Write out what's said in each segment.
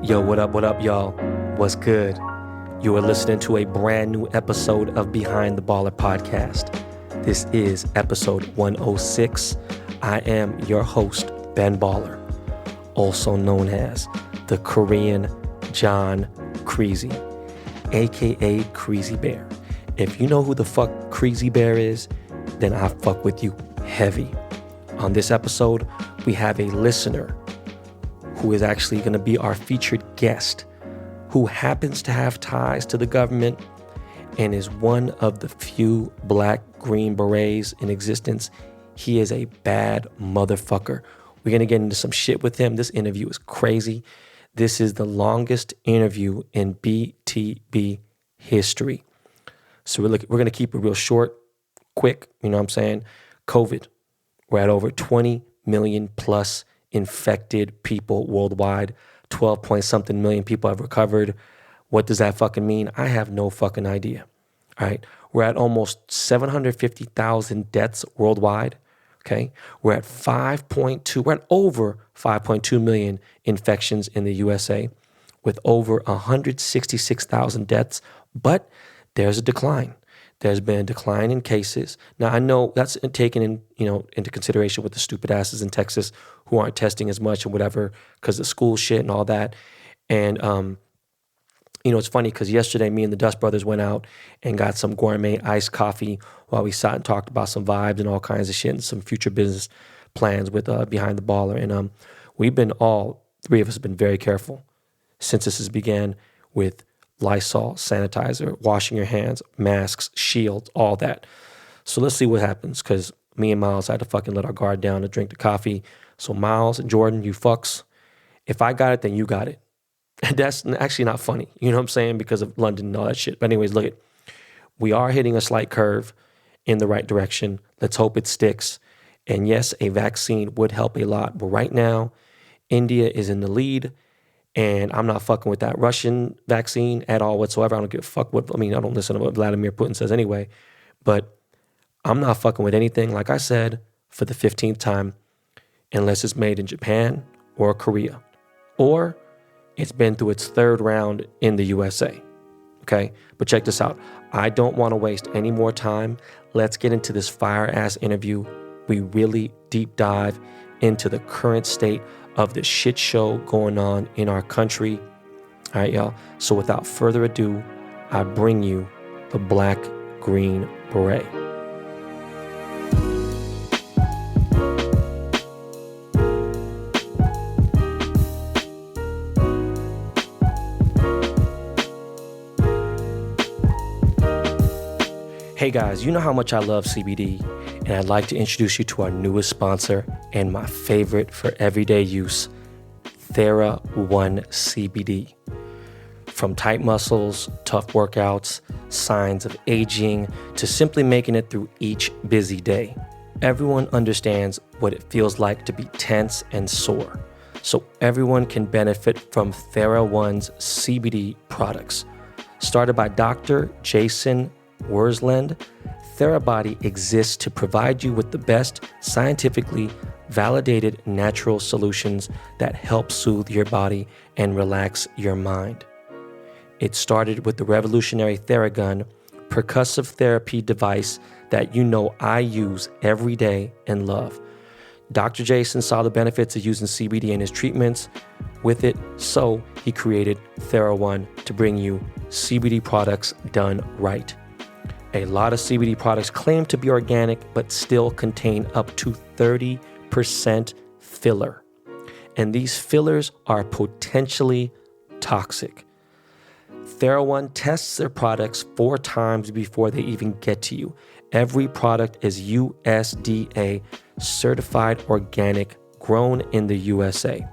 Yo, what up, y'all? What's good? You are listening to a brand new episode of Behind the Baller podcast. This is episode 106. I am your host, Ben Baller, also known as the Korean John Creasy, aka Creasy Bear. If you know who the fuck Creasy Bear is, then I fuck with you heavy. On this episode, we have a listener who is actually going to be our featured guest, who happens to have ties to the government and is one of the few black Green Berets in existence. He is a bad motherfucker. We're going to get into some shit with him. This interview is crazy. This is the longest interview in BTB history. So we're going to keep it real short, quick, you know what I'm saying? COVID. We're at over 20 million plus infected people worldwide. 12 point something million people have recovered. What does that fucking mean? I have no fucking idea. All right. We're at almost 750,000 deaths worldwide. Okay. We're at we're at over 5.2 million infections in the USA with over 166,000 deaths. But there's a decline. There's been a decline in cases. Now, I know that's taken into consideration with the stupid asses in Texas who aren't testing as much and whatever because of school shit and all that. And, it's funny because yesterday me and the Dust Brothers went out and got some gourmet iced coffee while we sat and talked about some vibes and all kinds of shit and some future business plans with Behind the Baller. And we've been three of us have been very careful since this has began with Lysol, sanitizer, washing your hands, masks, shields, all that. So let's see what happens because me and Miles had to fucking let our guard down to drink the coffee. So Miles and Jordan, you fucks, if I got it, then you got it. And that's actually not funny, you know what I'm saying, because of London and all that shit. But anyways, look, we are hitting a slight curve in the right direction. Let's hope it sticks. And yes, a vaccine would help a lot. But right now, India is in the lead. And I'm not fucking with that Russian vaccine at all whatsoever. I don't give a fuck I don't listen to what Vladimir Putin says anyway. But I'm not fucking with anything, like I said, for the 15th time, unless it's made in Japan or Korea. Or it's been through its third round in the USA. Okay? But check this out. I don't want to waste any more time. Let's get into this fire-ass interview. We really deep dive into the current state of the shit show going on in our country. All right, y'all. So without further ado, I bring you the Black Green Beret. Hey guys, you know how much I love CBD, and I'd like to introduce you to our newest sponsor and my favorite for everyday use, TheraOne CBD. From tight muscles, tough workouts, signs of aging, to simply making it through each busy day, everyone understands what it feels like to be tense and sore. So everyone can benefit from TheraOne's CBD products. Started by Dr. Jason Wursland, TheraBody exists to provide you with the best scientifically validated natural solutions that help soothe your body and relax your mind. It started with the revolutionary Theragun percussive therapy device that I use every day and love. Dr. Jason saw the benefits of using CBD in his treatments with it, so he created TheraOne to bring you CBD products done right. A lot of CBD products claim to be organic, but still contain up to 30% filler. And these fillers are potentially toxic. TheraOne tests their products 4 times before they even get to you. Every product is USDA certified organic, grown in the USA.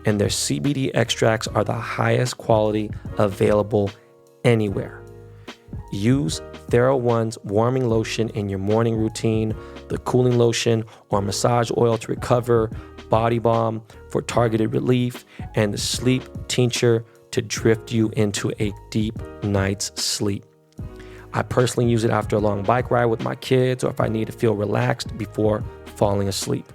And their CBD extracts are the highest quality available anywhere. Use TheraOne's warming lotion in your morning routine, the cooling lotion or massage oil to recover, body balm for targeted relief, and the sleep tincture to drift you into a deep night's sleep. I personally use it after a long bike ride with my kids or if I need to feel relaxed before falling asleep.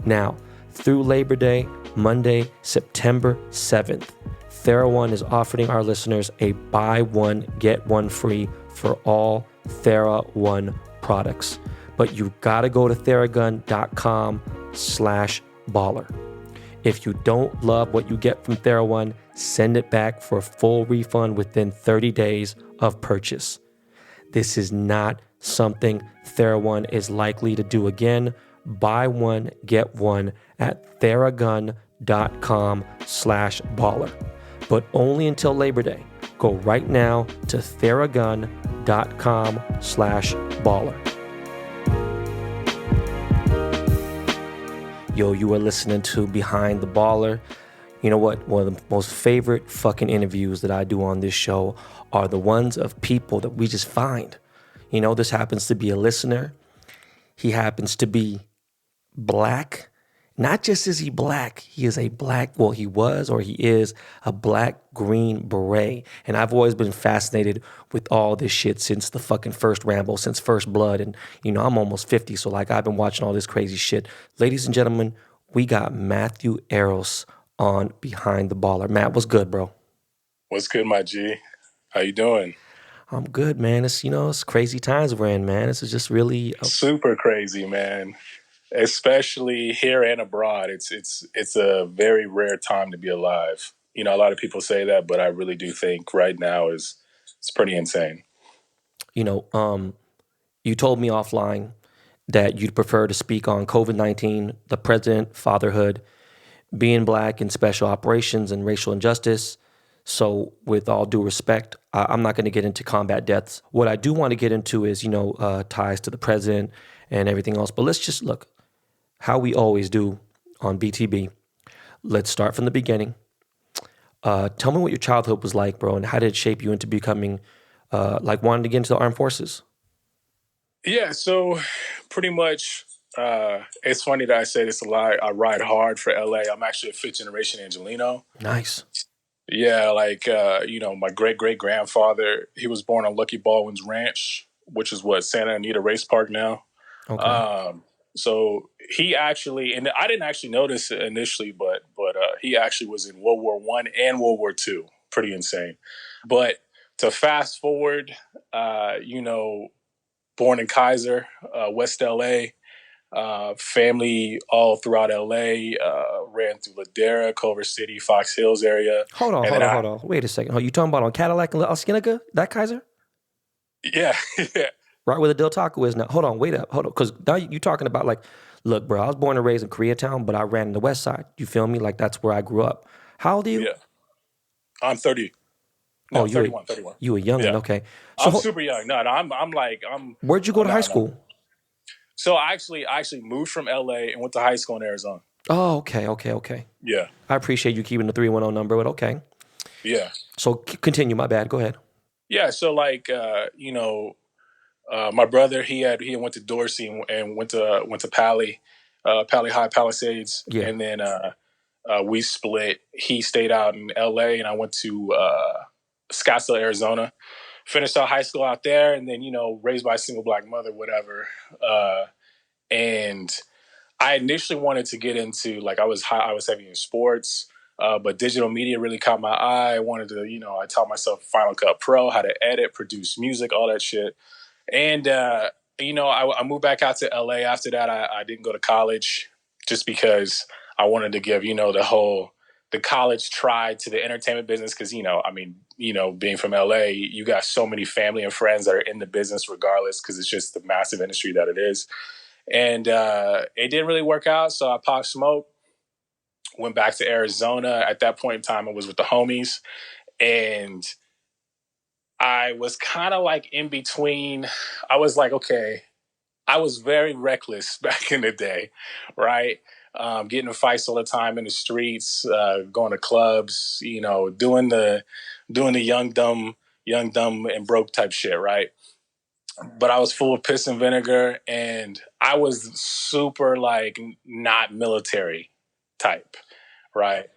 Now, through Labor Day, Monday, September 7th, TheraOne is offering our listeners a buy one, get one free for all TheraOne products. But you gotta go to theragun.com/baller. If you don't love what you get from TheraOne, send it back for a full refund within 30 days of purchase. This is not something TheraOne is likely to do again. Buy one, get one at theragun.com/baller. But only until Labor Day. Go right now to theragun.com/baller. Yo, you are listening to Behind the Baller. You know what? One of the most favorite fucking interviews that I do on this show are the ones of people that we just find. You know, this happens to be a listener. He happens to be black. Not just is he black, he is a black, well, he was or he is a black green beret. And I've always been fascinated with all this shit since the fucking first Rambo, since First Blood. And, you know, I'm almost 50, so like I've been watching all this crazy shit. Ladies and gentlemen, we got Matthew Eros on Behind the Baller. Matt, what's good, bro? What's good, my G? How you doing? I'm good, man. It's, you know, it's crazy times we're in, man. This is just really Super crazy, man. Especially here and abroad. It's a very rare time to be alive. You know, a lot of people say that, but I really do think right now it's pretty insane. you know, you told me offline that you'd prefer to speak on COVID-19, the president, fatherhood, being black in special operations and racial injustice. So with all due respect, I'm not going to get into combat deaths. What I do want to get into is, you know, ties to the president and everything else. But let's just look how we always do on BTB. Let's start from the beginning. Tell me what your childhood was like, bro, and how did it shape you into becoming, like wanting to get into the armed forces? Yeah, so pretty much it's funny that I say this a lot. I ride hard for LA. I'm actually a fifth generation Angelino. Nice. Yeah, like you know, my great great grandfather, he was born on Lucky Baldwin's Ranch, which is what Santa Anita Race Park now. Okay. So he actually, and I didn't actually notice it initially, but he actually was in World War I and World War II. Pretty insane. But to fast forward, you know, born in Kaiser, West LA, family all throughout LA, ran through Ladera, Culver City, Fox Hills area. Hold on. Wait a second. Oh, you talking about on Cadillac and La Cienega, that Kaiser? Yeah, yeah. Right where the Del Taco is now. Hold on, wait up. Hold on. Because now you talking about like, look, bro, I was born and raised in Koreatown, but I ran in the West Side. You feel me? Like that's where I grew up. How old are you? Yeah. I'm 30. Oh, No, 31, 31. You a youngin', Yeah. okay. I'm super young. No, I'm Where'd you go to high no. school? So I actually moved from LA and went to high school in Arizona. Oh, okay. Yeah. I appreciate you keeping the 310 number, but okay. Yeah. So continue, my bad. Go ahead. Yeah. So like you know, my brother he went to Dorsey and went to Pali High Palisades, Yeah. and then we split. He stayed out in LA and I went to Scottsdale, Arizona. Finished out high school out there, and then you know, raised by a single black mother, whatever. And I initially wanted to get into like I was heavy in sports, but digital media really caught my eye. I wanted to, you know, I taught myself Final Cut Pro, how to edit, produce music, all that shit. And you know, I moved back out to LA. After that, I didn't go to college just because I wanted to give, you know, the college try to the entertainment business because, you know, I mean, you know, being from LA, you got so many family and friends that are in the business regardless because it's just the massive industry that it is. And it didn't really work out, so I popped smoke, went back to Arizona. At that point in time, I was with the homies, and I was kind of like in between. I was like, okay, I was very reckless back in the day, right? Getting in fights all the time in the streets, going to clubs, you know, doing the young dumb and broke type shit, right? But I was full of piss and vinegar, and I was super like not military type, right?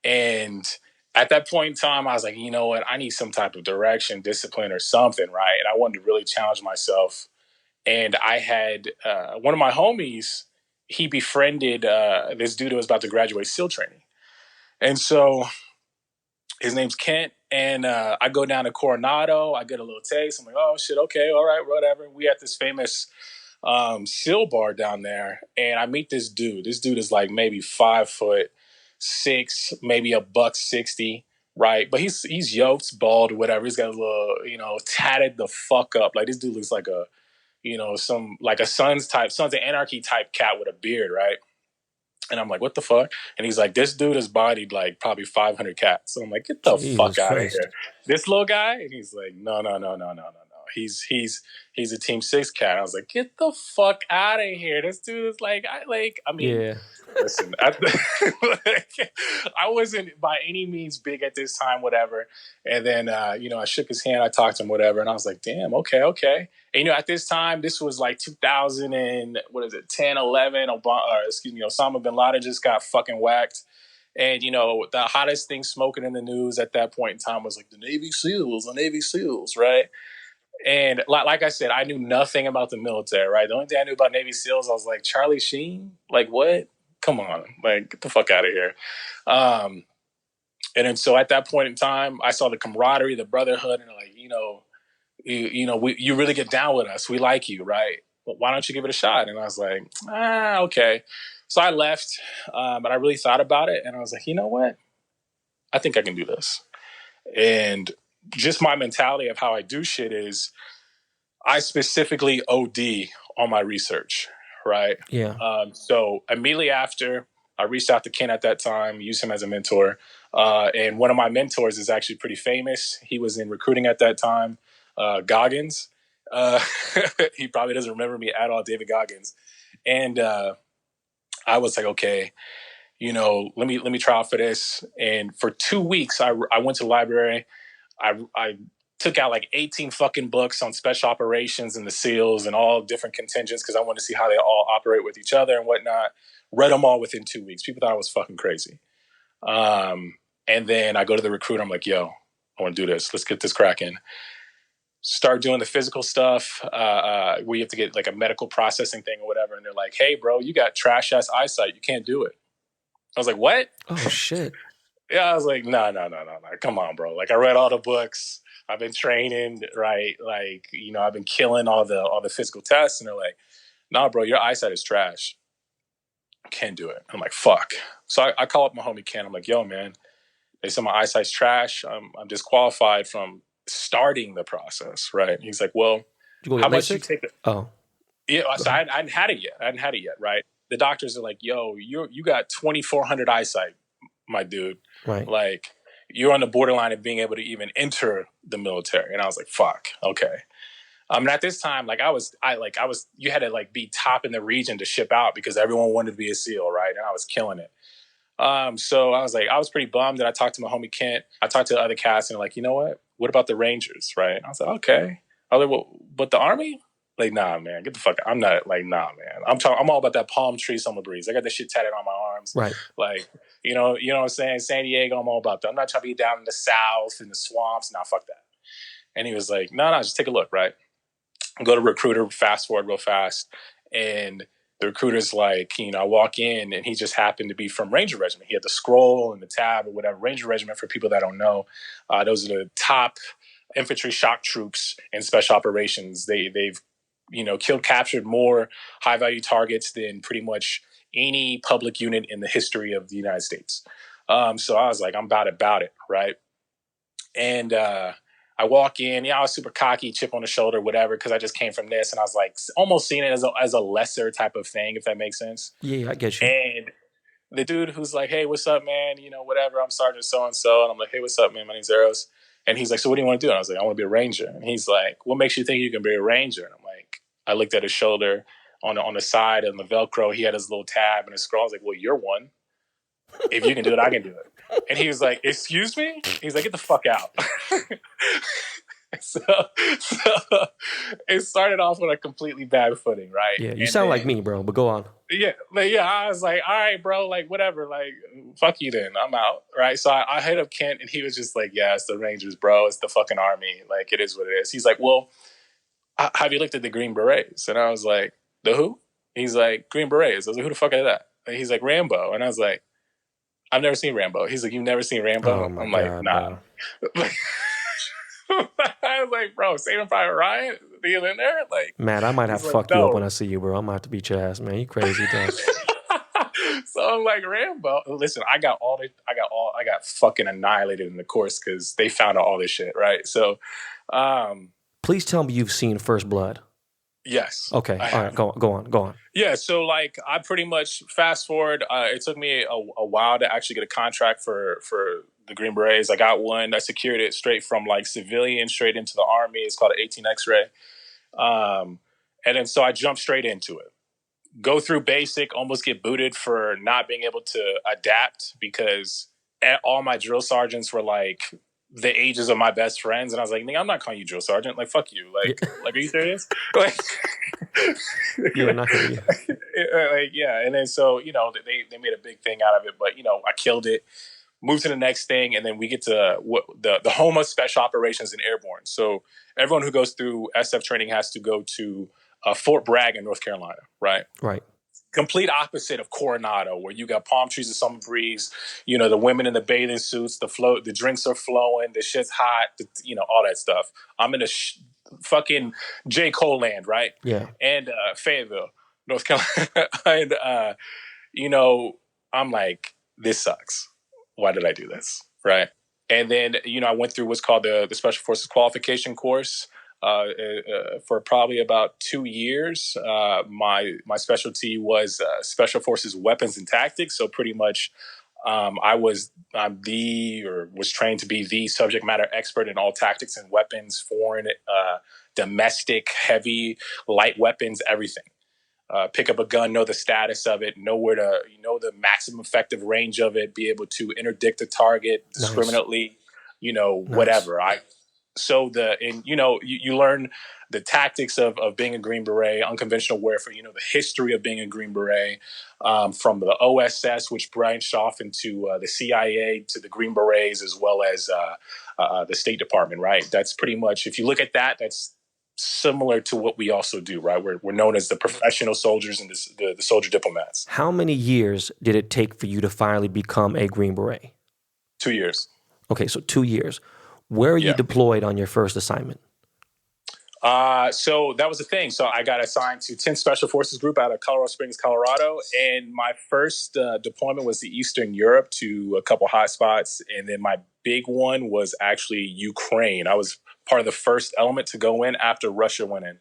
And at that point in time, I was like, you know what? I need some type of direction, discipline, or something, right? And I wanted to really challenge myself. And I had one of my homies. He befriended this dude who was about to graduate SEAL training, and so His name's Kent. And I go down to Coronado. I get a little taste. I'm like, oh, shit, okay, all right, whatever. We at this famous seal bar down there. And I meet this dude. This dude is like maybe 5'6", maybe $160, right? But he's yoked, bald, whatever. He's got a little, tatted the fuck up. Like, this dude looks like a, like a Sons of Anarchy type cat with a beard, right? And I'm like, what the fuck? And he's like, this dude has bodied like probably 500 cats. So I'm like, get the Jesus fuck out of Christ. here. This little guy? And he's like, no. He's a Team 6 cat. I was like, get the fuck out of here. This dude is like, I mean, Yeah. listen, I wasn't by any means big at this time, whatever. And then, I shook his hand, I talked to him, whatever. And I was like, damn, okay. And, at this time, this was like 2000 and, 10, 11, Osama bin Laden just got fucking whacked. And, the hottest thing smoking in the news at that point in time was like the Navy SEALs, right? And like I said, I knew nothing about the military, right? The only thing I knew about Navy SEALs, I was like, Charlie Sheen? Like, what? Come on. Like, get the fuck out of here. And then so at that point in time, I saw the camaraderie, the brotherhood, and like, you really get down with us. We like you, right? Well, why don't you give it a shot? And I was like, okay. So I left, but I really thought about it, and I was like, you know what? I think I can do this. And just my mentality of how I do shit is I specifically OD on my research, right? Yeah. So immediately after, I reached out to Ken at that time, used him as a mentor. And one of my mentors is actually pretty famous. He was in recruiting at that time, Goggins. He probably doesn't remember me at all, David Goggins. And I was like, okay, let me try out for this. And for 2 weeks, I went to the library. I took out like 18 fucking books on special operations and the SEALs and all different contingents because I wanted to see how they all operate with each other and whatnot. Read them all within 2 weeks. People thought I was fucking crazy. And then I go to the recruiter. I'm like, yo, I want to do this. Let's get this cracking. Start doing the physical stuff where you have to get like a medical processing thing or whatever. And they're like, hey, bro, you got trash ass eyesight. You can't do it. I was like, what? Oh, shit. Yeah, I was like, no. Come on, bro. Like, I read all the books. I've been training, right? Like, I've been killing all the physical tests. And they're like, nah, bro, your eyesight is trash. Can't do it. I'm like, fuck. So I call up my homie Ken. I'm like, yo, man, they said my eyesight's trash. I'm disqualified from starting the process, right? He's like, well, how much you take it? Oh. Yeah, so I hadn't had it yet, right? The doctors are like, yo, you got 2,400 eyesight, my dude. Right. Like, you're on the borderline of being able to even enter the military. And I was like, fuck, okay. And at this time, you had to like be top in the region to ship out because everyone wanted to be a SEAL, right? And I was killing it. So I was pretty bummed that I talked to my homie Kent. I talked to the other cast and like, you know what about the Rangers, right? And I was like, okay. I was like, well, but the Army? Like, nah, man, get the fuck out. I'm not like, nah, man. I'm all about that palm tree summer breeze. I got that shit tatted on my arms. Right. Like, you know what I'm saying? San Diego, I'm all about that. I'm not trying to be down in the South, in the swamps. Nah, fuck that. And he was like, no, just take a look, right? Go to recruiter, fast forward real fast. And the recruiter's like, I walk in and he just happened to be from Ranger Regiment. He had the scroll and the tab or whatever. Ranger Regiment, for people that don't know, those are the top infantry shock troops in special operations. They've killed, captured more high value targets than pretty much any public unit in the history of the United States. So I was like, I'm about it, right? And I walk in, I was super cocky, chip on the shoulder, whatever, because I just came from this, and I was like almost seeing it as a lesser type of thing, if that makes sense. Yeah, I get you. And the dude who's like, hey, what's up, man? Whatever, I'm Sergeant so-and-so. And I'm like, hey, what's up, man? My name's Eros. And he's like, so what do you want to do? And I was like, I want to be a Ranger. And he's like, what makes you think you can be a Ranger? And I'm like, I looked at his shoulder on the side and the Velcro. He had his little tab and his scroll. I was like, well, you're one. If you can do it, I can do it. And he was like, excuse me? He's like, get the fuck out. So it started off on a completely bad footing, right? Yeah, you sound like me, bro, but go on. Yeah, I was like, all right, bro, like, whatever, like, fuck you then, I'm out, right? So I hit up Kent, and he was just like, yeah, it's the Rangers, bro, it's the fucking Army, like, it is what it is. He's like, well, have you looked at the Green Berets? And I was like, the who? He's like, Green Berets. I was like, who the fuck is that? And he's like, Rambo. And I was like, I've never seen Rambo. He's like, you've never seen Oh Rambo? my I'm like, God, nah. bro. I was like, bro, Saving Private Ryan, being in there, like, Matt, I might have he's to like, fuck you up when no. I see you, bro. I'm gonna have to beat your ass, man. You crazy, dog. So I'm like, Rambo. Listen, I got fucking annihilated in the course because they found out all this shit, right? So, Please tell me you've seen First Blood. yes, Okay, I all have. right, go on. Yeah, so like I pretty much fast forward. It took me a while to actually get a contract for the Green Berets. I got one. I secured it straight from like civilian straight into the Army. It's called an 18 X-ray. And then so I jumped straight into it. Go through basic, almost get booted for not being able to adapt because all my drill sergeants were like the ages of my best friends, and I was like, "I'm not calling you drill sergeant. Like, fuck you. Like, are you serious?" Like, Yeah, not hear you. like, yeah. And then so they made a big thing out of it, but I killed it. Move to the next thing, and then we get to the home of special operations and airborne. So everyone who goes through SF training has to go to Fort Bragg in North Carolina, right? Right. Complete opposite of Coronado, where you got palm trees and summer breeze. The women in the bathing suits, the drinks are flowing, the shit's hot, all that stuff. I'm in a fucking J. Cole land, right? Yeah. And Fayetteville, North Carolina, and I'm like, this sucks. Why did I do this? Right. And then, I went through what's called the Special Forces Qualification course for probably about 2 years. My specialty was Special Forces weapons and tactics. So pretty much I was trained to be the subject matter expert in all tactics and weapons, foreign, domestic, heavy, light weapons, everything. Pick up a gun, know the status of it, know the maximum effective range of it, be able to interdict a target discriminately, whatever. You learn the tactics of being a Green Beret, unconventional warfare, the history of being a Green Beret, from the OSS, which branched off into the CIA, to the Green Berets, as well as the State Department, right? That's pretty much, if you look at that, that's similar to what we also do, right? We're known as the professional soldiers and the soldier diplomats. How many years did it take for you to finally become a Green Beret? 2 years. Okay, so 2 years. Where are you deployed on your first assignment? So that was the thing. So I got assigned to 10th Special Forces Group out of Colorado Springs, Colorado. And my first deployment was to Eastern Europe, to a couple hot spots. And then my big one was actually Ukraine. I was part of the first element to go in after Russia went in.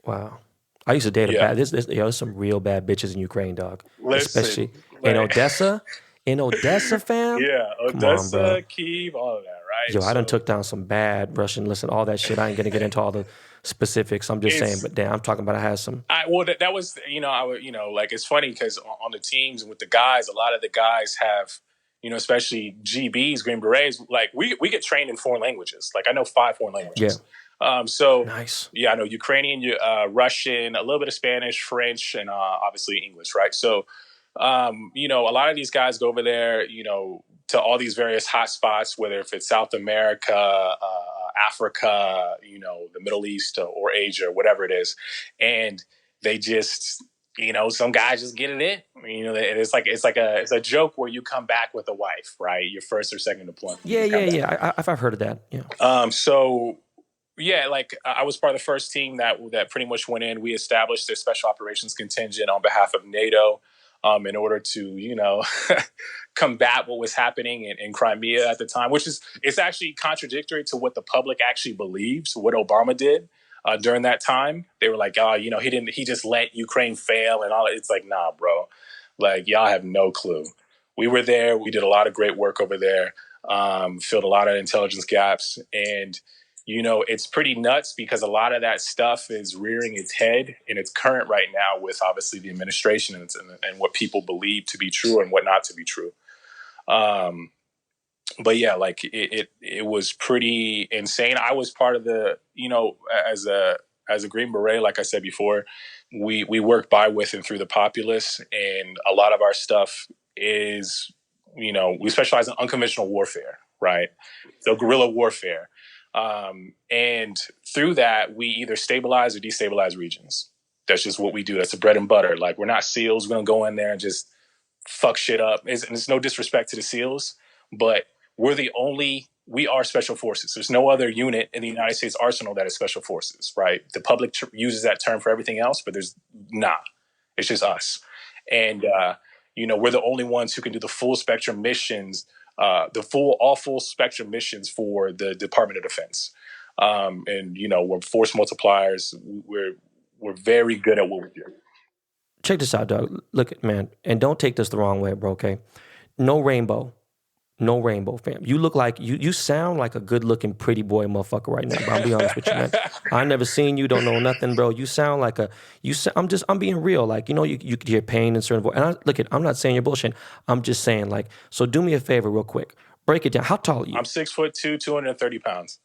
Wow. I used to date there's some real bad bitches in Ukraine, dog. Listen, especially in Odessa. In Odessa, fam. Yeah, Odessa, on, Kyiv, all of that, right? Yo, I done took down some bad Russian. Listen, all that shit. I ain't gonna get into all the specifics. I'm just saying, but damn, I'm talking about I had some. That was, like, it's funny because on the teams and with the guys, a lot of the guys have, especially GBs, Green Berets, like we get trained in foreign languages. Like I know 5 foreign languages. Yeah. So nice. Yeah, I know Ukrainian, Russian, a little bit of Spanish, French, and obviously English, right? So, a lot of these guys go over there, to all these various hot spots, whether if it's South America, Africa, the Middle East, or Asia, or whatever it is, and they just, some guys just get it in. It's a joke where you come back with a wife, right? Your first or second deployment. Yeah. I've heard of that. Yeah. Like I was part of the first team that pretty much went in. We established a special operations contingent on behalf of NATO, in order to, combat what was happening in Crimea at the time, it's actually contradictory to what the public actually believes, what Obama did during that time. They were like, oh, he just let Ukraine fail and all. It's like, nah, bro, like y'all have no clue. We were there. We did a lot of great work over there, filled a lot of intelligence gaps, and it's pretty nuts because a lot of that stuff is rearing its head in its current right now with obviously the administration and what people believe to be true and what not to be true. But yeah, like it was pretty insane. I was part of the, as a Green Beret, like I said before, we work by, with, and through the populace. And a lot of our stuff is, we specialize in unconventional warfare, right? So guerrilla warfare. And through that, we either stabilize or destabilize regions. That's just what we do. That's the bread and butter. Like, we're not SEALs. We're going to go in there and just fuck shit up. And it's no disrespect to the SEALs, but we are special forces. There's no other unit in the United States arsenal that is special forces, right? The public uses that term for everything else, but it's just us. And, we're the only ones who can do the full spectrum missions, all full spectrum missions for the Department of Defense. We're force multipliers. We're very good at what we do. Check this out, dog. Look, man, and don't take this the wrong way, bro, okay? No rainbow, fam. You look like, you sound like a good-looking pretty boy motherfucker right now, bro. I'll be honest with you, man. I never seen you, don't know nothing, bro. You sound like I'm being real. Like, you could hear pain in certain voice. And I'm not saying you're bullshitting. I'm just saying, like, so do me a favor real quick. Break it down. How tall are you? I'm 6'2", 230 pounds.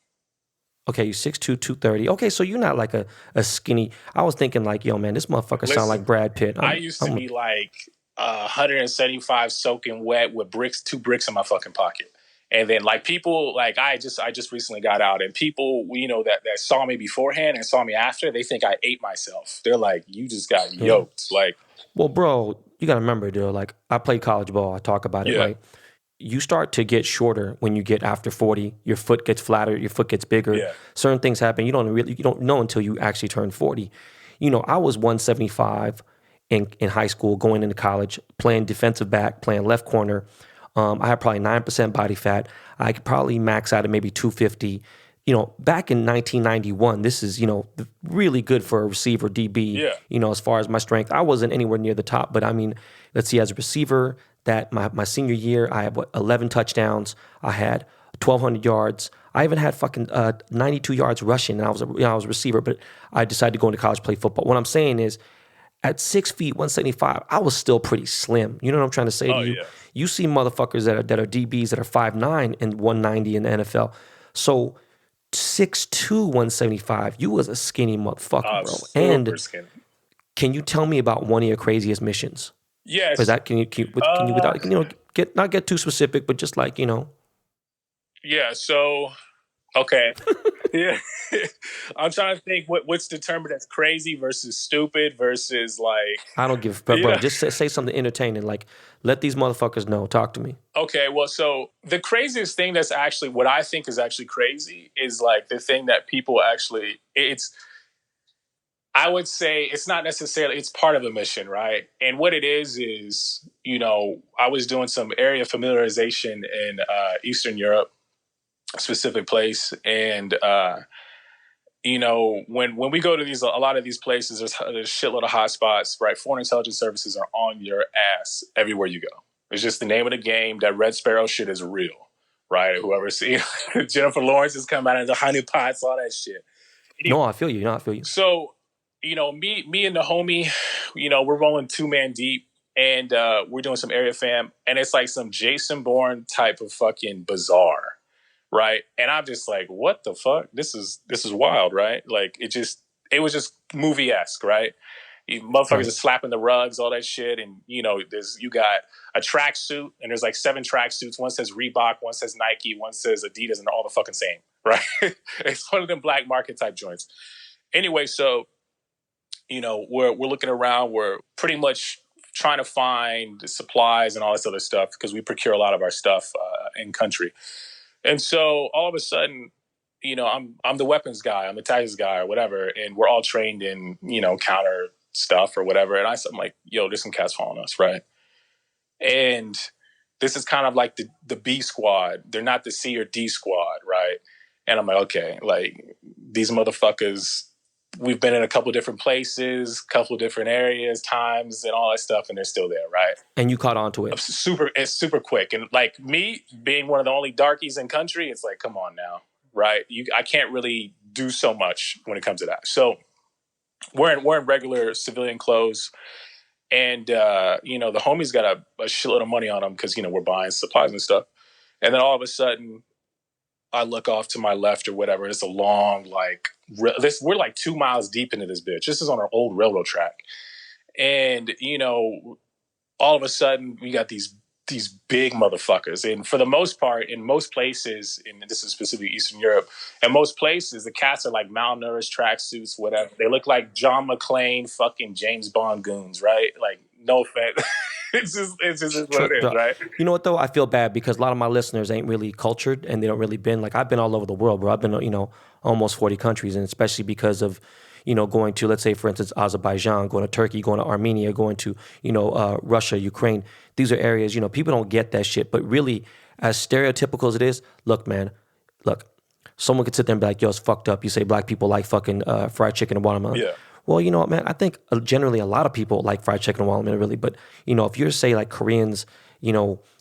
Okay, you 6'2", 230. Okay, so you're not like a skinny. I was thinking like, yo, man, this motherfucker sound like Brad Pitt. I used to be like 175 soaking wet with two bricks in my fucking pocket. And then like people, like I just recently got out, and people, that saw me beforehand and saw me after, they think I ate myself. They're like, you just got yoked. Like, well, bro, you got to remember, dude, like I played college ball. I talk about it, right? You start to get shorter when you get after 40. Your foot gets flatter, your foot gets bigger. Yeah. Certain things happen. You don't know until you actually turn 40. I was 175 in high school, going into college, playing defensive back, playing left corner. I had probably 9% body fat. I could probably max out at maybe 250. Back in 1991, this is, really good for a receiver DB, as far as my strength. I wasn't anywhere near the top, but I mean, let's see, as a receiver, that my senior year, I had 11 touchdowns. I had 1,200 yards. I even had fucking 92 yards rushing, and I was a receiver, but I decided to go into college, play football. What I'm saying is, at 6 feet, 175, I was still pretty slim. You know what I'm trying to say to you? Yeah. You see motherfuckers that are DBs that are 5'9" and 190 in the NFL. So 6'2", 175, you was a skinny motherfucker, bro. And skinny. Can you tell me about one of your craziest missions? Yes. Is that can you without not get too specific, but just like Yeah. So, okay. Yeah. I'm trying to think what's determined as crazy versus stupid versus like. I don't give, bro. Just say something entertaining. Like, let these motherfuckers know. Talk to me. Okay. Well, so the craziest thing that's actually what I think is actually crazy is like the thing that people actually I would say it's not necessarily, it's part of a mission, right? And what it is, I was doing some area familiarization in Eastern Europe, a specific place. And, when we go to a lot of these places, there's a shitload of hotspots, right? Foreign intelligence services are on your ass everywhere you go. It's just the name of the game. That Red Sparrow shit is real, right? Whoever see Jennifer Lawrence is coming out of the honeypots, all that shit. No, I feel you. So, me and the homie, we're rolling 2-man deep, and we're doing some area fam, and it's like some Jason Bourne type of fucking bizarre, right? And I'm just like, what the fuck? This is wild, right? Like it was just movie-esque, right? Motherfuckers are slapping the rugs, all that shit, and you got a tracksuit, and there's like 7 tracksuits. One says Reebok, one says Nike, one says Adidas, and they're all the fucking same, right? It's one of them black market type joints. Anyway, so. We're looking around. We're pretty much trying to find the supplies and all this other stuff because we procure a lot of our stuff in country. And so all of a sudden, I'm the weapons guy, I'm the tactics guy or whatever, and we're all trained in counter stuff or whatever. And I'm like, yo, there's some cats following us, right? And this is kind of like the B squad. They're not the C or D squad, right? And I'm like, okay, like these motherfuckers. We've been in a couple different places, couple different areas, times, and all that stuff, and they're still there, right? And you caught on to it. It's super quick. And like me being one of the only darkies in country, it's like, come on now, right? I can't really do so much when it comes to that. So we're in regular civilian clothes, and the homie's got a shitload of money on him because we're buying supplies and stuff. And then all of a sudden, I look off to my left or whatever. It's a long, we're like 2 miles deep into this bitch. This is on our old railroad track. And, all of a sudden we got these big motherfuckers. And for the most part, in most places, and this is specifically Eastern Europe, in most places, the cats are like malnourished tracksuits, whatever. They look like John McClane, fucking James Bond goons, right? Like No offense. It's just what it is, right? You know what though? I feel bad because a lot of my listeners ain't really cultured and they don't really been like I've been all over the world, bro. I've been almost 40 countries, and especially because of going to, let's say for instance, Azerbaijan, going to Turkey, going to Armenia, going to Russia, Ukraine. These are areas people don't get that shit, but really as stereotypical as it is, look, man, look. Someone could sit there and be like, yo, it's fucked up. You say black people like fucking fried chicken and watermelon. Yeah. Well, you know what, man? I think generally a lot of people like fried chicken and watermelon, really. But, if you're to say like Koreans,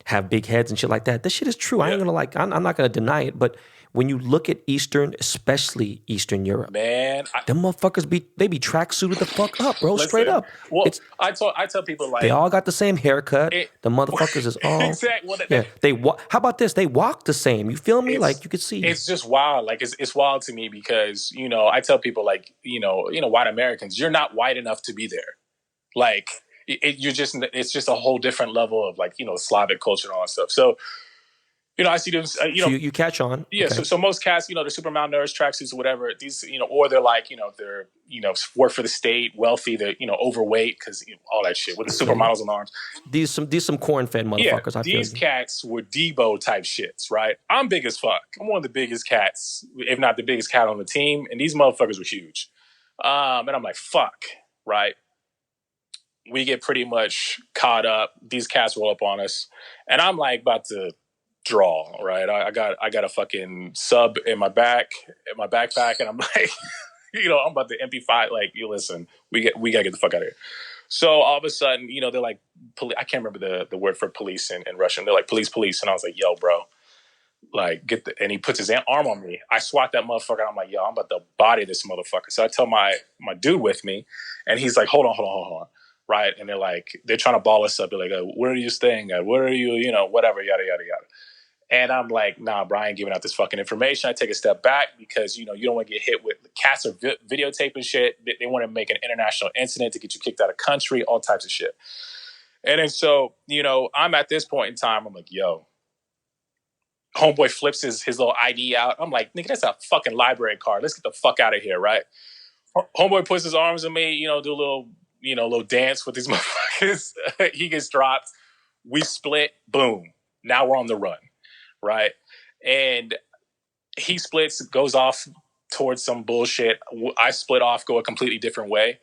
have big heads and shit like that, this shit is true. I ain't gonna I'm not gonna deny it. But when you look at especially Eastern Europe, man, them motherfuckers be tracksuited the fuck up, bro. Listen, straight up. Well, I tell people like they all got the same haircut. The motherfuckers is all exactly. Well, how about this? They walk the same. You feel me? Like you could see. It's just wild. Like it's wild to me because I tell people like white Americans, you're not white enough to be there. Like it's just a whole different level of like Slavic culture and all that stuff. So. I see them. So you catch on. Yeah. Okay. So most cats, they're super malnourished, tracksuits or whatever. These, or they're like, they're, work for the state, wealthy, they're, overweight because all that shit with the supermodels on the arms. These some corn-fed motherfuckers. Yeah, these cats were Debo type shits, right? I'm big as fuck. I'm one of the biggest cats, if not the biggest cat on the team, and these motherfuckers were huge. And I'm like, fuck, right? We get pretty much caught up. These cats roll up on us, and I'm like about to draw, right? I got a fucking sub in my backpack, and I'm like, I'm about to MP5. Like, you listen, we gotta get the fuck out of here. So all of a sudden, they're like, I can't remember the word for police in Russian. They're like, police, and I was like, yo, bro, like and he puts his arm on me. I swat that motherfucker. I'm like, yo, I'm about to body this motherfucker. So I tell my dude with me, and he's like, hold on. Right. And they're trying to ball us up. They're like, where are you staying at? Where are you, whatever, yada, yada, yada. And I'm like, nah, Brian, giving out this fucking information. I take a step back because, you don't want to get hit with cats or videotaping shit. They want to make an international incident to get you kicked out of country, all types of shit. And then so, I'm at this point in time, I'm like, yo, homeboy flips his little ID out. I'm like, nigga, that's a fucking library card. Let's get the fuck out of here, right? Homeboy puts his arms on me, do a little dance with these motherfuckers. He gets dropped. We split. Boom. Now we're on the run. Right. And he splits, goes off towards some bullshit. I split off, go a completely different way.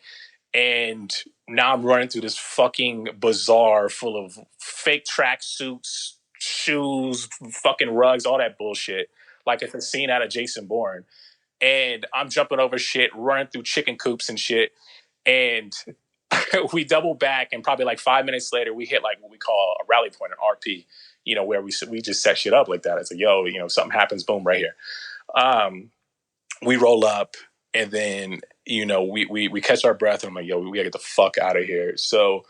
And now I'm running through this fucking bazaar full of fake track suits, shoes, fucking rugs, all that bullshit. Like it's a scene out of Jason Bourne. And I'm jumping over shit, running through chicken coops and shit. And we double back, and probably like 5 minutes later, we hit like what we call a rally point, an RP. Where we just set shit up like that. It's like, yo, something happens, boom, right here. We roll up, and then, we catch our breath, and I'm like, yo, we gotta get the fuck out of here. So,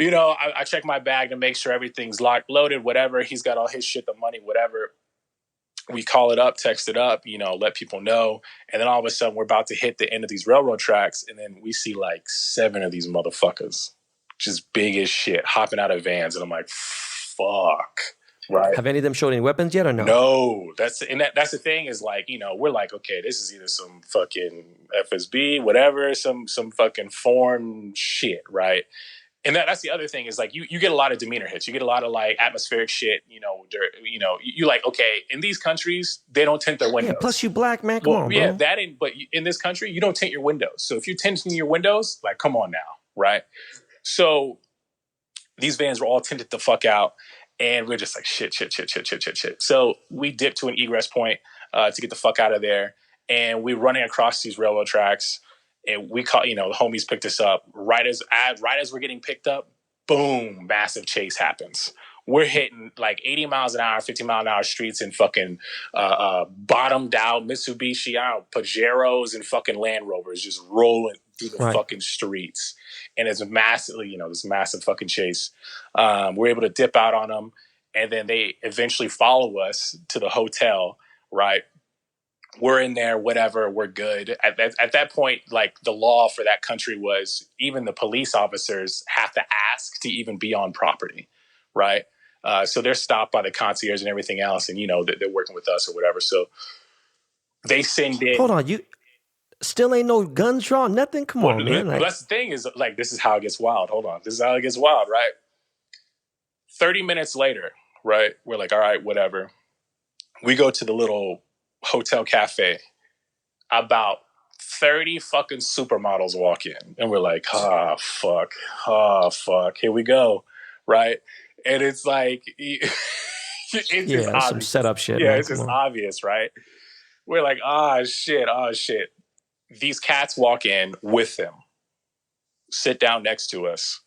I check my bag to make sure everything's locked, loaded, whatever. He's got all his shit, the money, whatever. We call it up, text it up, let people know. And then all of a sudden, we're about to hit the end of these railroad tracks, and then we see like 7 of these motherfuckers, just big as shit, hopping out of vans, and I'm like, fuck, right? Have any of them showed any weapons yet or no? No, that's the thing is like, we're like, okay, this is either some fucking FSB, whatever, some fucking foreign shit, right? And that's the other thing is like, you get a lot of demeanor hits. You get a lot of like atmospheric shit, you like, okay, in these countries, they don't tint their windows. Yeah, plus you black, man, come on, bro. Yeah, but in this country, you don't tint your windows. So if you're tinting your windows, like, come on now, right? So these vans were all tinted the fuck out, and we're just like, shit. So we dipped to an egress point to get the fuck out of there, and we're running across these railroad tracks, and we caught, the homies picked us up. Right as we're getting picked up, boom, massive chase happens. We're hitting like 80 miles an hour, 50 mile an hour streets in fucking bottomed out Mitsubishi, Pajeros and fucking Land Rovers just rolling through the fucking streets. And it's massively, this massive fucking chase. We're able to dip out on them, and then they eventually follow us to the hotel, right? We're in there, whatever, we're good. At that point, like the law for that country was even the police officers have to ask to even be on property, right? So they're stopped by the concierge and everything else, and they're working with us or whatever. So they send in. Hold on, Still ain't no guns drawn, nothing. Come on, man. Like, that's the thing is like this is how it gets wild. Hold on, this is how it gets wild, right? 30 minutes later, right? We're like, all right, whatever. We go to the little hotel cafe. About 30 fucking supermodels walk in, and we're like, fuck, here we go, right? And it's like, it's just yeah, some obvious. setup shit, Yeah, man. it's Come just on. obvious, right? We're like, shit. These cats walk in with them, sit down next to us,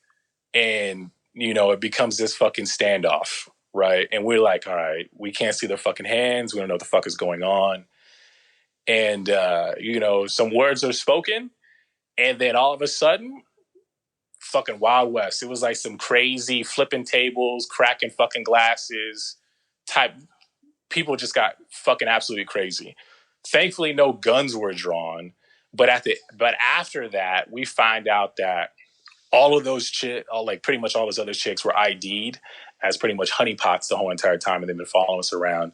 and it becomes this fucking standoff, right? And we're like, all right, we can't see their fucking hands, we don't know what the fuck is going on. And some words are spoken, and then all of a sudden, fucking Wild West. It was like some crazy flipping tables, cracking fucking glasses type. People just got fucking absolutely crazy. Thankfully, no guns were drawn. But after that, we find out that all of those pretty much all those other chicks were ID'd as pretty much honeypots the whole entire time, and they've been following us around.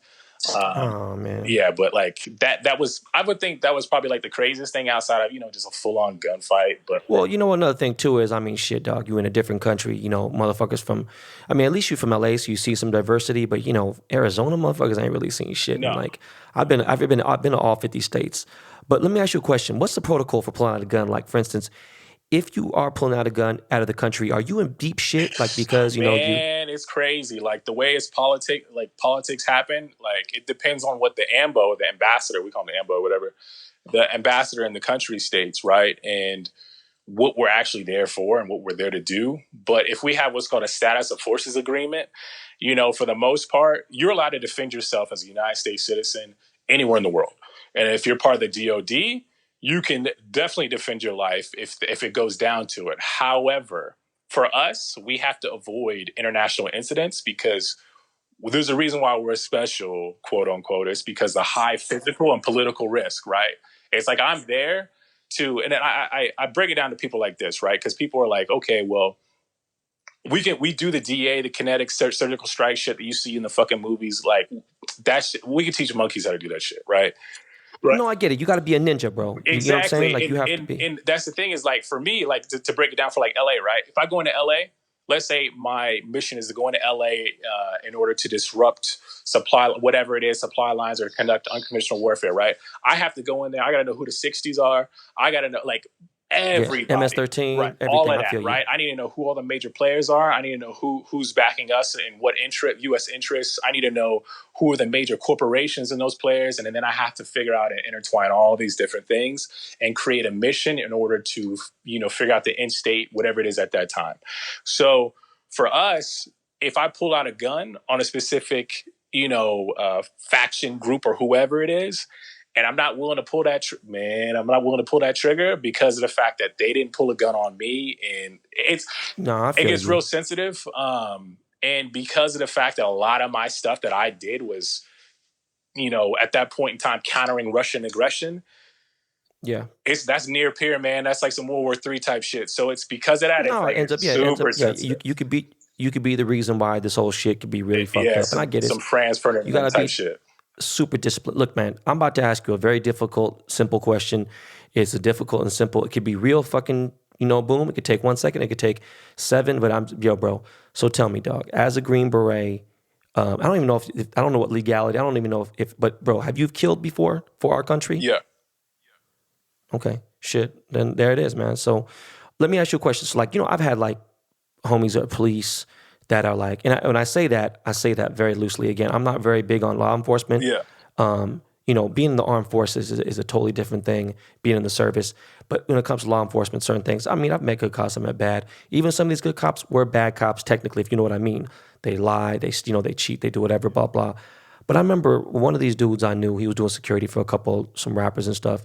Oh man. Yeah, but like that was, I would think that was probably like the craziest thing outside of just a full on gunfight. But Well, another thing too is, I mean, shit, dog. You in a different country, motherfuckers from. I mean, at least you from LA, so you see some diversity. But Arizona motherfuckers ain't really seen shit. No. And like, I've been to all 50 states. But let me ask you a question: what's the protocol for pulling out a gun? Like, for instance, if you are pulling out a gun out of the country, are you in deep shit? Like, because man, it's crazy. Like the way politics happen. Like it depends on what the AMBO, the ambassador, we call him the AMBO, whatever, the ambassador in the country states, right? And what we're actually there for and what we're there to do. But if we have what's called a status of forces agreement, for the most part, you're allowed to defend yourself as a United States citizen anywhere in the world. And if you're part of the DOD, you can definitely defend your life if it goes down to it. However, for us, we have to avoid international incidents because there's a reason why we're special, quote unquote. It's because the high physical and political risk, right? It's like I'm there and then I break it down to people like this, right? Because people are like, okay, well, we do the DA, the kinetic surgical strike shit that you see in the fucking movies, like that shit. We can teach monkeys how to do that shit, right? Right. No, I get it. You got to be a ninja, bro. Exactly. You know what I'm saying? Like, you have to be. And that's the thing is, like, for me, like, to break it down for, like, LA, right? If I go into LA, let's say my mission is to go into LA in order to disrupt supply lines or conduct unconventional warfare, right? I have to go in there. I got to know who the 60s are. I got to know, like, everybody. Yeah, MS-13, right? everything. All of that, right? I need to know who all the major players are. I need to know who's backing us and what U.S. interests. I need to know who are the major corporations in those players. And then I have to figure out and intertwine all these different things and create a mission in order to, figure out the end state, whatever it is at that time. So for us, if I pull out a gun on a specific, faction group or whoever it is, and I'm not willing to pull that, I'm not willing to pull that trigger because of the fact that they didn't pull a gun on me, and it gets real sensitive. And because of the fact that a lot of my stuff that I did was, at that point in time, countering Russian aggression. Yeah, that's near peer, man. That's like some World War III type shit. So it's because of that. No, it ends up sensitive. You could be the reason why this whole shit could be really fucked up. And I get it. Some Franz Ferdinand type shit. Super disciplined. Look, man, I'm about to ask you a very difficult, simple question. It's a difficult and simple. It could be real fucking, boom. It could take 1 second. It could take 7. But bro. So tell me, dog, as a Green Beret, I don't even know I don't know what legality. I don't even know but bro, have you killed before for our country? Yeah. Okay. Shit. Then there it is, man. So let me ask you a question. So I've had like homies or police that are like, and when I say that very loosely. Again, I'm not very big on law enforcement. Yeah. Being in the armed forces is a totally different thing, being in the service. But when it comes to law enforcement, certain things, I mean, I've met good cops, I've met bad. Even some of these good cops were bad cops, technically, if you know what I mean. They lie, they cheat, they do whatever, blah, blah. But I remember one of these dudes I knew, he was doing security for some rappers and stuff.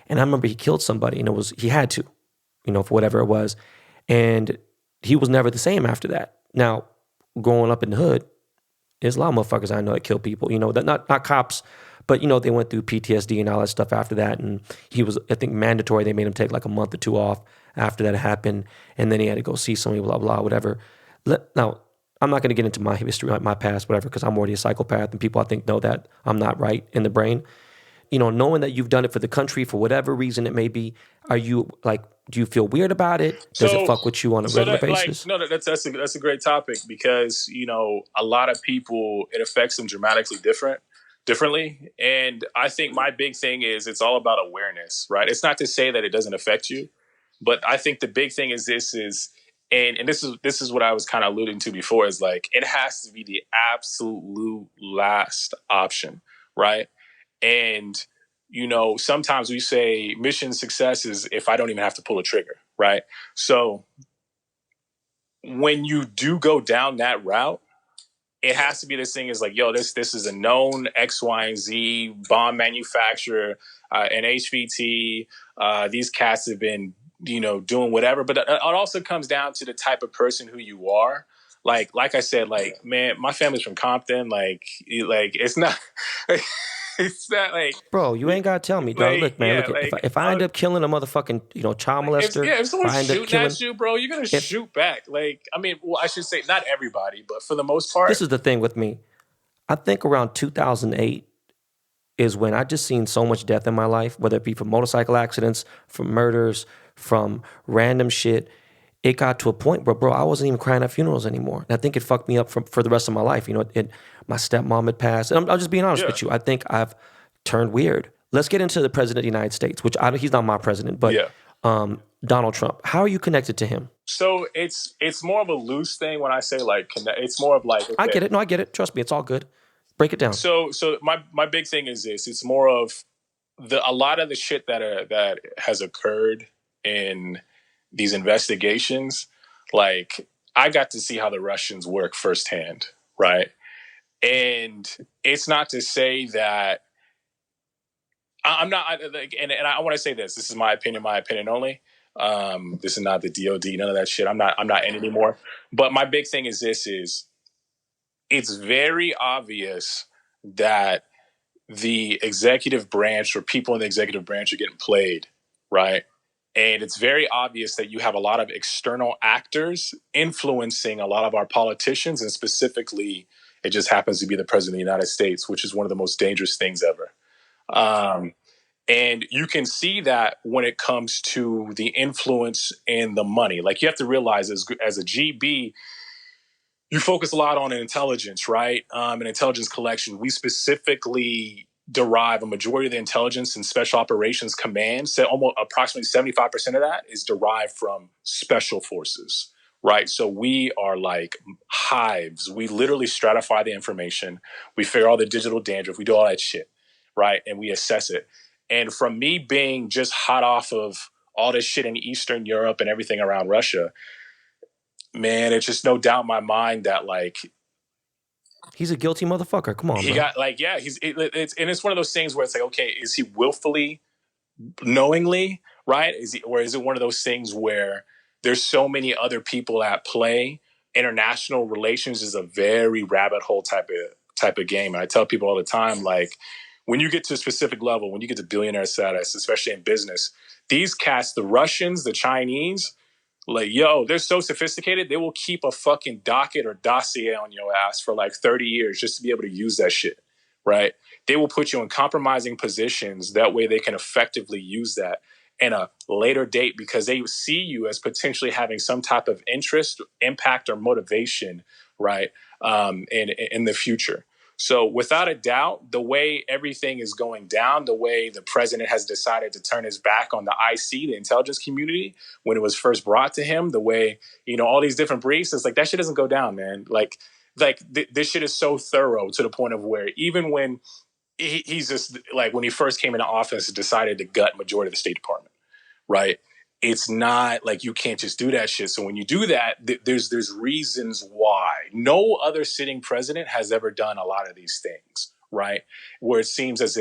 And I remember he killed somebody, and he had to, for whatever it was. And he was never the same after that. Now, growing up in the hood, there's a lot of motherfuckers I know that kill people, that not cops, but, they went through PTSD and all that stuff after that. And he was, I think, mandatory. They made him take like a month or 2 off after that happened. And then he had to go see somebody, blah, blah, whatever. Now, I'm not going to get into my history, my past, whatever, because I'm already a psychopath and people I think know that I'm not right in the brain. knowing that you've done it for the country for whatever reason it may be, are you like, do you feel weird about it? Does it fuck with you on a regular basis? That's a great topic because a lot of people, it affects them dramatically differently, and I think my big thing is it's all about awareness, right? It's not to say that it doesn't affect you, but I think the big thing is this is what I was kind of alluding to before, is like it has to be the absolute last option, right? And sometimes we say mission success is if I don't even have to pull a trigger, right? So when you do go down that route, it has to be this thing is like, yo, this is a known X, Y, and Z bomb manufacturer, an HVT. These cats have been, doing whatever. But it also comes down to the type of person who you are. Like I said, like, man, my family's from Compton. Like it's not. It's not like, bro, you ain't gotta tell me, dog. Look, man, if I end up killing a motherfucking, child molester, if someone's I end shooting up killing, at you, bro, you're gonna shoot back. Like, I mean, well, I should say not everybody, but for the most part. This is the thing with me. I think around 2008 is when I just seen so much death in my life, whether it be from motorcycle accidents, from murders, from random shit. It got to a point where, bro, I wasn't even crying at funerals anymore. And I think it fucked me up for the rest of my life. My stepmom had passed. And I'm just being honest with you. I think I've turned weird. Let's get into the president of the United States, which he's not my president, but Donald Trump. How are you connected to him? So it's more of a loose thing when I say like connect. It's more of like, okay. I get it. No, I get it. Trust me, it's all good. Break it down. So my big thing is this. It's more of a lot of the shit that has occurred in these investigations. Like, I got to see how the Russians work firsthand, right? And it's not to say that I'm not like, and I want to say this. This is my opinion only. This is not the DOD, none of that shit. I'm not in anymore. But my big thing is this: is it's very obvious that the executive branch or people in the executive branch are getting played, right? And it's very obvious that you have a lot of external actors influencing a lot of our politicians, and specifically, it just happens to be the president of the United States, which is one of the most dangerous things ever. And you can see that when it comes to the influence and the money. Like, you have to realize as a GB, you focus a lot on intelligence, right? An intelligence collection. We specifically derive a majority of the intelligence and special operations command. So almost approximately 75% of that is derived from special forces, right? So we are like hives. We literally stratify the information. We figure all the digital dandruff. We do all that shit, right? And we assess it. And from me being just hot off of all this shit in Eastern Europe and everything around Russia, man, it's just no doubt in my mind that like, he's a guilty motherfucker. Come on, he got like, yeah, it's one of those things where it's like, okay, is he willfully, knowingly, right? Is it one of those things where there's so many other people at play? International relations is a very rabbit hole type of game. And I tell people all the time, like, when you get to a specific level, when you get to billionaire status, especially in business, these cats, the Russians, the Chinese, like, yo, they're so sophisticated, they will keep a fucking docket or dossier on your ass for like 30 years just to be able to use that shit, right? They will put you in compromising positions. That way they can effectively use that in a later date because they see you as potentially having some type of interest, impact, or motivation, right, in the future. So without a doubt, the way everything is going down, the way the president has decided to turn his back on the IC, the intelligence community, when it was first brought to him, the way, all these different briefs, it's like, that shit doesn't go down, man. This shit is so thorough to the point of where even when he's just like, when he first came into office, decided to gut majority of the State Department, right? It's not like you can't just do that shit. So when you do that, there's reasons why. No other sitting president has ever done a lot of these things, right? Where it seems as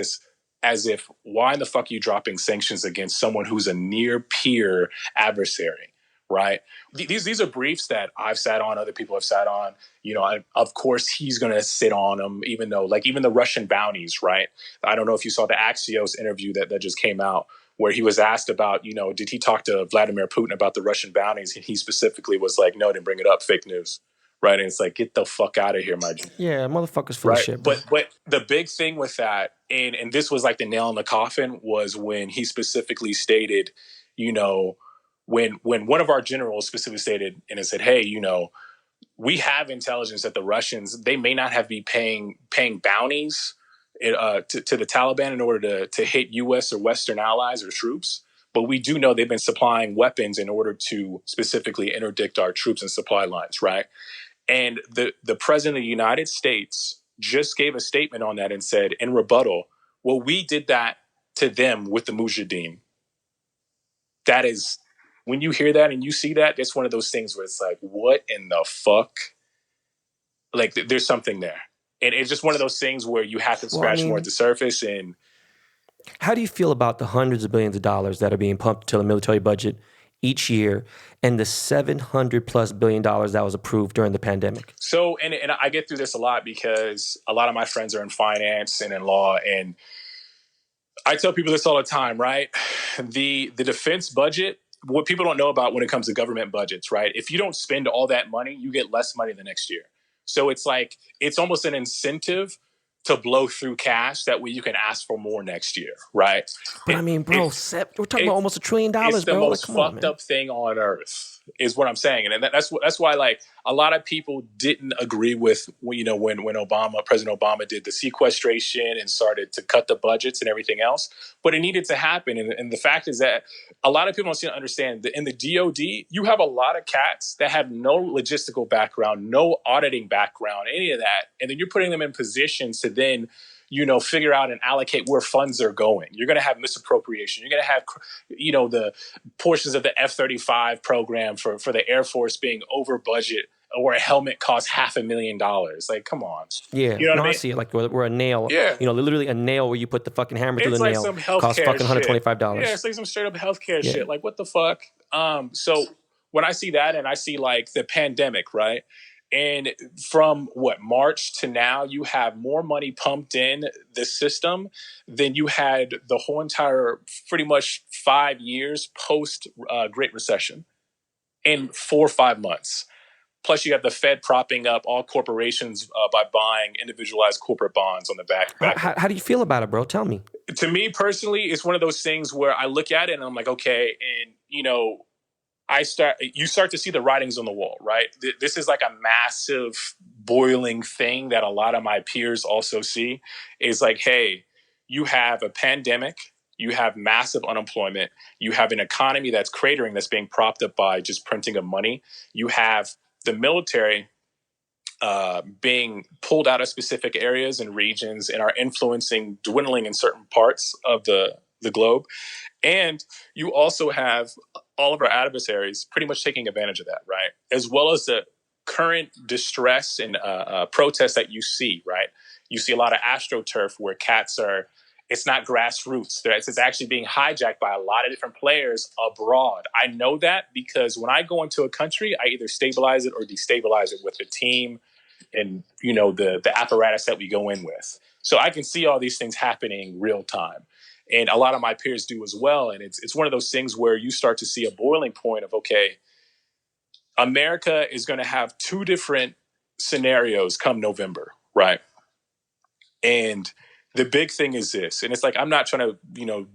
if why in the fuck are you dropping sanctions against someone who's a near peer adversary, right? These are briefs that I've sat on, other people have sat on. Of course, he's going to sit on them, even though, like, even the Russian bounties, right? I don't know if you saw the Axios interview that just came out, where he was asked about, did he talk to Vladimir Putin about the Russian bounties? And he specifically was like, no, didn't bring it up, fake news, right? And it's like, get the fuck out of here, my G. Yeah, motherfuckers full of Right. shit, bro. But the big thing with that, and this was like the nail in the coffin, was when he specifically stated, you know, when one of our generals specifically stated and it said, hey, you know, we have intelligence that the Russians, they may not have been paying bounties to the Taliban in order to hit U.S. or Western allies or troops. But we do know they've been supplying weapons in order to specifically interdict our troops and supply lines, right? And the president of the United States just gave a statement on that and said, in rebuttal, well, we did that to them with the Mujahideen. That is, when you hear that and you see that, it's one of those things where it's like, what in the fuck? Like, there's something there. And it's just one of those things where you have to scratch more at the surface. And how do you feel about the hundreds of billions of dollars that are being pumped into the military budget each year and the $700+ billion that was approved during the pandemic? So, and I get through this a lot because a lot of my friends are in finance and in law, and I tell people this all the time, right? The defense budget, what people don't know about when it comes to government budgets, right? If you don't spend all that money, you get less money the next year. So it's like, it's almost an incentive to blow through cash. That way you can ask for more next year, right? But I mean, bro, we're talking about almost $1 trillion, bro. It's the most fucked up thing on earth, is what I'm saying. And that's why, like, a lot of people didn't agree with, you know, when President Obama did the sequestration and started to cut the budgets and everything else. But it needed to happen. And the fact is that a lot of people don't seem to understand that in the DOD, you have a lot of cats that have no logistical background, no auditing background, any of that. And then you're putting them in positions to then, you know, figure out and allocate where funds are going. You're going to have misappropriation. You're going to have, you know, the portions of the F-35 program for the Air Force being over budget, or a helmet costs $500,000. Like, come on. Yeah, you know what I mean? I see it. Like, we're a nail. Yeah. You know, literally a nail where you put the fucking hammer through the like nail. Some healthcare costs fucking $125. Yeah, it's like some straight up healthcare shit. Like, what the fuck? So when I see that and I see like the pandemic, right? And from March to now, you have more money pumped in the system than you had the whole entire, pretty much 5 years post Great Recession in 4 or 5 months. Plus, you have the Fed propping up all corporations by buying individualized corporate bonds on the back. How do you feel about it, bro? Tell me. To me personally, it's one of those things where I look at it and I'm like, okay, and you know, you start to see the writings on the wall, right? This is like a massive boiling thing that a lot of my peers also see. Is like, hey, you have a pandemic, you have massive unemployment, you have an economy that's cratering, that's being propped up by just printing of money. You have the military being pulled out of specific areas and regions and are dwindling in certain parts of the globe. And you also have all of our adversaries pretty much taking advantage of that, right? As well as the current distress and protests that you see, right? You see a lot of AstroTurf where cats it's not grassroots. It's actually being hijacked by a lot of different players abroad. I know that because when I go into a country, I either stabilize it or destabilize it with the team and, you know, the apparatus that we go in with. So I can see all these things happening real time. And a lot of my peers do as well. And it's one of those things where you start to see a boiling point of, okay, America is going to have 2 different scenarios come November, right? And the big thing is this, and it's like, I'm not trying to, you know,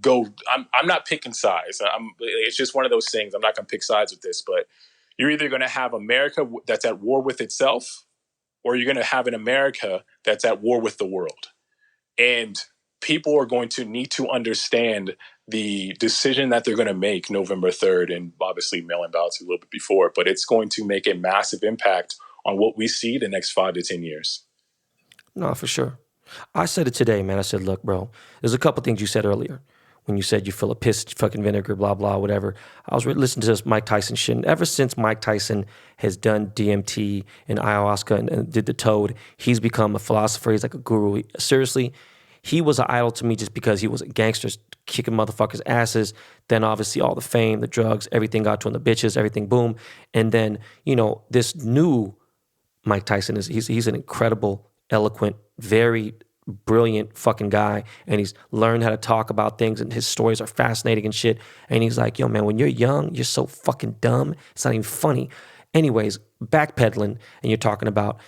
I'm not picking sides. It's just one of those things. I'm not going to pick sides with this, but you're either going to have America that's at war with itself, or you're going to have an America that's at war with the world. And people are going to need to understand the decision that they're going to make November 3rd, and obviously mail-in ballots a little bit before, but it's going to make a massive impact on what we see the next 5 to 10 years. No, for sure. I said it today, man. I said, look, bro, there's a couple things you said earlier when you said you fill a piss fucking vinegar, blah, blah, whatever. I was listening to this Mike Tyson shit. And ever since Mike Tyson has done DMT and ayahuasca and did the toad, he's become a philosopher. He's like a guru. Seriously, he was an idol to me just because he was a gangster kicking motherfuckers' asses. Then obviously all the fame, the drugs, everything got to him, the bitches, everything, boom. And then, you know, this new Mike Tyson, he's an incredible, eloquent, very brilliant fucking guy, and he's learned how to talk about things, and his stories are fascinating and shit. And he's like, yo, man, when you're young, you're so fucking dumb, it's not even funny. Anyways, backpedaling, and you're talking about,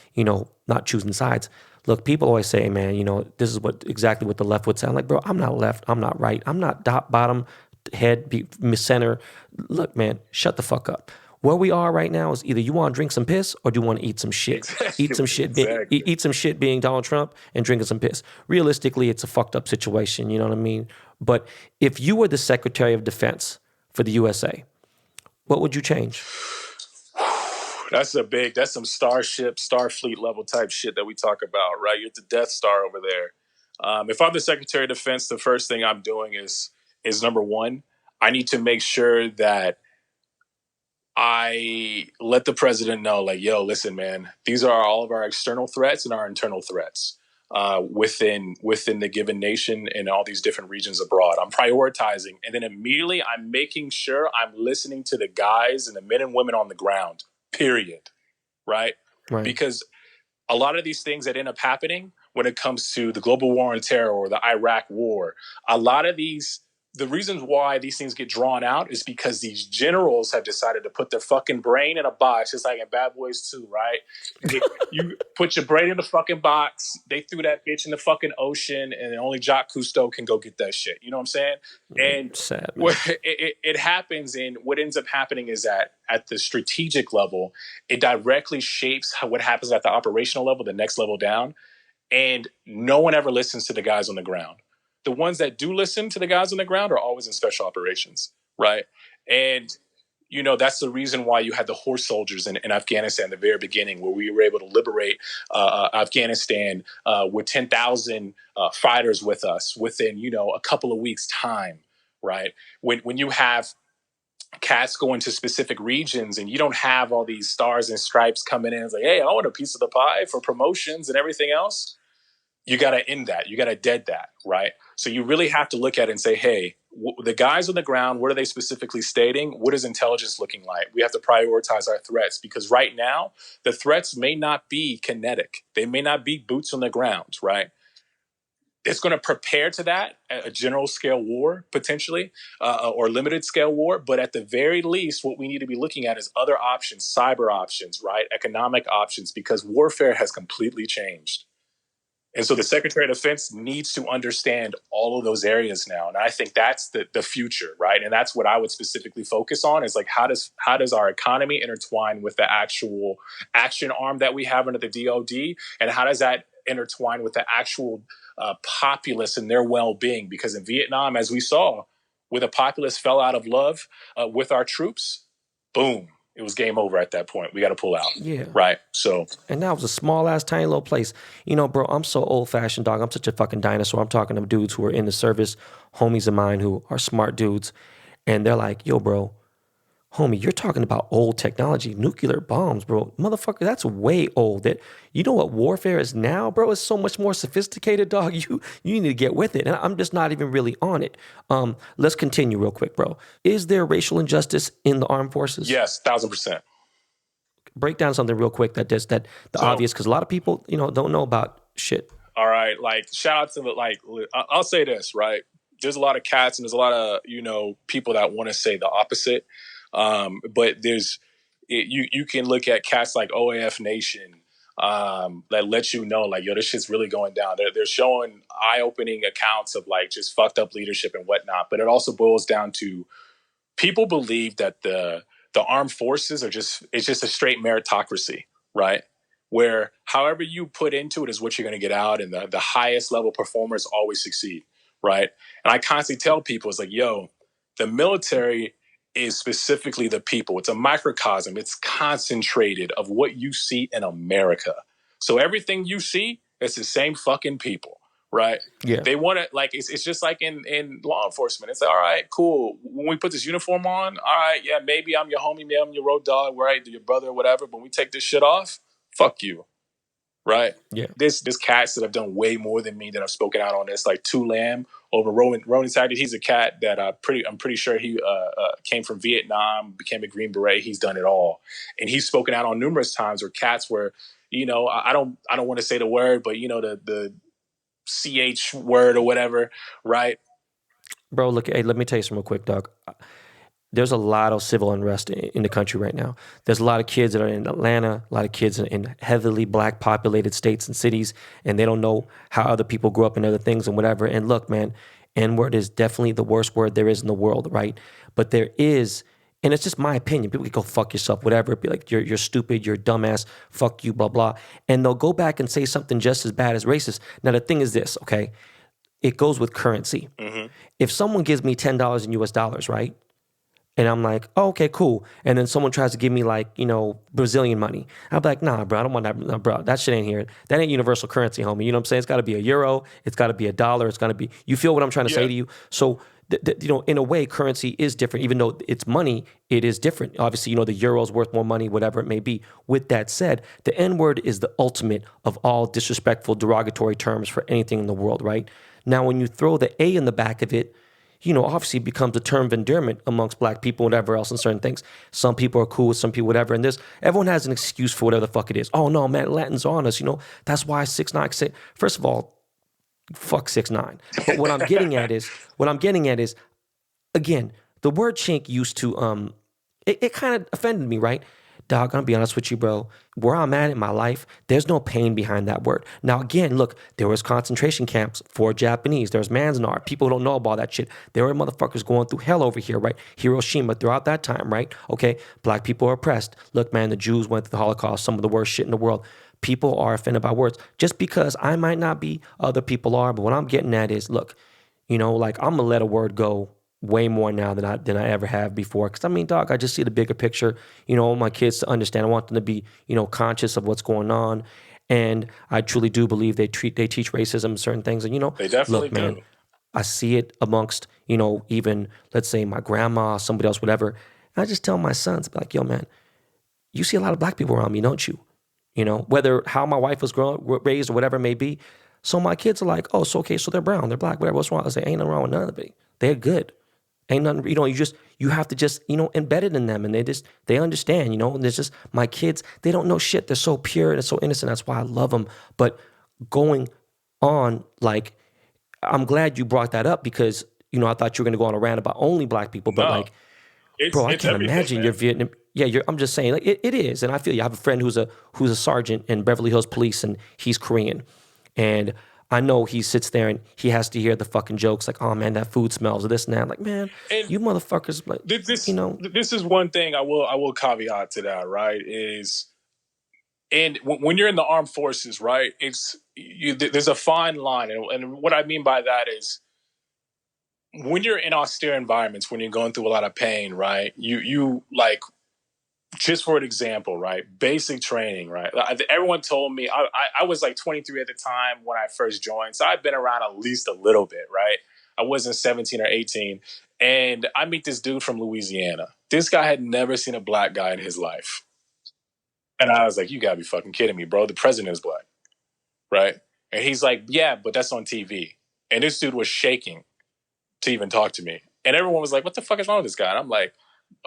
not choosing sides. Look, people always say, man, this is exactly what the left would say. I'm like, bro, I'm not left. I'm not right. I'm not top, bottom, head, center. Look, man, shut the fuck up. Where we are right now is either you want to drink some piss or do you want to eat some shit. Exactly. Exactly. Eat some shit being Donald Trump and drinking some piss. Realistically, it's a fucked up situation. You know what I mean? But if you were the Secretary of Defense for the USA, what would you change? That's some Starfleet level type shit that we talk about, right? You're at the Death Star over there. If I'm the Secretary of Defense, the first thing I'm doing is number one, I need to make sure that I let the president know, like, yo, listen, man, these are all of our external threats and our internal threats within the given nation and all these different regions abroad. I'm prioritizing, and then immediately I'm making sure I'm listening to the guys and the men and women on the ground. Period. Right? Because a lot of these things that end up happening when it comes to the global war on terror or the Iraq war, a lot of the reasons why these things get drawn out is because these generals have decided to put their fucking brain in a box, just like in Bad Boys 2, right? You put your brain in the fucking box, they threw that bitch in the fucking ocean, and only Jacques Cousteau can go get that shit. You know what I'm saying? And sad, it happens, and what ends up happening is that at the strategic level, it directly shapes what happens at the operational level, the next level down, and no one ever listens to the guys on the ground. The ones that do listen to the guys on the ground are always in special operations, right? And, that's the reason why you had the horse soldiers in Afghanistan at the very beginning, where we were able to liberate Afghanistan with 10,000 fighters with us within, a couple of weeks' time, right? When you have cats go into specific regions and you don't have all these stars and stripes coming in, it's like, hey, I want a piece of the pie for promotions and everything else. You got to end that. You got to dead that, right? So you really have to look at it and say, hey, the guys on the ground, what are they specifically stating? What is intelligence looking like? We have to prioritize our threats, because right now the threats may not be kinetic. They may not be boots on the ground, right? It's going to prepare to that, a general scale war potentially, or limited scale war. But at the very least, what we need to be looking at is other options, cyber options, right? Economic options, because warfare has completely changed. And so the Secretary of Defense needs to understand all of those areas now. And I think that's the future, right? And that's what I would specifically focus on, is like, how does our economy intertwine with the actual action arm that we have under the DoD? And how does that intertwine with the actual populace and their well-being? Because in Vietnam, as we saw, where the populace fell out of love with our troops, boom. It was game over at that point. We got to pull out. Yeah. Right. So. And that was a small ass, tiny little place. Bro, I'm so old fashioned, dog. I'm such a fucking dinosaur. I'm talking to dudes who are in the service, homies of mine who are smart dudes. And they're like, yo, bro, homie, you're talking about old technology, nuclear bombs, bro. Motherfucker, that's way old. You know what warfare is now, bro? It's so much more sophisticated, dog. You need to get with it. And I'm just not even really on it. Let's continue real quick, bro. Is there racial injustice in the armed forces? Yes, 1,000%. Break down something real quick obvious, because a lot of people, don't know about shit. All right, like shout out to I'll say this, right? There's a lot of cats and there's a lot of people that want to say the opposite. But you can look at cats like OAF Nation that let you know, like, yo, this shit's really going down. They're showing eye-opening accounts of like just fucked up leadership and whatnot. But it also boils down to people believe that the armed forces it's just a straight meritocracy, right? Where however you put into it is what you're going to get out, and the highest level performers always succeed, right? And I constantly tell people, it's like, yo, the military is specifically the people. It's a microcosm. It's concentrated of what you see in America. So everything you see, it's the same fucking people, right? Yeah. They want to, like, it's just like in law enforcement. It's like, all right, cool. When we put this uniform on, all right, yeah, maybe I'm your homie, maybe I'm your road dog, right? Your brother or whatever. But when we take this shit off, fuck you, right? Yeah. There's cats that have done way more than me that have spoken out on this, like Two Lamb over Ronan Sackett. He's a cat that I'm pretty sure he came from Vietnam, became a Green Beret. He's done it all, and he's spoken out on numerous times where cats were, I don't want to say the word, but the CH word or whatever, right? Bro, look, hey, let me tell you something real quick, dog. there's a lot of civil unrest in the country right now. There's a lot of kids that are in Atlanta, a lot of kids in heavily black populated states and cities, and they don't know how other people grew up in other things and whatever. And look, man, N-word is definitely the worst word there is in the world, right? But there is, and it's just my opinion. People can go fuck yourself, whatever. Be like, you're stupid, you're a dumbass, fuck you, blah, blah. And they'll go back and say something just as bad as racist. Now, the thing is this, okay? It goes with currency. Mm-hmm. If someone gives me $10 in US dollars, right? And I'm like, oh, okay, cool. And then someone tries to give me like, Brazilian money. I'm like, nah, bro, I don't want that. Nah, bro, that shit ain't here. That ain't universal currency, homie. You know what I'm saying? It's got to be a euro. It's got to be a dollar. It's got to be, you feel what I'm trying to say to you? So, in a way, currency is different. Even though it's money, it is different. Obviously, the euro's worth more money, whatever it may be. With that said, the N-word is the ultimate of all disrespectful, derogatory terms for anything in the world, right? Now, when you throw the A in the back of it, obviously becomes a term of endearment amongst black people, whatever else, and certain things. Some people are cool with some people, whatever. And everyone has an excuse for whatever the fuck it is. Oh no, man, Latins are on us. That's why 6ix9ine say. First of all, fuck 6ix9ine. But what I'm getting at is, again, the word chink used to it kind of offended me, right? Dog, I'm gonna be honest with you, bro. Where I'm at in my life, there's no pain behind that word. Now, again, look, there was concentration camps for Japanese. There's Manzanar. People don't know about that shit. There were motherfuckers going through hell over here, right? Hiroshima throughout that time, right? Okay, black people are oppressed. Look, man, the Jews went through the Holocaust, some of the worst shit in the world. People are offended by words. Just because I might not be, other people are. But what I'm getting at is, look, like I'm gonna let a word go way more now than I ever have before. Because I mean, dog, I just see the bigger picture. I want my kids to understand. I want them to be, conscious of what's going on. And I truly do believe they teach racism and certain things. And They definitely look, man, do. I see it amongst, even let's say my grandma, somebody else, whatever. And I just tell my sons, like, yo, man, you see a lot of black people around me, don't you? Whether how my wife was raised or whatever it may be. So my kids are like, oh, so okay, so they're brown, they're black, whatever. What's wrong? I say, ain't nothing wrong with none of it. They're good. Ain't nothing, you have to just, embed it in them, and they understand, and there's just, my kids, they don't know shit. They're so pure and so innocent. That's why I love them. But going on, like, I'm glad you brought that up because, I thought you were going to go on a rant about only black people, but No, like, bro, I it's can't everything, imagine man. you're Vietnam. Yeah, I'm just saying, like, it is. And I feel you. I have a friend who's a sergeant in Beverly Hills Police, and he's Korean. And I know he sits there and he has to hear the fucking jokes like, oh man, that food smells or this and that. Like, man, And you motherfuckers, like, this is one thing I will caveat to that, right? Is and when you're in the armed forces, right? There's a fine line, and what I mean by that is when you're in austere environments, when you're going through a lot of pain, right? You like, just for an example, right? Basic training, right? Everyone told me I was like 23 at the time when I first joined, so I've been around at least a little bit, right? I wasn't 17 or 18, and I meet this dude from Louisiana. This guy had never seen a black guy in his life, and I was like, "You gotta be fucking kidding me, bro! The president is black, right?" And he's like, "Yeah, but that's on TV." And this dude was shaking to even talk to me, and everyone was like, "What the fuck is wrong with this guy?" And I'm like,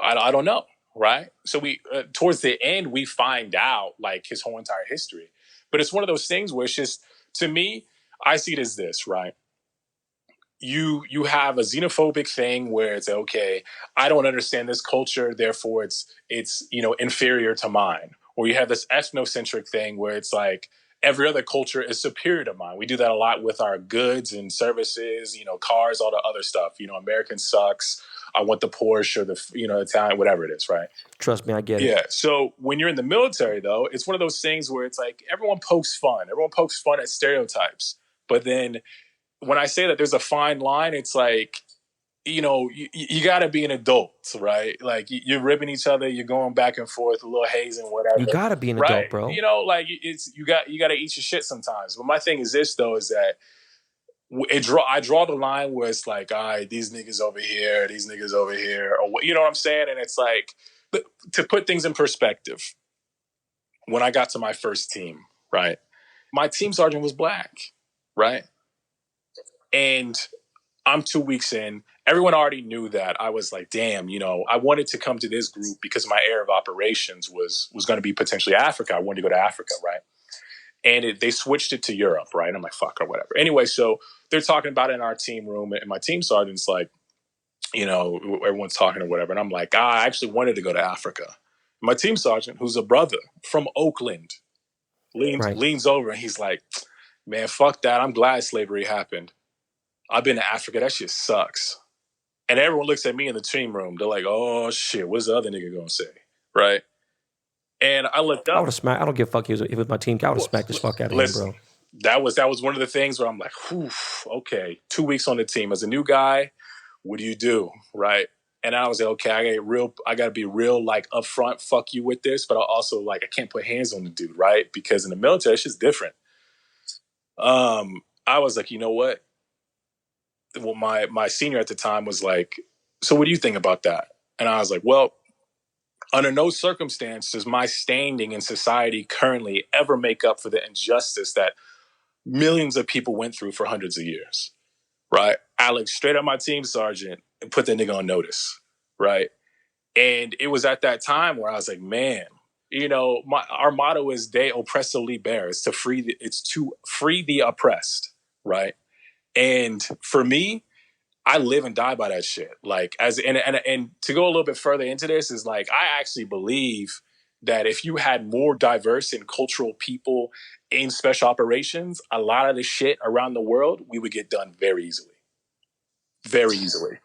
I don't know, right? So we towards the end we find out like his whole entire history, but it's one of those things where it's just, to me, I see it as this, right? You have a xenophobic thing where it's okay, I don't understand this culture, therefore it's inferior to mine. Or you have this ethnocentric thing where it's like every other culture is superior to mine. We do that a lot with our goods and services, cars, all the other stuff. American sucks. I want the Porsche or the Italian, whatever it is, right? trust me, I get it. Yeah. So when you're in the military, though, it's one of those things where it's like everyone pokes fun. Everyone pokes fun at stereotypes, but then when I say that there's a fine line, it's like, you got to be an adult, right? Like you're ribbing each other, you're going back and forth, a little hazing, whatever. You gotta be an right? adult, bro. Like you got to eat your shit sometimes. But my thing is this though, is that I draw the line where it's like, all right, these niggas over here, or you know what I'm saying? And it's like, to put things in perspective, when I got to my first team, right? My team sergeant was black, right? And I'm 2 weeks in. Everyone already knew that. I was like, damn, I wanted to come to this group because my area of operations was going to be potentially Africa. I wanted to go to Africa, right? And they switched it to Europe, right? I'm like, fuck or whatever. Anyway, so they're talking about it in our team room, and my team sergeant's like, you know, everyone's talking or whatever. And I'm like, I actually wanted to go to Africa. My team sergeant, who's a brother from Oakland, leans over and he's like, man, fuck that. I'm glad slavery happened. I've been to Africa. That shit sucks. And everyone looks at me in the team room. They're like, oh shit, what's the other nigga gonna say? Right? And I looked up. I would have smacked. I don't give a fuck if it was my team. I would have smacked the fuck out of him, bro. That was one of the things where I'm like, okay, 2 weeks on the team as a new guy. What do you do? Right? And I was like, okay, I gotta be real, like upfront, fuck you with this, but I also like I can't put hands on the dude, right? Because in the military, it's just different. I was like, you know what? Well, my senior at the time was like, so what do you think about that? And I was like, well, under no circumstance does my standing in society currently ever make up for the injustice that millions of people went through for hundreds of years, right? Alex, straight up my team sergeant, and put that nigga on notice, right? And it was at that time where I was like, man, you know, our motto is "De oppresso liber." It's to free the oppressed, right? And for me, I live and die by that shit. Like and to go a little bit further into this is like I actually believe that if you had more diverse and cultural people in special operations, a lot of the shit around the world we would get done very easily, very easily.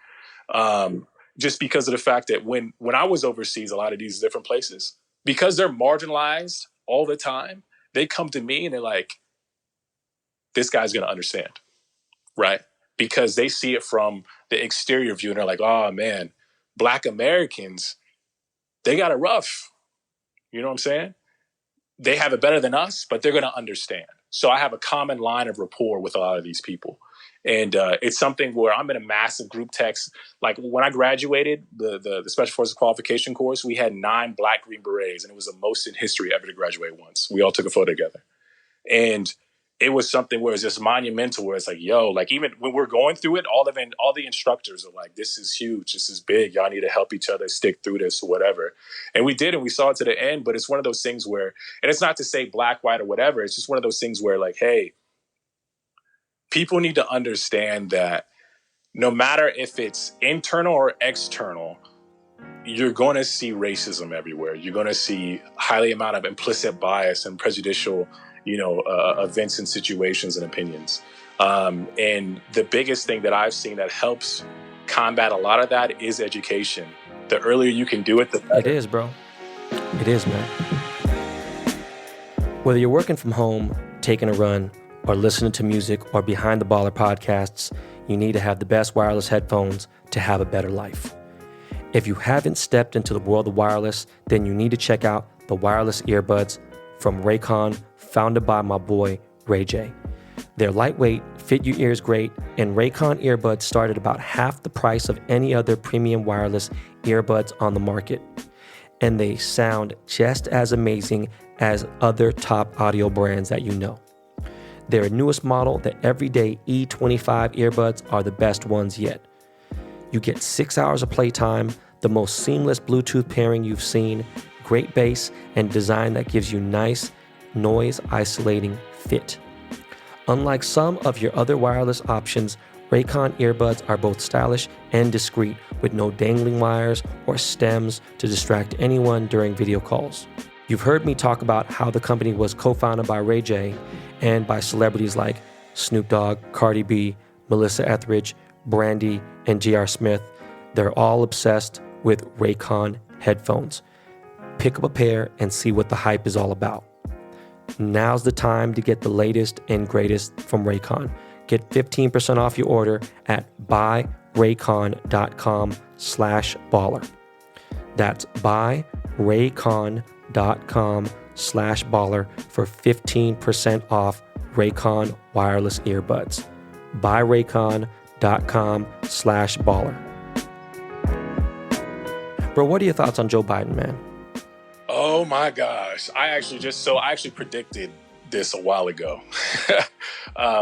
Just because of the fact that when I was overseas, a lot of these different places, because they're marginalized all the time, they come to me and they're like, "This guy's gonna understand," right? Because they see it from the exterior view and they're like, oh man, Black Americans, they got it rough. You know what I'm saying? They have it better than us, but they're going to understand. So I have a common line of rapport with a lot of these people. And it's something where I'm in a massive group text. Like when I graduated the Special Forces Qualification course, we had 9 Black Green Berets, and it was the most in history ever to graduate once. We all took a photo together. And it was something where it's just monumental, where it's like, yo, like even when we're going through it, all the instructors are like, this is huge, this is big, y'all need to help each other stick through this or whatever. And we did, and we saw it to the end. But it's one of those things where, and it's not to say black, white, or whatever, it's just one of those things where like, hey, people need to understand that no matter if it's internal or external, you're going to see racism everywhere. You're going to see highly amount of implicit bias and prejudicial, events and situations and opinions. And the biggest thing that I've seen that helps combat a lot of that is education. The earlier you can do it, the better. It is, bro. It is, man. Whether you're working from home, taking a run, or listening to music or Behind the Baller podcasts, you need to have the best wireless headphones to have a better life. If you haven't stepped into the world of wireless, then you need to check out the wireless earbuds from Raycon, founded by my boy, Ray J. They're lightweight, fit your ears great, and Raycon earbuds start at about half the price of any other premium wireless earbuds on the market. And they sound just as amazing as other top audio brands that you know. Their newest model, the Everyday E25 earbuds, are the best ones yet. You get 6 hours of playtime, the most seamless Bluetooth pairing you've seen, great bass, and design that gives you nice, noise-isolating fit. Unlike some of your other wireless options, Raycon earbuds are both stylish and discreet, with no dangling wires or stems to distract anyone during video calls. You've heard me talk about how the company was co-founded by Ray J and by celebrities like Snoop Dogg, Cardi B, Melissa Etheridge, Brandy, and J.R. Smith. They're all obsessed with Raycon headphones. Pick up a pair and see what the hype is all about. Now's the time to get the latest and greatest from Raycon. Get 15% off your order at buyraycon.com/baller. That's buyraycon.com/baller for 15% off Raycon wireless earbuds. buyraycon.com/baller. Bro, what are your thoughts on Joe Biden, man? Oh my gosh. I actually predicted this a while ago.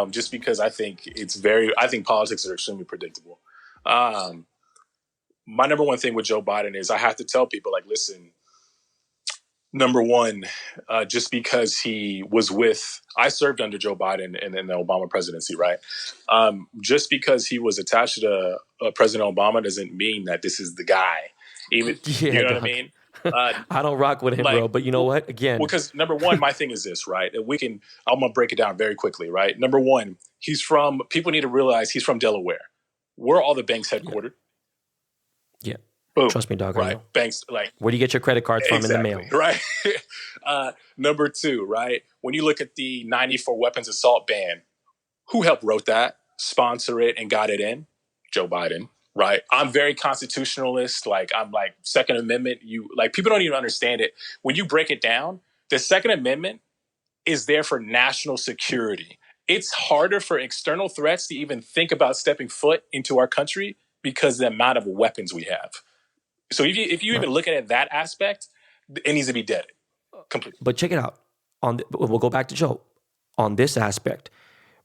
Just because I think politics are extremely predictable. My number one thing with Joe Biden is I have to tell people, like, listen, Number one, just because I served under Joe Biden in the Obama presidency, right? Just because he was attached to President Obama doesn't mean that this is the guy. Even, Yeah, you know what I dog. mean? I don't rock with him, bro. But you know what? Again, because number one, my thing is this, right? I'm gonna break it down very quickly, right? Number one, people need to realize he's from Delaware. Where are all the banks headquartered? yeah. Boom. Trust me, dog. I Right. know. Banks, like, Where do you get your credit cards from exactly, in the mail? right? Number two, right? When you look at the 94 weapons assault ban, who helped wrote that, sponsor it, and got it in? Joe Biden, right? I'm very constitutionalist. Like, I'm like Second Amendment. People don't even understand it. When you break it down, the Second Amendment is there for national security. It's harder for external threats to even think about stepping foot into our country because of the amount of weapons we have. So if you even look at it that aspect, it needs to be dead completely. But check it out. We'll go back to Joe. On this aspect,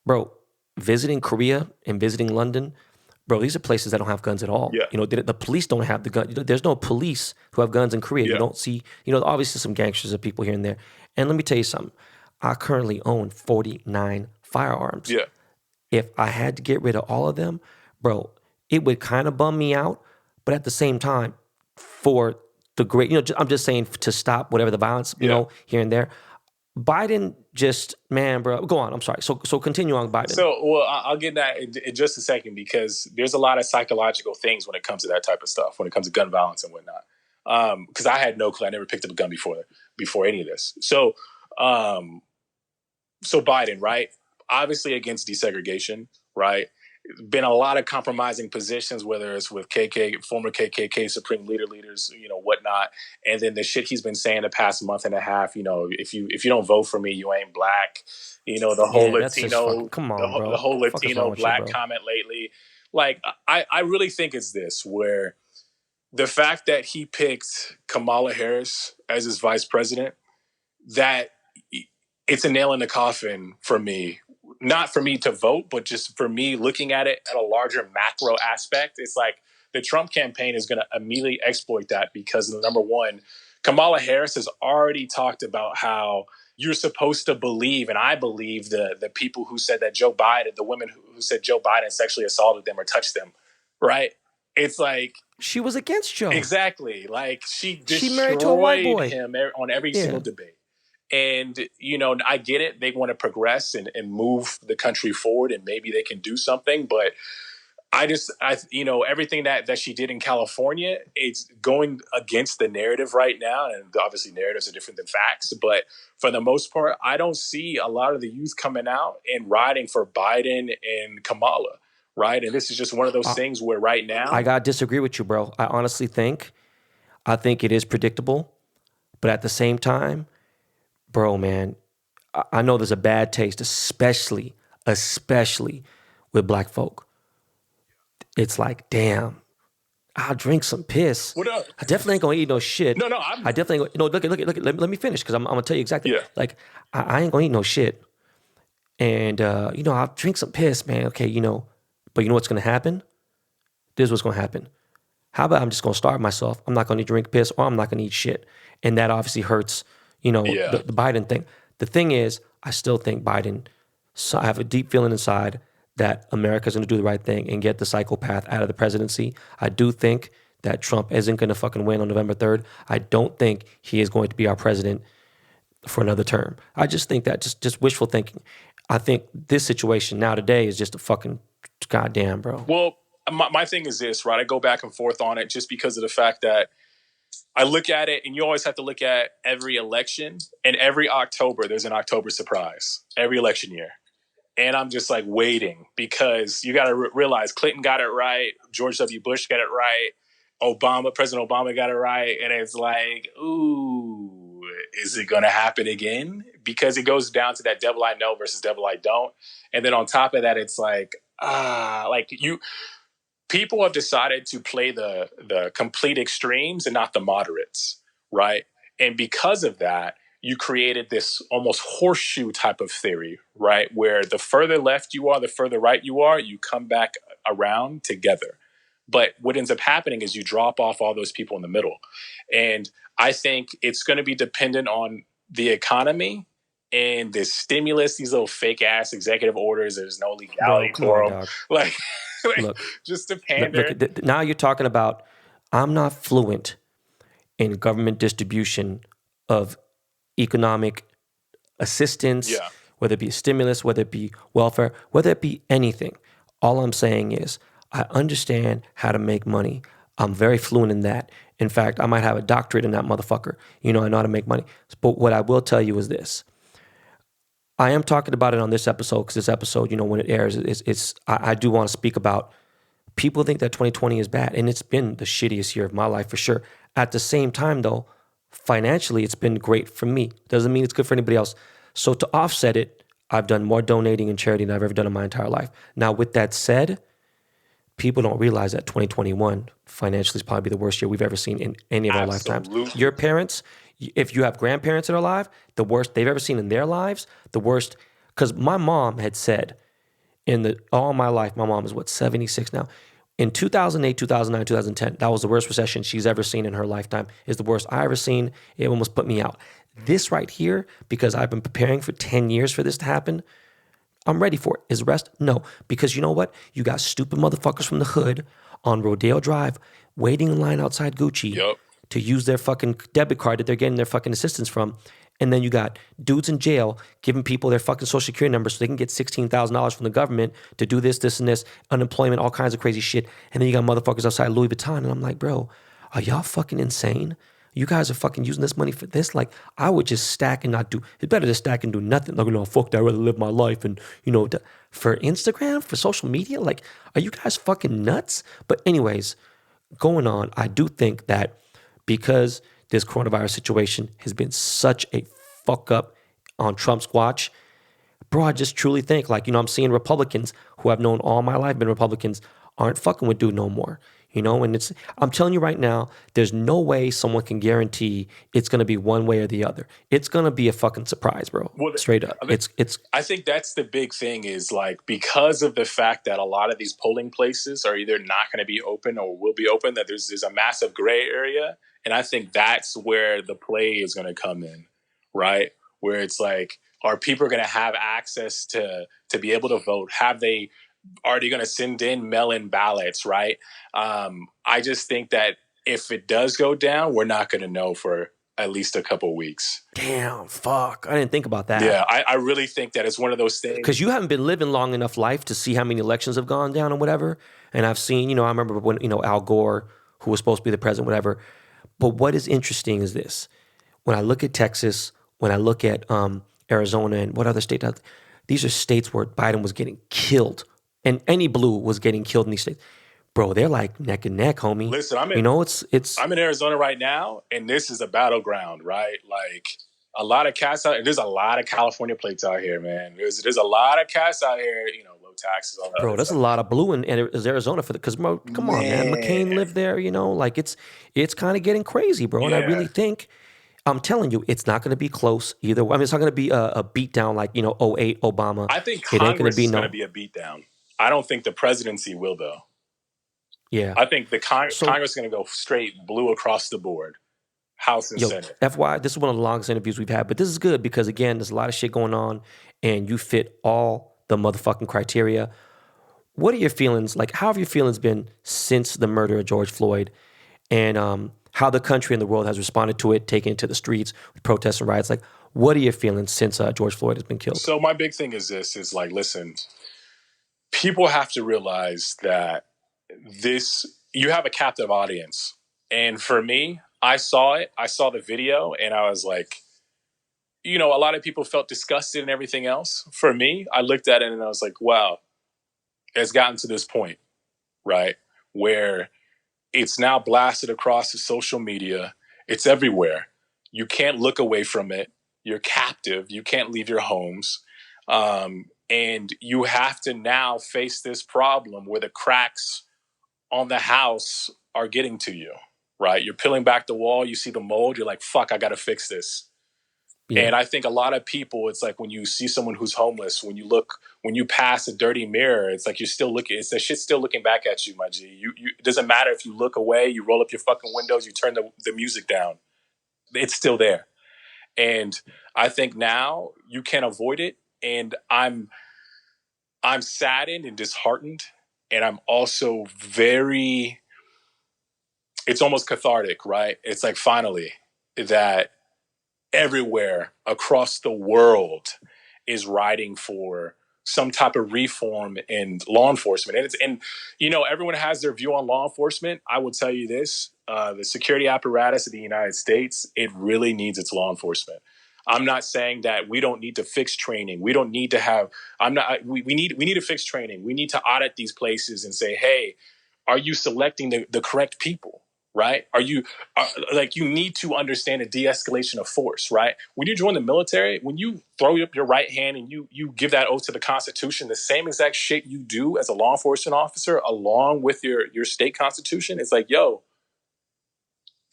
bro, visiting Korea and visiting London, bro, these are places that don't have guns at all. Yeah. You know, the police don't have the gun. There's no police who have guns in Korea. Yeah. You don't see, obviously some gangsters of people here and there. And let me tell you something. I currently own 49 firearms. Yeah. If I had to get rid of all of them, bro, it would kind of bum me out. But at the same time, for the great, I'm just saying to stop whatever the violence, here and there. Biden man, bro, go on. I'm sorry. So continue on Biden. So, well, I'll get that in just a second because there's a lot of psychological things when it comes to that type of stuff, when it comes to gun violence and whatnot. Because I had no clue. I never picked up a gun before any of this. So Biden, right? Obviously against desegregation, right? Been a lot of compromising positions, whether it's with former KKK Supreme leaders, whatnot. And then the shit he's been saying the past month and a half, if you don't vote for me, you ain't black. The whole Latino, come on, bro. The whole Latino black comment lately. Like, I really think it's this, where the fact that he picked Kamala Harris as his vice president, that it's a nail in the coffin for me. Not for me to vote, but just for me looking at it at a larger macro aspect. It's like the Trump campaign is going to immediately exploit that because, number one, Kamala Harris has already talked about how you're supposed to believe, and I believe the people who said that Joe Biden, the women who said Joe Biden sexually assaulted them or touched them, right? It's like she was against Joe. Exactly. Like she married to a white boy him on every single debate. And, I get it. They want to progress and move the country forward, and maybe they can do something. But everything that she did in California, it's going against the narrative right now. And obviously narratives are different than facts. But for the most part, I don't see a lot of the youth coming out and riding for Biden and Kamala. Right. And this is just one of those things where right now. I got to disagree with you, bro. I honestly think it is predictable. But at the same time, bro, man, I know there's a bad taste, especially with black folk. It's like, damn, I'll drink some piss. What up? I definitely ain't gonna eat no shit. No, I definitely look. Let me finish because I'm gonna tell you exactly. Yeah. Like, I ain't gonna eat no shit, and I'll drink some piss, man. Okay, but you know what's gonna happen? This is what's gonna happen. How about I'm just gonna starve myself? I'm not gonna drink piss, or I'm not gonna eat shit, and that obviously hurts. The Biden thing. The thing is, I still think Biden, I have a deep feeling inside that America's going to do the right thing and get the psychopath out of the presidency. I do think that Trump isn't going to fucking win on November 3rd. I don't think he is going to be our president for another term. I just think that just wishful thinking. I think this situation now today is just a fucking goddamn, bro. Well, my thing is this, right? I go back and forth on it just because of the fact that I look at it, and you always have to look at every election, and every October, there's an October surprise, every election year. And I'm just like waiting because you got to realize Clinton got it right. George W. Bush got it right. President Obama got it right. And it's like, ooh, is it going to happen again? Because it goes down to that devil I know versus devil I don't. And then on top of that, it's like, people have decided to play the complete extremes and not the moderates, right? And because of that, you created this almost horseshoe type of theory, right? Where the further left you are, the further right you are, you come back around together. But what ends up happening is you drop off all those people in the middle. And I think it's going to be dependent on the economy and the stimulus, these little fake ass executive orders. There's no legality Bro, come for on, them. dog. Like, Look, just to look. pander. Now you're talking about. I'm not fluent in government distribution of economic assistance, Yeah. whether it be stimulus, whether it be welfare, whether it be anything. All I'm saying is I understand how to make money. I'm very fluent in that. In fact, I might have a doctorate in that motherfucker. I know how to make money. But what I will tell you is this. I am talking about it on this episode because this episode, when it airs, I do want to speak about people think that 2020 is bad, and it's been the shittiest year of my life for sure. At the same time, though, financially, it's been great for me. Doesn't mean it's good for anybody else. So to offset it, I've done more donating and charity than I've ever done in my entire life. Now, with that said, people don't realize that 2021 financially is probably the worst year we've ever seen in any of our lifetimes. Absolutely. Your parents, if you have grandparents that are alive, the worst they've ever seen in their lives, the worst. Because my mom had said all my life, my mom is 76 now. In 2008, 2009, 2010, that was the worst recession she's ever seen in her lifetime. Is the worst I ever seen. It almost put me out. This right here, because I've been preparing for 10 years for this to happen, I'm ready for it. Is the rest? No. Because you know what? You got stupid motherfuckers from the hood on Rodeo Drive waiting in line outside Gucci Yep. to use their fucking debit card that they're getting their fucking assistance from. And then you got dudes in jail giving people their fucking social security numbers so they can get $16,000 from the government to do this, this, and this, unemployment, all kinds of crazy shit. And then you got motherfuckers outside Louis Vuitton. And I'm like, bro, are y'all fucking insane? You guys are fucking using this money for this? Like, I would just stack and not do. It's better to stack and do nothing. Like, fuck that. I'd rather live my life. And, for Instagram, for social media, like, are you guys fucking nuts? But anyways, going on, I do think that because this coronavirus situation has been such a fuck up on Trump's watch, bro, I just truly think, I'm seeing Republicans who I've known all my life been Republicans aren't fucking with dude no more. And I'm telling you right now, there's no way someone can guarantee it's going to be one way or the other. It's going to be a fucking surprise, bro. Well, Straight up. I think that's the big thing is because of the fact that a lot of these polling places are either not going to be open or will be open, that there's a massive gray area. And I think that's where the play is going to come in, right? Where it's are people going to have access to be able to vote? Are they going to send in mail-in ballots, right? I just think that if it does go down, we're not going to know for at least a couple weeks. Damn, fuck. I didn't think about that. Yeah, I really think that it's one of those things. Because you haven't been living long enough life to see how many elections have gone down and whatever. And I've seen, I remember when, Al Gore, who was supposed to be the president, whatever. But what is interesting is this. When I look at Texas, when I look at Arizona and what other state, these are states where Biden was getting killed. And any blue was getting killed in these states. Bro, they're like neck and neck, homie. Listen, I'm in Arizona right now, and this is a battleground, right? A lot of cats out. There's a lot of California plates out here, man. There's a lot of cats out here. Low taxes. All that. Bro, there's a lot of blue in Arizona because come on, man. McCain lived there. It's kind of getting crazy, bro. And I really think. I'm telling you, it's not going to be close either way. I mean, it's not going to be a beatdown like, 08 Obama. I think Congress is going to be a beatdown. I don't think the presidency will, though. Yeah. I think the Congress is going to go straight blue across the board, House and Senate. FYI, this is one of the longest interviews we've had, but this is good because, again, there's a lot of shit going on, and you fit all the motherfucking criteria. What are your feelings? How have your feelings been since the murder of George Floyd, and how the country and the world has responded to it, taking it to the streets with protests and riots? What are your feelings since George Floyd has been killed? So my big thing is this, listen, people have to realize that you have a captive audience. And for me, I saw it. I saw the video and I was like, a lot of people felt disgusted and everything else. For me, I looked at it and I was like, wow, it's gotten to this point, right? Where it's now blasted across the social media. It's everywhere. You can't look away from it. You're captive. You can't leave your homes. And you have to now face this problem where the cracks on the house are getting to you, right? You're peeling back the wall. You see the mold. You're like, fuck, I got to fix this. Yeah. And I think a lot of people, it's like when you see someone who's homeless, when you pass a dirty mirror, it's like you're still looking, it's the shit's still looking back at you, my G. It doesn't matter if you look away, you roll up your fucking windows, you turn the music down. It's still there. And I think now you can't avoid it. And I'm saddened and disheartened. And I'm also it's almost cathartic, right? It's like finally that everywhere across the world is riding for some type of reform in law enforcement. And everyone has their view on law enforcement. I will tell you this, the security apparatus of the United States, it really needs its law enforcement. I'm not saying that we don't need to fix training. We don't need to have, we need to fix training. We need to audit these places and say, hey, are you selecting the correct people? Right? You need to understand a de-escalation of force, right? When you join the military, when you throw up your right hand and you give that oath to the Constitution, the same exact shit you do as a law enforcement officer along with your state constitution, it's like, yo,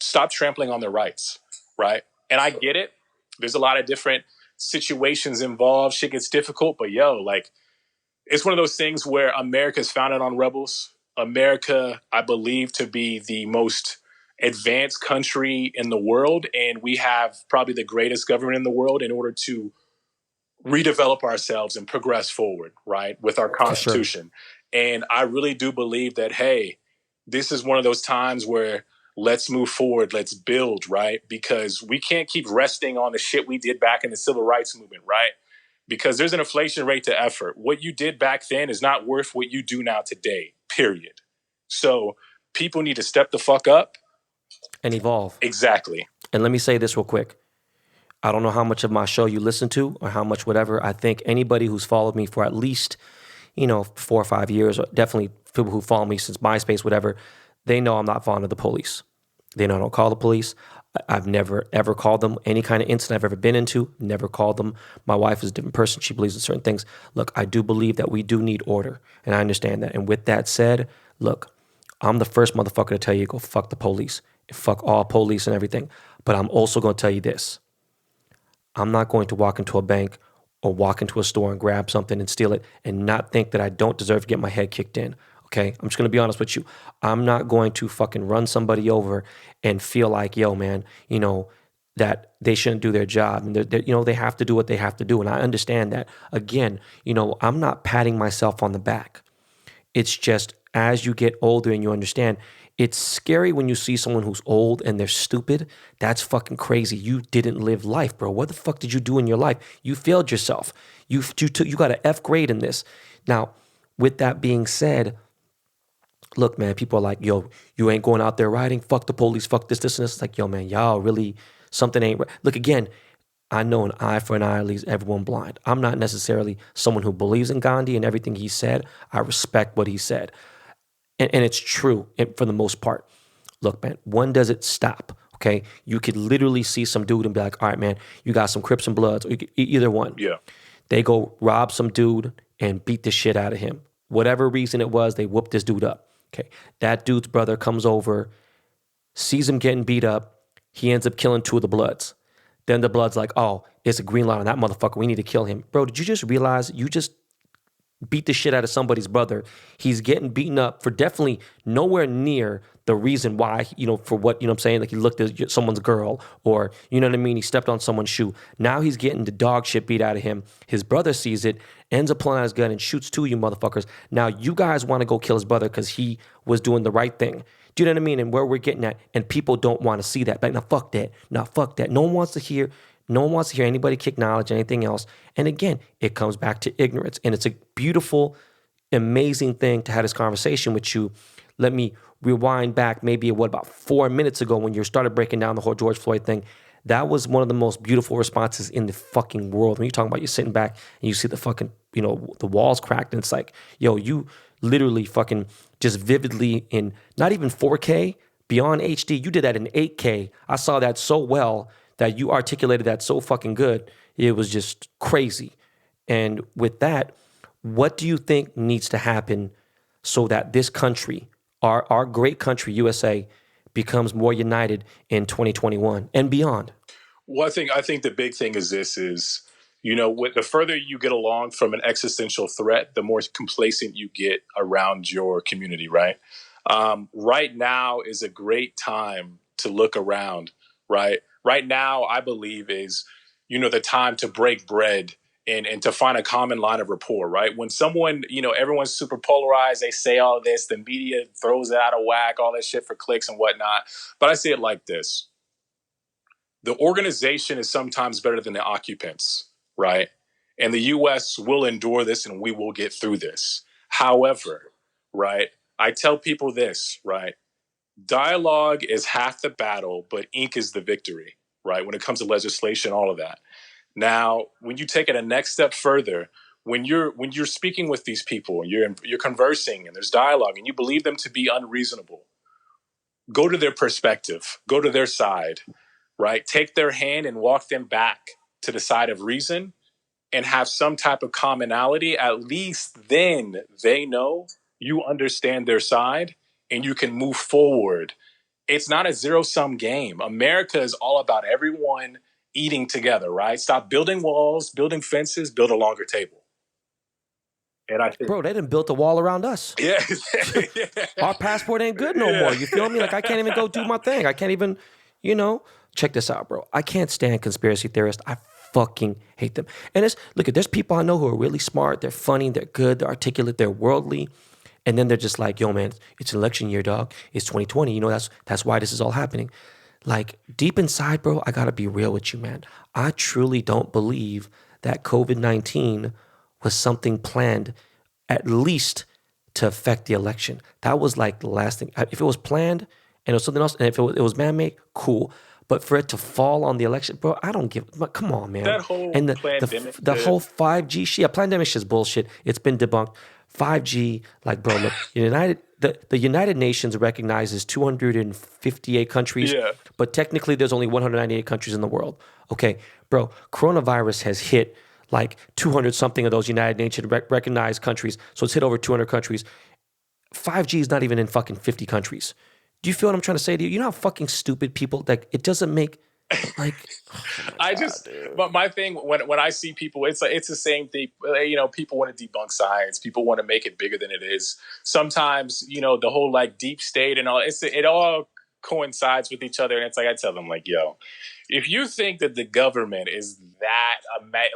stop trampling on their rights, right? And I get it. There's a lot of different situations involved. Shit gets difficult, but yo, like, it's one of those things where America's founded on rebels. America, I believe, to be the most advanced country in the world, and we have probably the greatest government in the world in order to redevelop ourselves and progress forward, right, with our Constitution. Sure. And I really do believe that, hey, this is one of those times where let's move forward, let's build, right? Because we can't keep resting on the shit we did back in the civil rights movement, right? Because there's an inflation rate to effort. What you did back then is not worth what you do now today, period. So people need to step the fuck up. And evolve. Exactly. And let me say this real quick. I don't know how much of my show you listen to or how much whatever. I think anybody who's followed me for at least, 4 or 5 years, or definitely people who follow me since MySpace, whatever, they know I'm not fond of the police. They know I don't call the police. I've never, ever called them. Any kind of incident I've ever been into, never called them. My wife is a different person. She believes in certain things. Look, I do believe that we do need order, and I understand that. And with that said, look, I'm the first motherfucker to tell you, go fuck the police. Fuck all police and everything. But I'm also going to tell you this. I'm not going to walk into a bank or walk into a store and grab something and steal it and not think that I don't deserve to get my head kicked in. Okay, I'm just going to be honest with you. I'm not going to fucking run somebody over and feel like, yo, man, that they shouldn't do their job. And they have to do what they have to do. And I understand that. Again, I'm not patting myself on the back. It's just as you get older and you understand, it's scary when you see someone who's old and they're stupid. That's fucking crazy. You didn't live life, bro. What the fuck did you do in your life? You failed yourself. You got an F grade in this. Now, with that being said, look, man, people are like, yo, you ain't going out there riding. Fuck the police. Fuck this, and this. It's like, yo, man, y'all really, something ain't right. Look, again, I know an eye for an eye leaves everyone blind. I'm not necessarily someone who believes in Gandhi and everything he said. I respect what he said. And it's true for the most part. Look, man, when does it stop? Okay. You could literally see some dude and be like, all right, man, you got some Crips and Bloods, or either one. Yeah. They go rob some dude and beat the shit out of him. Whatever reason it was, they whooped this dude up. Okay. That dude's brother comes over, sees him getting beat up. He ends up killing 2 of the Bloods. Then the Blood's like, oh, it's a green light on that motherfucker. We need to kill him. Bro, did you just realize you just beat the shit out of somebody's brother? He's getting beaten up for definitely nowhere near the reason why, for what, I'm saying? Like he looked at someone's girl or, you know what I mean? He stepped on someone's shoe. Now he's getting the dog shit beat out of him. His brother sees it, ends up pulling out his gun and shoots 2 of you motherfuckers. Now you guys want to go kill his brother because he was doing the right thing. Do you know what I mean? And where we're getting at, and people don't want to see that. Like, now fuck that. Now fuck that. No one wants to hear anybody kick knowledge, anything else. And again, it comes back to ignorance. And it's a beautiful, amazing thing to have this conversation with you. Let me rewind back maybe about 4 minutes ago when you started breaking down the whole George Floyd thing. That was one of the most beautiful responses in the fucking world. When you're talking about you're sitting back and you see the fucking, the walls cracked, and it's like, yo, you literally fucking just vividly in not even 4K, beyond HD, you did that in 8K. I saw that so well that you articulated that so fucking good. It was just crazy. And with that, what do you think needs to happen so that this country, our great country, USA, becomes more united in 2021 and beyond? Well, I think the big thing is this is, the further you get along from an existential threat, the more complacent you get around your community, right? Right now is a great time to look around, right? Right now, I believe is, the time to break bread and to find a common line of rapport, right? When someone, everyone's super polarized, they say all this, the media throws it out of whack, all that shit for clicks and whatnot. But I say it like this: the organization is sometimes better than the occupants, right? And the US will endure this and we will get through this. However, right, I tell people this, right? Dialogue is half the battle, but ink is the victory, right? When it comes to legislation, all of that. Now, when you take it a next step further, when you're speaking with these people, you're conversing and there's dialogue and you believe them to be unreasonable, go to their perspective, go to their side, right? Take their hand and walk them back to the side of reason and have some type of commonality. At least then they know you understand their side and you can move forward. It's not a zero sum game. America is all about everyone eating together, right? Stop building walls, building fences, build a longer table. And I think, Bro, they done built a wall around us. yeah, Our passport ain't good no more. You feel me? Like, I can't even go do my thing. I can't even, check this out, bro. I can't stand conspiracy theorists. I fucking hate them. And there's people I know who are really smart. They're funny. They're good. They're articulate. They're worldly. And then they're just like, yo, man, it's an election year, dog. It's 2020. That's why this is all happening. Like, deep inside, bro, I gotta be real with you, man. I truly don't believe that COVID-19 was something planned, at least to affect the election. That was like the last thing. If it was planned and it was something else, and if it was man-made, cool. But for it to fall on the election, bro, I don't give. But come on, man. that whole And pandemic, the whole 5G shit, yeah, pandemic shit is bullshit. It's been debunked. 5G, like, bro, look, the United Nations recognizes 258 countries, yeah, but technically there's only 198 countries in the world. Okay, bro, coronavirus has hit like 200 something of those United Nations recognized countries. So it's hit over 200 countries. 5G is not even in fucking 50 countries. Do you feel what I'm trying to say to you? You know how fucking stupid people, like, it doesn't make, like, but my thing when I see people, it's the same thing. People want to debunk science. People want to make it bigger than it is. Sometimes, the whole like deep state and all, it all coincides with each other. And it's like, I tell them like, yo, if you think that the government is that,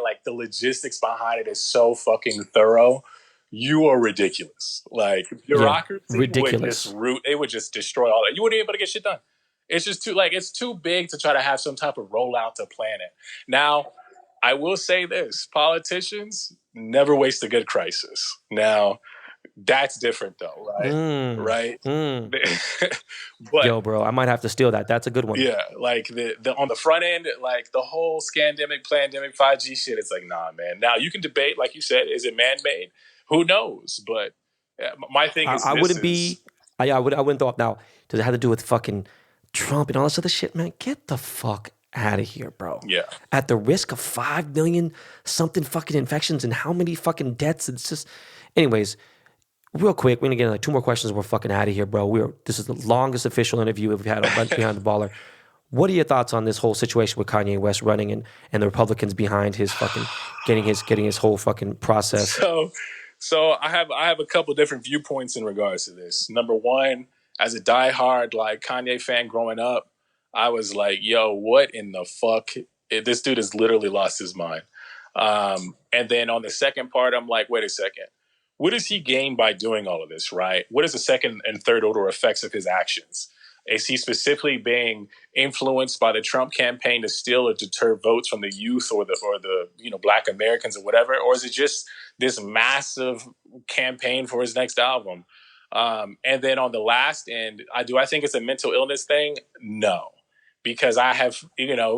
like the logistics behind it is so fucking thorough, you are ridiculous. Like bureaucracy ridiculous. it would just destroy all that. You wouldn't be able to get shit done. It's just it's too big to try to have some type of rollout to plan it. Now, I will say this: politicians never waste a good crisis. Now, that's different, though, right? Right. But Yo, bro, I might have to steal that. That's a good one. yeah, like the on the front end, like the whole scandemic, pandemic, 5G shit. It's like, nah, man. Now you can debate, like you said, is it man made? Who knows? But my thing is, I wouldn't be. I wouldn't throw up now. Does it have to do with fucking Trump and all this other shit, man? Get the fuck out of here, bro. Yeah. At the risk of 5 million something fucking infections and how many fucking deaths? It's just, anyways. Real quick, we're gonna get like 2 more questions. We're fucking out of here, bro. This is the longest official interview we've had on Behind the Baller. What are your thoughts on this whole situation with Kanye West running and the Republicans behind his fucking getting his whole fucking process? So I have a couple different viewpoints in regards to this. Number one, as a diehard like Kanye fan growing up, I was like, yo, what in the fuck? This dude has literally lost his mind. And then on the second part, I'm like, wait a second. What does he gain by doing all of this, right? What is the second and third order effects of his actions? Is he specifically being influenced by the Trump campaign to steal or deter votes from the youth or the Black Americans or whatever? Or is it just this massive campaign for his next album? And then on the last end, I think it's a mental illness thing? No. Because I have,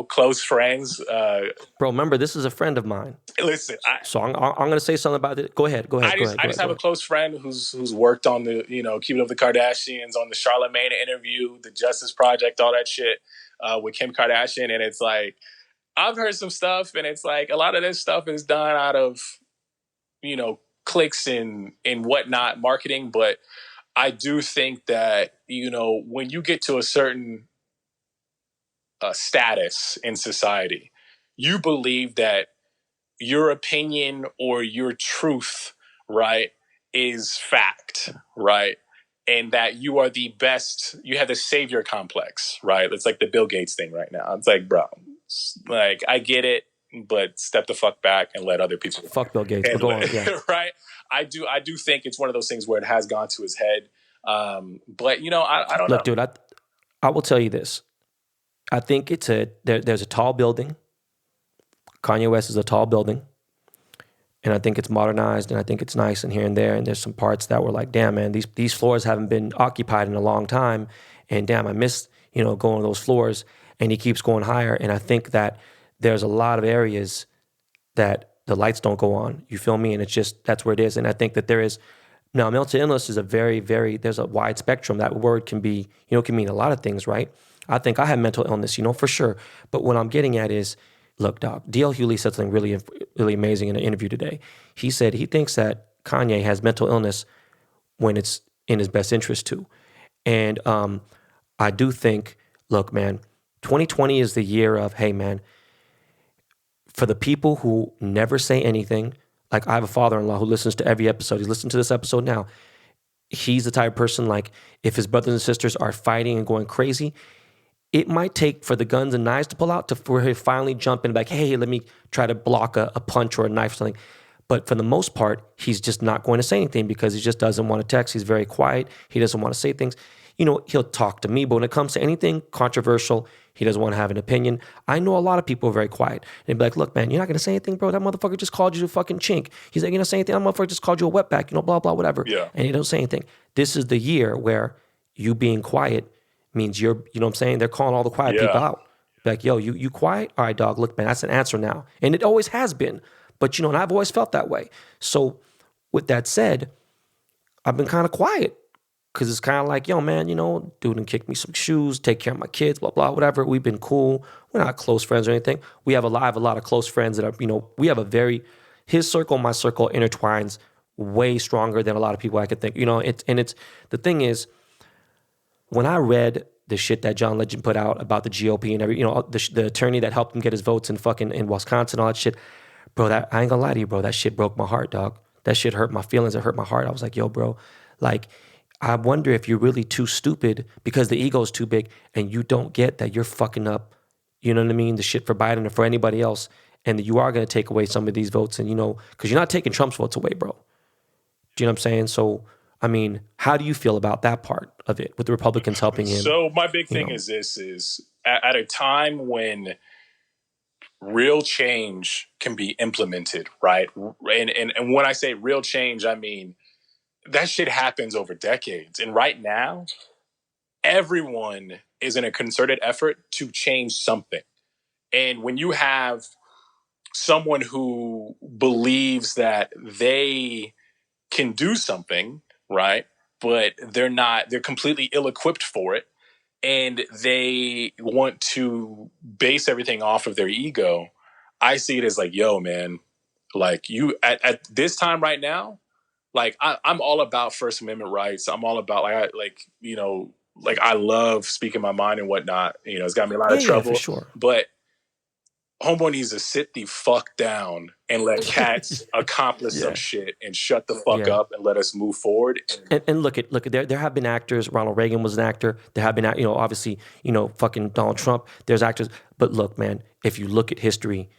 close friends. Bro, remember, this is a friend of mine. Listen, I'm going to say something about it. Go ahead. I just have a close friend who's worked on the, Keeping Up with the Kardashians, on the Charlamagne interview, the Justice Project, all that shit with Kim Kardashian. And it's like, I've heard some stuff, and it's like a lot of this stuff is done out of, clicks and whatnot, marketing. But I do think that, when you get to a certain status in society. You believe that your opinion or your truth, right, is fact, right? And that you are the best, you have the savior complex, right? It's like the Bill Gates thing right now. It's like, bro, like, I get it, but step the fuck back and let other people Fuck Bill Gates, but handle go on, yeah. right? I do think it's one of those things where it has gone to his head. But, you know, I don't Look, know. dude, I will tell you this. I think there's a tall building. Kanye West is a tall building. And I think it's modernized and I think it's nice and here and there. And there's some parts that were like, damn, man, these floors haven't been occupied in a long time. And damn, I miss, going to those floors. And he keeps going higher. And I think that there's a lot of areas that the lights don't go on. You feel me? And it's just, that's where it is. And I think that there is, now mental illness is a very, very, there's a wide spectrum. That word can be, can mean a lot of things, right? I think I have mental illness, for sure. But what I'm getting at is, look, Doc, D.L. Hewley said something really, really amazing in an interview today. He said he thinks that Kanye has mental illness when it's in his best interest too. And I do think, look, man, 2020 is the year of, hey, man, for the people who never say anything, like I have a father-in-law who listens to every episode. He's listening to this episode now. He's the type of person, like, if his brothers and sisters are fighting and going crazy, it might take for the guns and knives to pull out for him to finally jump in and be like, hey, let me try to block a punch or a knife or something. But for the most part, he's just not going to say anything because he just doesn't want to text. He's very quiet. He doesn't want to say things. He'll talk to me, but when it comes to anything controversial, he doesn't want to have an opinion. I know a lot of people are very quiet. They'd be like, look, man, you're not going to say anything, bro. That motherfucker just called you a fucking chink. He's like, you're not saying anything. That motherfucker just called you a wetback, blah, blah, whatever. Yeah. And he don't say anything. This is the year where you being quiet means you're, what I'm saying? They're calling all the quiet people out. Like, yo, you quiet? All right, dog, look, man, that's an answer now. And it always has been. But, and I've always felt that way. So with that said, I've been kind of quiet because it's kind of like, yo, man, dude and kick me some shoes, take care of my kids, blah, blah, whatever. We've been cool. We're not close friends or anything. I have a lot of close friends that are, we have his circle, my circle intertwines way stronger than a lot of people I could think. It's the thing is, when I read the shit that John Legend put out about the GOP and the attorney that helped him get his votes in Wisconsin, all that shit, bro, I ain't gonna lie to you, bro, that shit broke my heart, dog. That shit hurt my feelings. It hurt my heart. I was like, yo, bro, like, I wonder if you're really too stupid because the ego's too big and you don't get that you're fucking up, you know what I mean, the shit for Biden or for anybody else, and that you are going to take away some of these votes and, because you're not taking Trump's votes away, bro. Do you know what I'm saying? So, I mean, how do you feel about that part of it with the Republicans helping him? So my big thing is this is at a time when real change can be implemented, right? And when I say real change, I mean, that shit happens over decades. And right now, everyone is in a concerted effort to change something. And when you have someone who believes that they can do something, right? But they're completely ill-equipped for it. And they want to base everything off of their ego. I see it as like, yo, man, like you at this time right now, like I'm all about First Amendment rights. I'm all about like I love speaking my mind and whatnot. It's got me a lot of trouble. For sure. But homeboy needs to sit the fuck down and let cats accomplish some shit and shut the fuck up and let us move forward. And look, there have been actors. Ronald Reagan was an actor. There have been, obviously, fucking Donald Trump. There's actors. But look, man, if you look at history,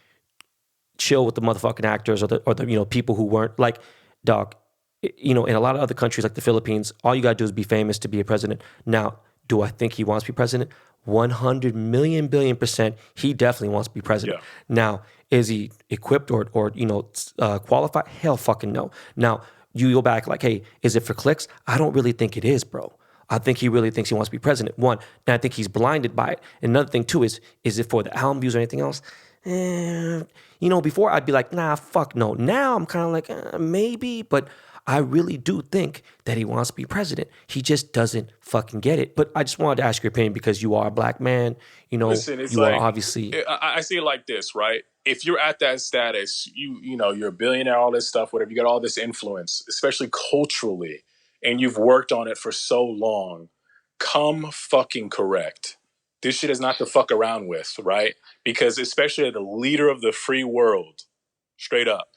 chill with the motherfucking actors or the people who weren't like, dog. In a lot of other countries like the Philippines, all you gotta do is be famous to be a president. Now, do I think he wants to be president? 100 million billion %. He definitely wants to be president. Yeah. Now, is he equipped or qualified? Hell fucking no. Now, you go back like, hey, is it for clicks? I don't really think it is, bro. I think he really thinks he wants to be president. One, and I think he's blinded by it. And another thing too is it for the album views or anything else? Before I'd be like, nah, fuck no. Now I'm kind of like, maybe, but I really do think that he wants to be president. He just doesn't fucking get it. But I just wanted to ask your opinion because you are a black man. Listen, it's you like, are obviously. I see it like this, right? If you're at that status, you're a billionaire, all this stuff, whatever. You got all this influence, especially culturally, and you've worked on it for so long. Come fucking correct. This shit is not to fuck around with, right? Because especially the leader of the free world, straight up,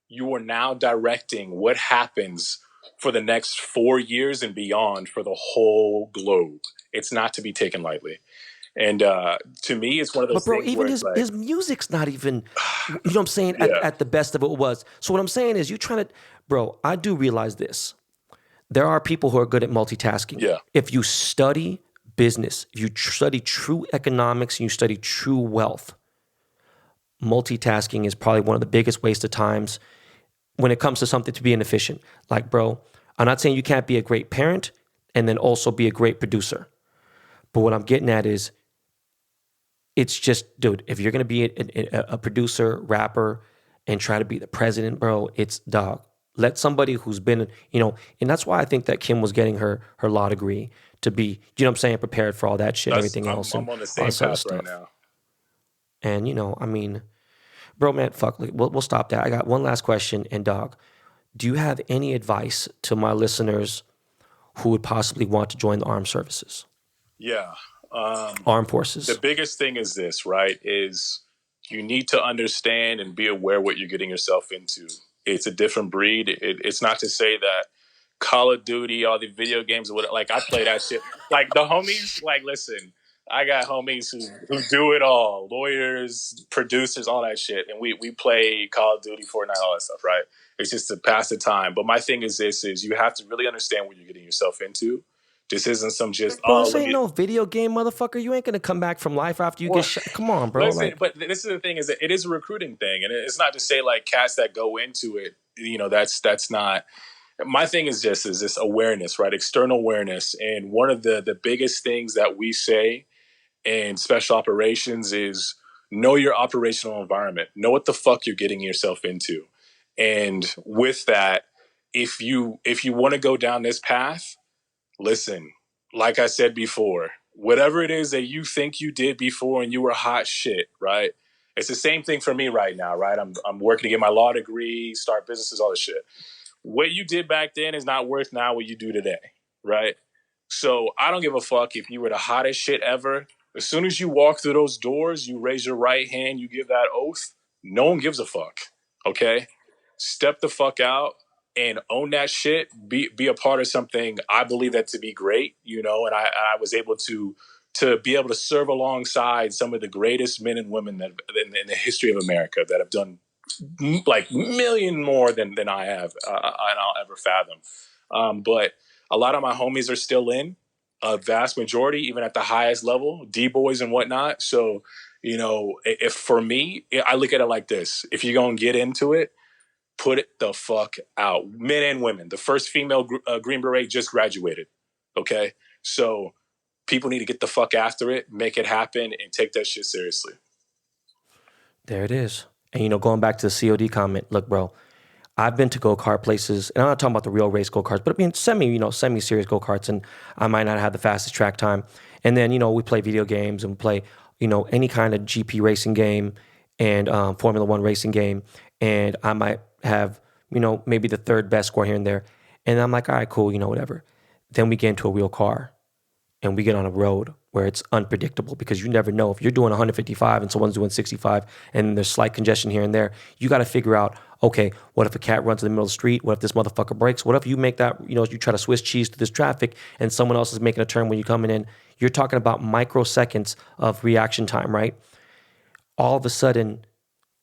you are now directing what happens for the next 4 years and beyond for the whole globe. It's not to be taken lightly. And to me, it's one of those But bro, things even where it's like, his music's not even, you know what I'm saying, yeah, at the best of it was. So what I'm saying is you trying to, bro, I do realize this. There are people who are good at multitasking. yeah, If you study business, if you study true economics, and you study true wealth, multitasking is probably one of the biggest waste of times when it comes to something to be inefficient. Like, bro, I'm not saying you can't be a great parent and then also be a great producer. But what I'm getting at is, it's just, dude, if you're going to be a producer, rapper, and try to be the president, bro, it's dog. Let somebody who's been, and that's why I think that Kim was getting her law degree to be, you know what I'm saying, prepared for all that shit and everything else I'm and on the all same this other path right stuff. now. And, I mean, bro, man, fuck, we'll stop that. I got one last question. And dog, do you have any advice to my listeners who would possibly want to join the armed services, Yeah. armed The forces? biggest thing is this, right? Is you need to understand and be aware what you're getting yourself into. It's a different breed. It's not to say that Call of Duty, all the video games, like I play that shit. Like the homies, like listen, I got homies who do it all, lawyers, producers, all that shit, and we play Call of Duty, Fortnite, all that stuff, right? It's just to pass the time. But my thing is this: is you have to really understand what you're getting yourself into. This isn't some just Bro, this let ain't me. no video game, motherfucker. You ain't gonna come back from life after you get Well, shot. Come on, bro. listen, Like, but this is the thing: is that it is a recruiting thing, and it's not to say like cats that go into it. That's not. My thing is just is this awareness, right? External awareness, and one of the biggest things that we say in special operations is know your operational environment, know what the fuck you're getting yourself into, and with that, if you want to go down this path, listen, like I said before, whatever it is that you think you did before and you were hot shit, right? It's the same thing for me right now, right? I'm working to get my law degree, start businesses, all this shit. What you did back then is not worth now what you do today, right? So I don't give a fuck if you were the hottest shit ever. As soon as you walk through those doors, you raise your right hand, you give that oath, no one gives a fuck, okay? Step the fuck out and own that shit. Be a part of something. I believe that to be great, and I was able to be able to serve alongside some of the greatest men and women that in the history of America that have done like million more than I have and I'll ever fathom. But a lot of my homies are still in, a vast majority, even at the highest level, D boys and whatnot. So, if for me, I look at it like this: if you're gonna get into it, put it the fuck out, men and women. The first female Green Beret just graduated. Okay, so people need to get the fuck after it, make it happen, and take that shit seriously. there it is. And, going back to the COD comment, look, bro, I've been to go-kart places, and I'm not talking about the real race go-karts, but I mean semi-serious go-karts, and I might not have the fastest track time. And then, we play video games and we play, any kind of GP racing game and Formula One racing game, and I might have, maybe the third best score here and there. And I'm like, all right, cool, whatever. Then we get into a real car, and we get on a road where it's unpredictable because you never know. If you're doing 155 and someone's doing 65 and there's slight congestion here and there, you got to figure out, okay, what if a cat runs in the middle of the street? What if this motherfucker breaks? What if you make that, you try to Swiss cheese through this traffic and someone else is making a turn when you're coming in? You're talking about microseconds of reaction time, right? All of a sudden,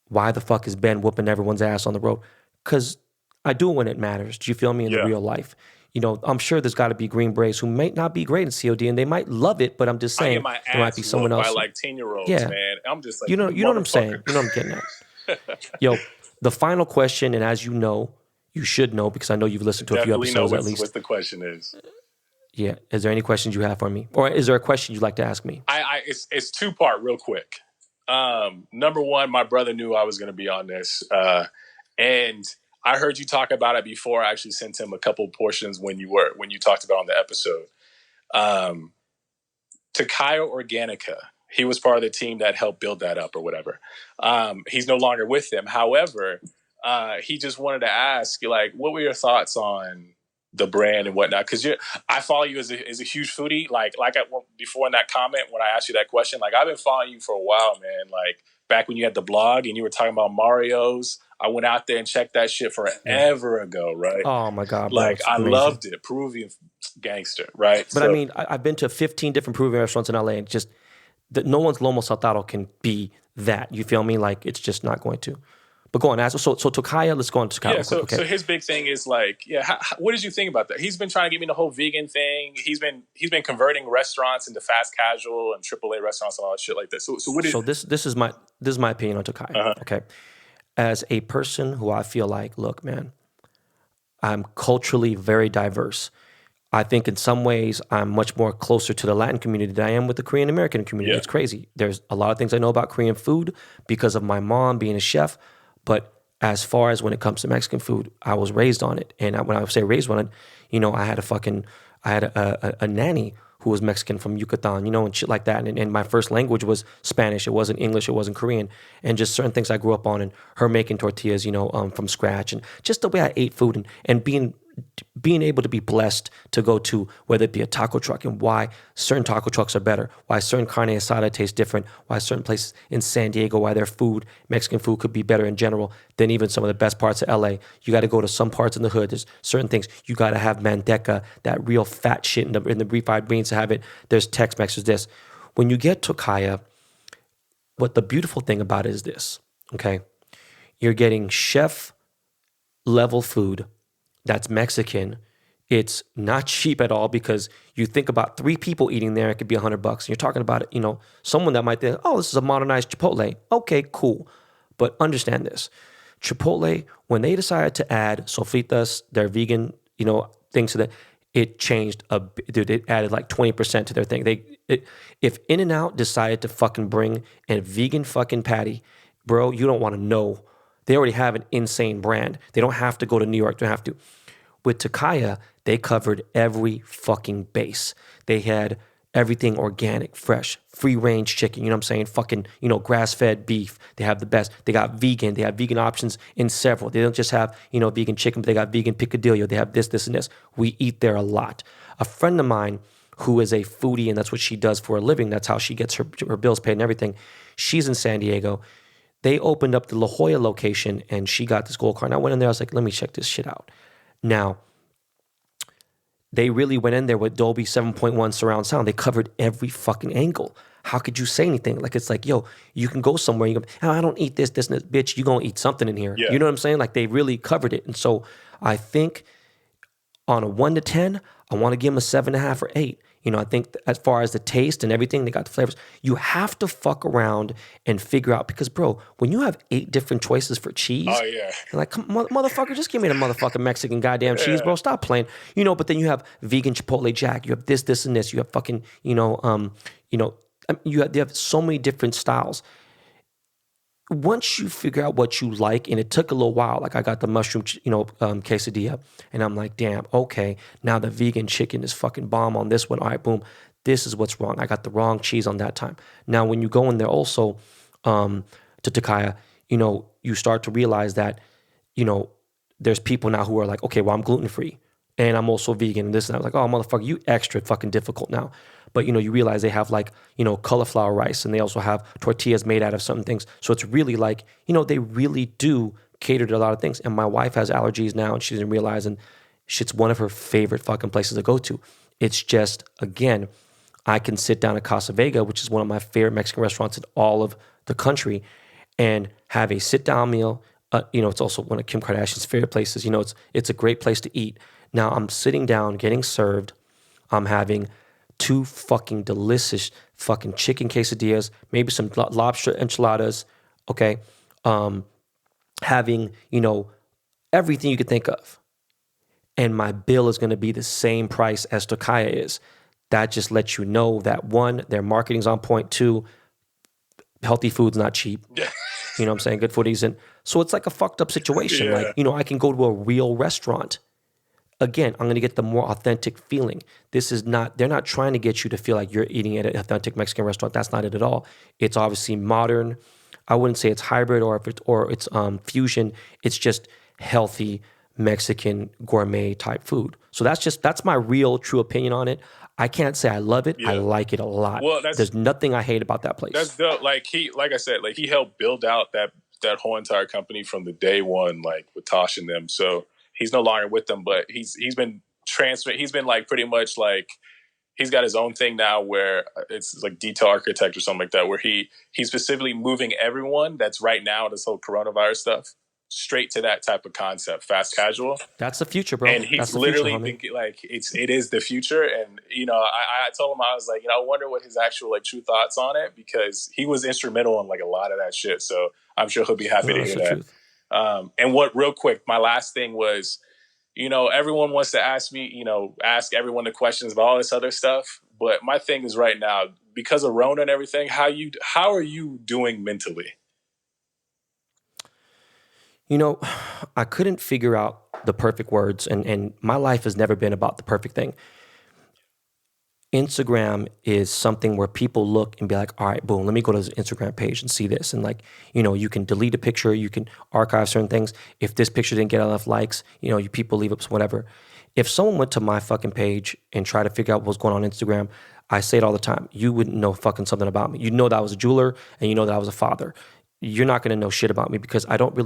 why the fuck is Ben whooping everyone's ass on the road? Because I do it when it matters. Do you feel me in the Yeah. real life? I'm sure there's got to be Green Berets who might not be great in COD and they might love it, but I'm just I saying get my there might be ass someone whooped by else. like 10-year-olds, Yeah. man. I'm just like, You know what I'm saying? motherfucker. You know what I'm getting at. Yo, the final question, and as you know, you should know because I know you've listened to a few Definitely know episodes at least. what the question is. Yeah. Is there any questions you have for me? Or is there a question you'd like to ask me? It's two-part real quick. Number one, my brother knew I was going to be on this. And I heard you talk about it before. I actually sent him a couple portions when you talked about it on the episode. Takayo Organica, he was part of the team that helped build that up or whatever. He's no longer with them. However, he just wanted to ask, like, what were your thoughts on the brand and whatnot. Because I follow you as a huge foodie. Before in that comment when I asked you that question, like I've been following you for a while, man. Like back when you had the blog and you were talking about Mario's, I went out there and checked that shit forever ago, right? Oh my God, bro. Like It's I amazing. loved it. Peruvian gangster, right? But I mean, I've been to 15 different Peruvian restaurants in LA, and just no one's lomo saltado can be that. You feel me? Like it's just not going to. But go on, so Tokaya, let's go on to Tokaya. Yeah, so okay. So his big thing is like, what did you think about that? He's been trying to get me the whole vegan thing. He's been converting restaurants into fast casual and AAA restaurants and all that shit like this. So what? This is my opinion on Tokaya. Uh-huh. Okay, as a person who I feel like, look, man, I'm culturally very diverse. I think in some ways I'm much more closer to the Latin community than I am with the Korean American community. Yeah. It's crazy. There's a lot of things I know about Korean food because of my mom being a chef, but as far as when it comes to Mexican food, I was raised on it. And when I say raised on it, I had a nanny who was Mexican from Yucatan, and shit like that. And my first language was Spanish. It wasn't English. It wasn't Korean. And just certain things I grew up on, and her making tortillas, from scratch, and just the way I ate food, and being able to be blessed to go to, whether it be a taco truck, and why certain taco trucks are better, why certain carne asada tastes different, why certain places in San Diego, why their food, Mexican food, could be better in general than even some of the best parts of LA. You got to go to some parts in the hood. There's certain things. You got to have manteca, that real fat shit in the refried beans to have it. There's Tex-Mex, there's this. When you get Tokaya, what the beautiful thing about it is this, okay? You're getting chef level food that's Mexican. It's not cheap at all, because you think about 3 people eating there, it could be $100. And you're talking about it, someone that might think, oh, this is a modernized Chipotle. Okay, cool. But understand this. Chipotle, when they decided to add sofritas, their vegan, things to that, it changed dude, it added like 20% to their thing. If In-N-Out decided to fucking bring a vegan fucking patty, bro, you don't want to know. They already have an insane brand. They don't have to go to New York. They don't have to. With Tokaya, they covered every fucking base. They had everything organic, fresh, free-range chicken, you know what I'm saying? Fucking, grass-fed beef. They have the best. They got vegan. They have vegan options in several. They don't just have, vegan chicken, but they got vegan picadillo. They have this, and this. We eat there a lot. A friend of mine who is a foodie, and that's what she does for a living. That's how she gets her bills paid and everything. She's in San Diego. They opened up the La Jolla location, and she got this gold card. And I went in there. I was like, let me check this shit out. Now, they really went in there with Dolby 7.1 surround sound. They covered every fucking angle. How could you say anything? Like, it's like, yo, you can go somewhere. You go, oh, I don't eat this, and this. Bitch, you going to eat something in here. Yeah. You know what I'm saying? Like, they really covered it. And so I think on a 1 to 10, I want to give them a 7.5 or 8. I think as far as the taste and everything, they got the flavors. You have to fuck around and figure out, because, bro, when you have 8 different choices for cheese, oh yeah, you're like, come, motherfucker, just give me the motherfucking Mexican goddamn cheese, bro. Stop playing. But then you have vegan Chipotle Jack. You have this, and this. You have fucking, you have so many different styles. Once you figure out what you like, and it took a little while, like I got the mushroom, quesadilla, and I'm like, damn, okay, now the vegan chicken is fucking bomb on this one. All right, boom, this is what's wrong. I got the wrong cheese on that time. Now, when you go in there also to Tokaya, you start to realize that, there's people now who are like, okay, well, I'm gluten-free, and I'm also vegan, and this, and I was like, oh, motherfucker, you extra fucking difficult now. But, you realize they have like, cauliflower rice, and they also have tortillas made out of certain things. So it's really like, they really do cater to a lot of things. And my wife has allergies now, and she doesn't realize, and it's one of her favorite fucking places to go to. It's just, again, I can sit down at Casa Vega, which is one of my favorite Mexican restaurants in all of the country, and have a sit-down meal. It's also one of Kim Kardashian's favorite places. It's a great place to eat. Now I'm sitting down, getting served. I'm having 2 fucking delicious fucking chicken quesadillas, maybe some lobster enchiladas, okay? Having, everything you could think of. And my bill is going to be the same price as Tokaya is. That just lets you know that, 1, their marketing's on point. 2, healthy food's not cheap. You know what I'm saying? Good food isn't. So it's like a fucked up situation. Yeah. Like, I can go to a real restaurant. Again, I'm going to get the more authentic feeling. They're not trying to get you to feel like you're eating at an authentic Mexican restaurant. That's not it at all. It's obviously modern. I wouldn't say it's hybrid or it's fusion. It's just healthy Mexican gourmet type food. So that's my real true opinion on it. I can't say I love it. I Yeah. like it a lot. Well, There's nothing I hate about that place. That's dope. Like like I said, like he helped build out that whole entire company from the day one, like with Tosh and them. So he's no longer with them, but he's been transferred. He's been like pretty much like he's got his own thing now where it's like detail architect or something like that, where he's specifically moving everyone that's right now this whole coronavirus stuff straight to that type of concept, fast casual. That's the future, bro. And he's literally been, like, it is the future. And, you know, I told him, I was like, you know, I wonder what his actual like true thoughts on it, because he was instrumental in like a lot of that shit. So I'm sure he'll be happy to hear that. And what, real quick, my last thing was, you know, everyone wants to ask me, you know, ask everyone the questions about all this other stuff. But my thing is right now, because of Rona and everything, how are you doing mentally? You know, I couldn't figure out the perfect words, and my life has never been about the perfect thing. Instagram is something where people look and be like, all right, boom, let me go to this Instagram page and see this. And like, you know, you can delete a picture, you can archive certain things. If this picture didn't get enough likes, you know, you people leave up whatever. If someone went to my fucking page and tried to figure out what's going on Instagram, I say it all the time, you wouldn't know fucking something about me. You know that I was a jeweler, and you know that I was a father. You're not going to know shit about me because I don't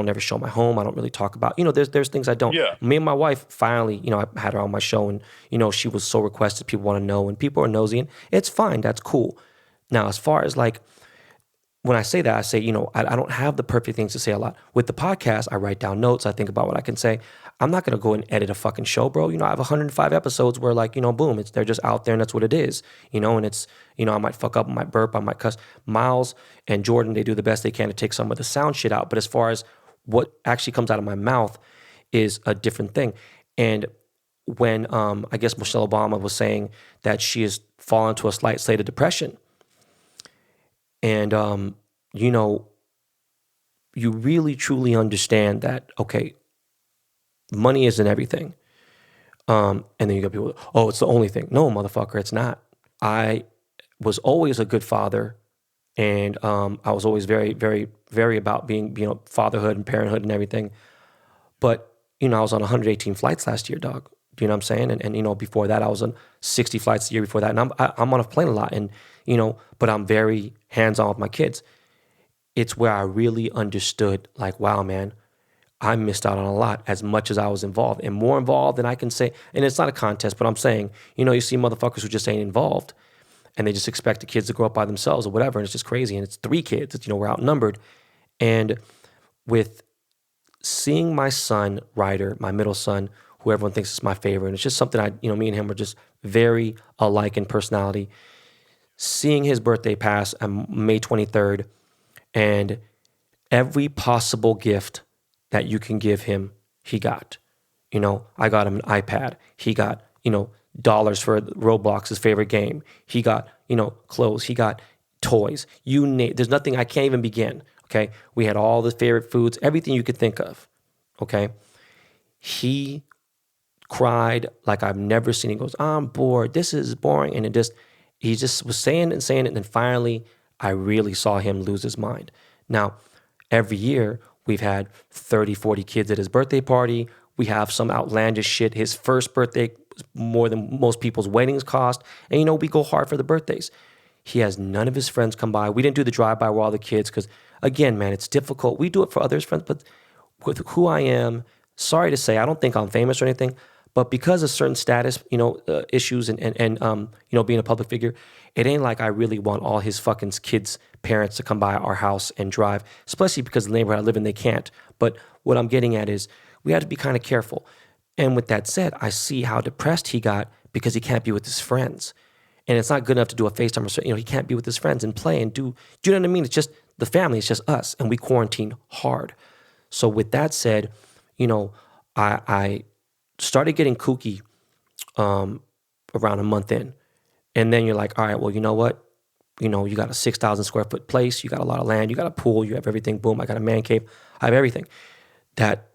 ever show my home. I don't really talk about, you know, there's things I don't. Yeah. Me and my wife finally, you know, I had her on my show, and, you know, she was so requested. People want to know, and people are nosy, and it's fine. That's cool. Now, as far as like, when I say that, I say, you know, I don't have the perfect things to say a lot. With the podcast, I write down notes. I think about what I can say. I'm not going to go and edit a fucking show, bro. You know, I have 105 episodes where, like, you know, boom, they're just out there, and that's what it is, you know, and it's, you know, I might fuck up, I might burp, I might cuss. Miles and Jordan, they do the best they can to take some of the sound shit out. But as far as what actually comes out of my mouth is a different thing. And when I guess Michelle Obama was saying that she has fallen to a slight state of depression, and, you know, you really truly understand that, okay, money isn't everything. And then you got people, oh, it's the only thing. No, motherfucker, it's not. I was always a good father, and I was always very, very, very about being, you know, fatherhood and parenthood and everything. But, you know, I was on 118 flights last year, dog. Do you know what I'm saying? And you know, before that, I was on 60 flights the year before that. And I'm on a plane a lot, and, you know, but I'm very hands-on with my kids. It's where I really understood, like, wow, man, I missed out on a lot as much as I was involved, and more involved than I can say. And it's not a contest, but I'm saying, you know, you see motherfuckers who just ain't involved, and they just expect the kids to grow up by themselves or whatever. And it's just crazy. And it's 3 kids. It's, you know, we're outnumbered. And with seeing my son, Ryder, my middle son, who everyone thinks is my favorite, and it's just something me and him are just very alike in personality. Seeing his birthday pass on May 23rd, and every possible gift that you can give him, he got. You know, I got him an iPad. He got, you know, dollars for Roblox, his favorite game. He got, you know, clothes. He got toys. There's nothing, I can't even begin, okay? We had all the favorite foods, everything you could think of, okay? He cried like I've never seen. He goes, I'm bored. This is boring. And he just was saying it. And then finally, I really saw him lose his mind. Now, every year, we've had 30, 40 kids at his birthday party. We have some outlandish shit. His first birthday was more than most people's weddings cost. And, you know, we go hard for the birthdays. He has none of his friends come by. We didn't do the drive-by with all the kids because, again, man, it's difficult. We do it for others' friends, but with who I am, sorry to say, I don't think I'm famous or anything, but because of certain status, you know, issues and you know, being a public figure, it ain't like I really want all his fucking kids' parents to come by our house and drive, especially because the neighborhood I live in, they can't. But what I'm getting at is we have to be kind of careful. And with that said, I see how depressed he got because he can't be with his friends. And it's not good enough to do a FaceTime or so, you know, he can't be with his friends and play and do you know what I mean? It's just the family, it's just us, and we quarantine hard. So with that said, you know, I started getting kooky around a month in. And then you're like, all right, well, you know what? You know, you got a 6,000 square foot place. You got a lot of land. You got a pool. You have everything. Boom, I got a man cave. I have everything. That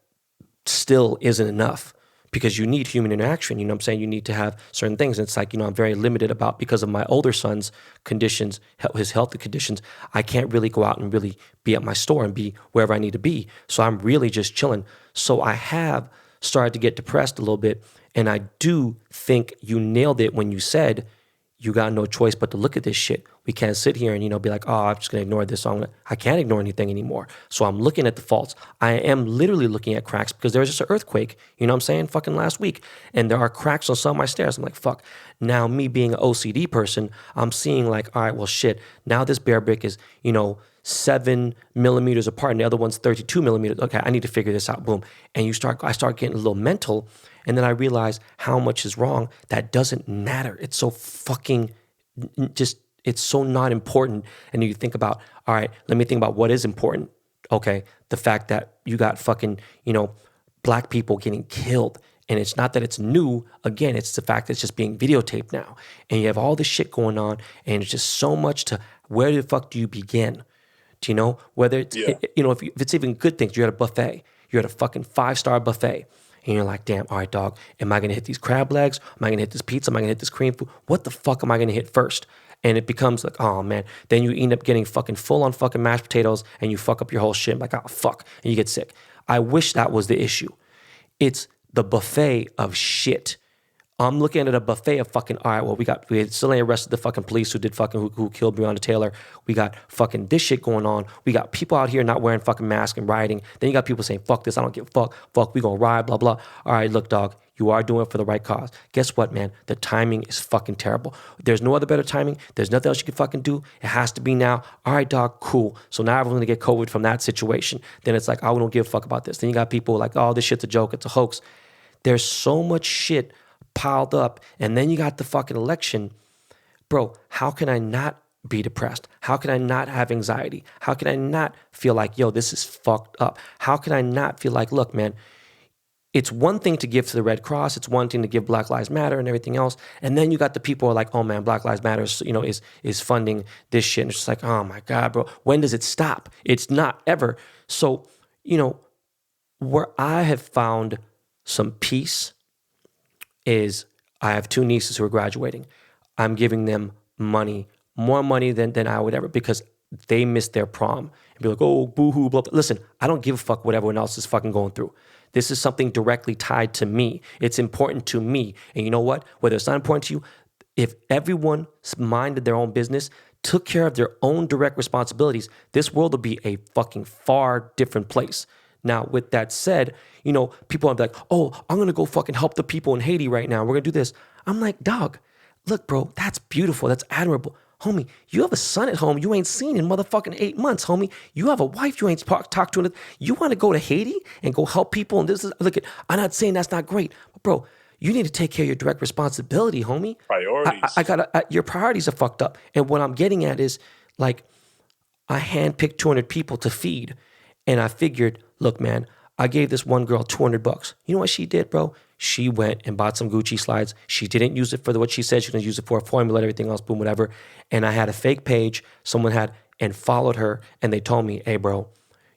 still isn't enough because you need human interaction. You know what I'm saying? You need to have certain things. And it's like, you know, I'm very limited about, because of my older son's conditions, his health conditions, I can't really go out and really be at my store and be wherever I need to be. So I'm really just chilling. So I have started to get depressed a little bit. And I do think you nailed it when you said you got no choice but to look at this shit. We can't sit here and, be like, oh, I'm just going to ignore this. I can't ignore anything anymore. So I'm looking at the faults. I am literally looking at cracks because there was just an earthquake, you know what I'm saying, fucking last week. And there are cracks on some of my stairs. I'm like, fuck. Now me being an OCD person, I'm seeing like, all right, well, shit. Now this bare brick is, 7 millimeters apart and the other one's 32 millimeters. Okay, I need to figure this out. Boom. And I start getting a little mental. And then I realize how much is wrong. That doesn't matter. It's so fucking it's so not important. And you think about, all right, let me think about what is important. Okay, the fact that you got fucking, black people getting killed. And it's not that it's new. Again, it's the fact that it's just being videotaped now. And you have all this shit going on. And it's just so much to, where the fuck do you begin? Do you know? Whether it's, if it's even good things, you're at a buffet. You're at a fucking 5-star buffet. And you're like, damn, all right, dog, am I going to hit these crab legs? Am I going to hit this pizza? Am I going to hit this cream food? What the fuck am I going to hit first? And it becomes like, oh, man. Then you end up getting fucking full on fucking mashed potatoes and you fuck up your whole shit. Like, oh, fuck. And you get sick. I wish that was the issue. It's the buffet of shit. I'm looking at a buffet of fucking, all right, well, we still ain't arrested the fucking police who killed Breonna Taylor. We got fucking this shit going on. We got people out here not wearing fucking masks and rioting. Then you got people saying, fuck this, I don't give a fuck, we gonna riot, blah, blah. All right, look, dog, you are doing it for the right cause. Guess what, man? The timing is fucking terrible. There's no other better timing. There's nothing else you can fucking do. It has to be now. All right, dog, cool. So now everyone's gonna get COVID from that situation. Then it's like, oh, we don't give a fuck about this. Then you got people like, oh, this shit's a joke, it's a hoax. There's so much shit piled up, and then you got the fucking election. Bro, how can I not be depressed? How can I not have anxiety? How can I not feel like, yo, this is fucked up? How can I not feel like, look, man, it's one thing to give to the Red Cross, it's one thing to give Black Lives Matter and everything else, and then you got the people who are like, oh man, Black Lives Matter is funding this shit, and it's just like, oh my God, bro, when does it stop? It's not ever. So, where I have found some peace is I have 2 nieces who are graduating. I'm giving them money, more money than I would ever, because they missed their prom. And be like, oh, boo-hoo, blah, blah. Listen, I don't give a fuck what everyone else is fucking going through. This is something directly tied to me. It's important to me. And you know what? Whether it's not important to you, if everyone minded their own business, took care of their own direct responsibilities, this world would be a fucking far different place. Now, with that said, people are like, oh, I'm going to go fucking help the people in Haiti right now. We're going to do this. I'm like, dog, look, bro, that's beautiful. That's admirable. Homie, you have a son at home you ain't seen in motherfucking 8 months, homie. You have a wife you ain't talked to. You want to go to Haiti and go help people? And I'm not saying that's not great. But, bro, you need to take care of your direct responsibility, homie. Priorities. Your priorities are fucked up. And what I'm getting at is, like, I handpicked 200 people to feed. And I figured, look, man, I gave this one girl $200. You know what she did, bro? She went and bought some Gucci slides. She didn't use it for what she said. She was going to use it for a formula, everything else, boom, whatever. And I had a fake page someone had and followed her. And they told me, hey, bro,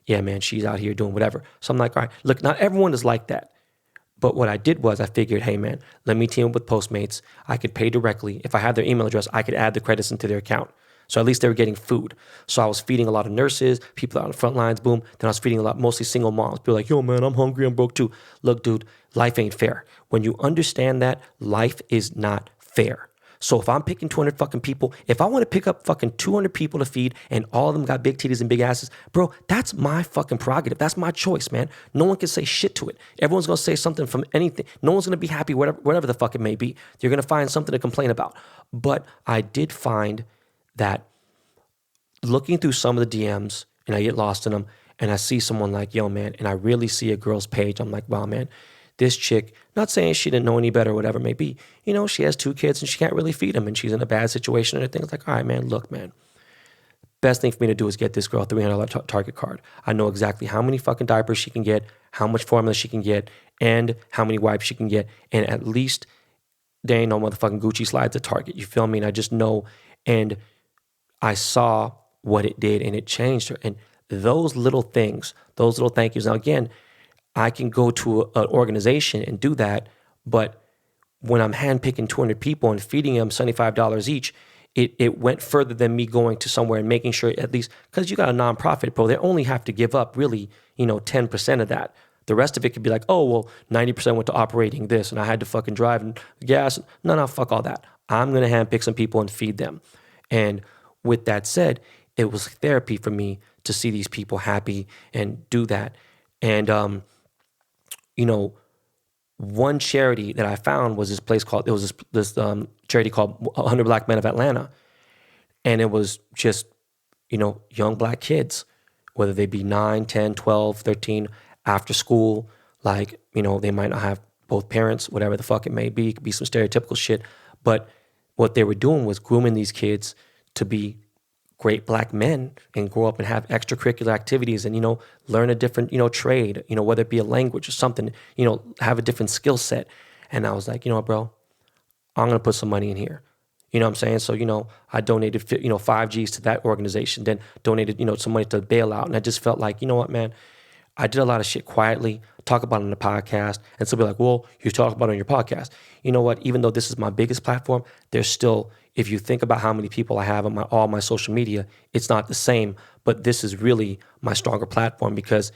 yeah, man, she's out here doing whatever. So I'm like, all right, look, not everyone is like that. But what I did was I figured, hey, man, let me team up with Postmates. I could pay directly. If I had their email address, I could add the credits into their account. So at least they were getting food. So I was feeding a lot of nurses, people out on the front lines, boom. Then I was feeding mostly single moms. People like, yo, man, I'm hungry, I'm broke too. Look, dude, life ain't fair. When you understand that, life is not fair. So if I'm picking 200 fucking people, if I want to pick up fucking 200 people to feed and all of them got big titties and big asses, bro, that's my fucking prerogative. That's my choice, man. No one can say shit to it. Everyone's going to say something from anything. No one's going to be happy, whatever the fuck it may be. You're going to find something to complain about. But I did find that looking through some of the DMs, and I get lost in them, and I see someone like, yo, man, and I really see a girl's page. I'm like, wow, man, this chick, not saying she didn't know any better or whatever it may be, she has 2 kids and she can't really feed them and she's in a bad situation and everything. It's like, all right, man, look, man, best thing for me to do is get this girl a $300 Target card. I know exactly how many fucking diapers she can get, how much formula she can get, and how many wipes she can get. And at least there ain't no motherfucking Gucci slides at Target. You feel me? And I just know. And I saw what it did and it changed her. And those little things, those little thank yous. Now, again, I can go to an organization and do that, but when I'm handpicking 200 people and feeding them $75 each, it went further than me going to somewhere and making sure at least, because you got a nonprofit, bro, they only have to give up really, 10% of that. The rest of it could be like, oh, well, 90% went to operating this and I had to fucking drive and gas. No, fuck all that. I'm going to handpick some people and feed them. And with that said, it was therapy for me to see these people happy and do that. And, you know, one charity that I found was this place called, it was this charity called 100 Black Men of Atlanta. And it was just, you know, young black kids, whether they be 9, 10, 12, 13, after school, like, you know, they might not have both parents, whatever the fuck it may be. It could be some stereotypical shit. But what they were doing was grooming these kids to be great black men and grow up and have extracurricular activities and, you know, learn a different, you know, trade, you know, whether it be a language or something, you know, have a different skill set. And I was like, you know what, bro, I'm going to put some money in here. You know what I'm saying? So, you know, I donated, you know, 5 Gs to that organization, then donated, you know, some money to the bailout. And I just felt like, you know what, man, I did a lot of shit quietly, talk about it on the podcast, and so be like, well, you talk about it on your podcast. You know what? Even though this is my biggest platform, there's still, if you think about how many people I have on all my social media, it's not the same. But this is really my stronger platform because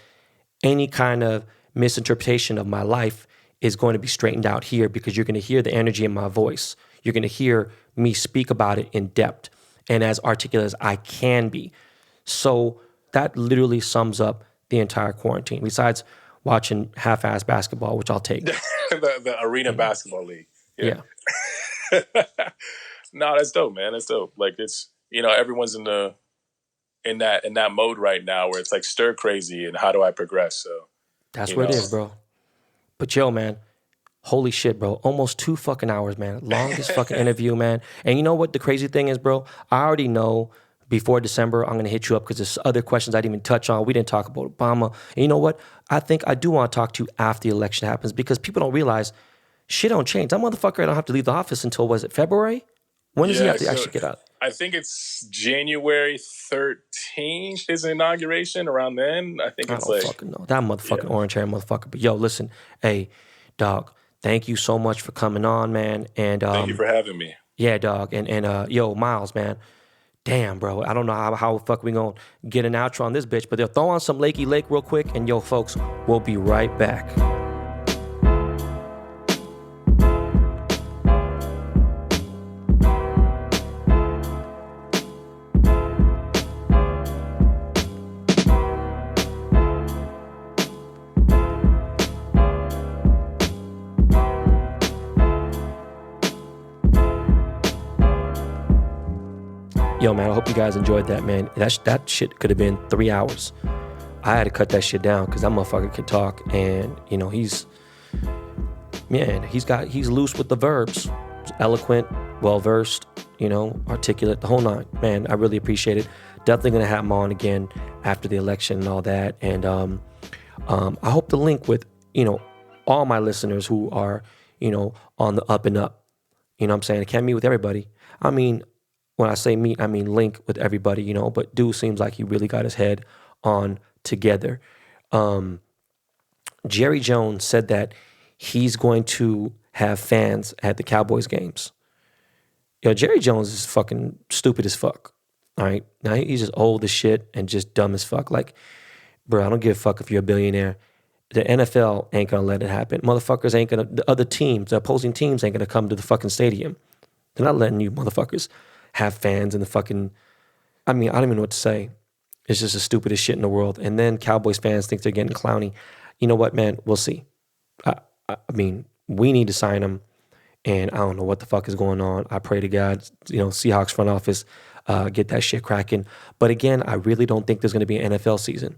any kind of misinterpretation of my life is going to be straightened out here because you're going to hear the energy in my voice. You're going to hear me speak about it in depth and as articulate as I can be. So that literally sums up the entire quarantine, besides watching half-ass basketball, which I'll take. the arena basketball league. Yeah. No, that's dope, man. That's dope. Like, it's, you know, everyone's in that mode right now where it's like stir crazy and how do I progress? So that's what it is, bro. But yo, man, holy shit, bro. Almost 2 fucking hours, man. Longest fucking interview, man. And you know what the crazy thing is, bro? I already know before December, I'm going to hit you up because there's other questions I didn't even touch on. We didn't talk about Obama. And you know what? I think I do want to talk to you after the election happens because people don't realize shit don't change. That motherfucker don't have to leave the office until, was it February? When does he have to actually get out? I think it's January 13th is inauguration. Around then, I think it's like... I don't fucking know. That motherfucking orange hair motherfucker. But yo, listen, hey, dog, thank you so much for coming on, man. And thank you for having me. Yeah, dog. And yo, Miles, man. Damn, bro. I don't know how the fuck we gonna get an outro on this bitch, but they'll throw on some Lakey Lake real quick, and yo, folks, we'll be right back. Yo, man, I hope you guys enjoyed that, man. That shit could have been 3 hours. I had to cut that shit down because that motherfucker could talk, and you know he's loose with the verbs, he's eloquent, well versed, you know, articulate, the whole nine. Man, I really appreciate it. Definitely gonna have him on again after the election and all that. And I hope to link with, you know, all my listeners who are, you know, on the up and up. You know what I'm saying? I can't meet with everybody. I mean, when I say meet, I mean link with everybody, you know, but dude seems like he really got his head on together. Jerry Jones said that he's going to have fans at the Cowboys games. Yo, Jerry Jones is fucking stupid as fuck. All right. Now he's just old as shit and just dumb as fuck. Like, bro, I don't give a fuck if you're a billionaire. The NFL ain't gonna let it happen. Motherfuckers ain't gonna, the other teams, the opposing teams ain't gonna come to the fucking stadium. They're not letting you motherfuckers have fans in the fucking, I mean, I don't even know what to say. It's just the stupidest shit in the world. And then Cowboys fans think they're getting clowny. You know what, man? We'll see. I mean, we need to sign him, and I don't know what the fuck is going on. I pray to God, you know, Seahawks front office, get that shit cracking. But again, I really don't think there's going to be an NFL season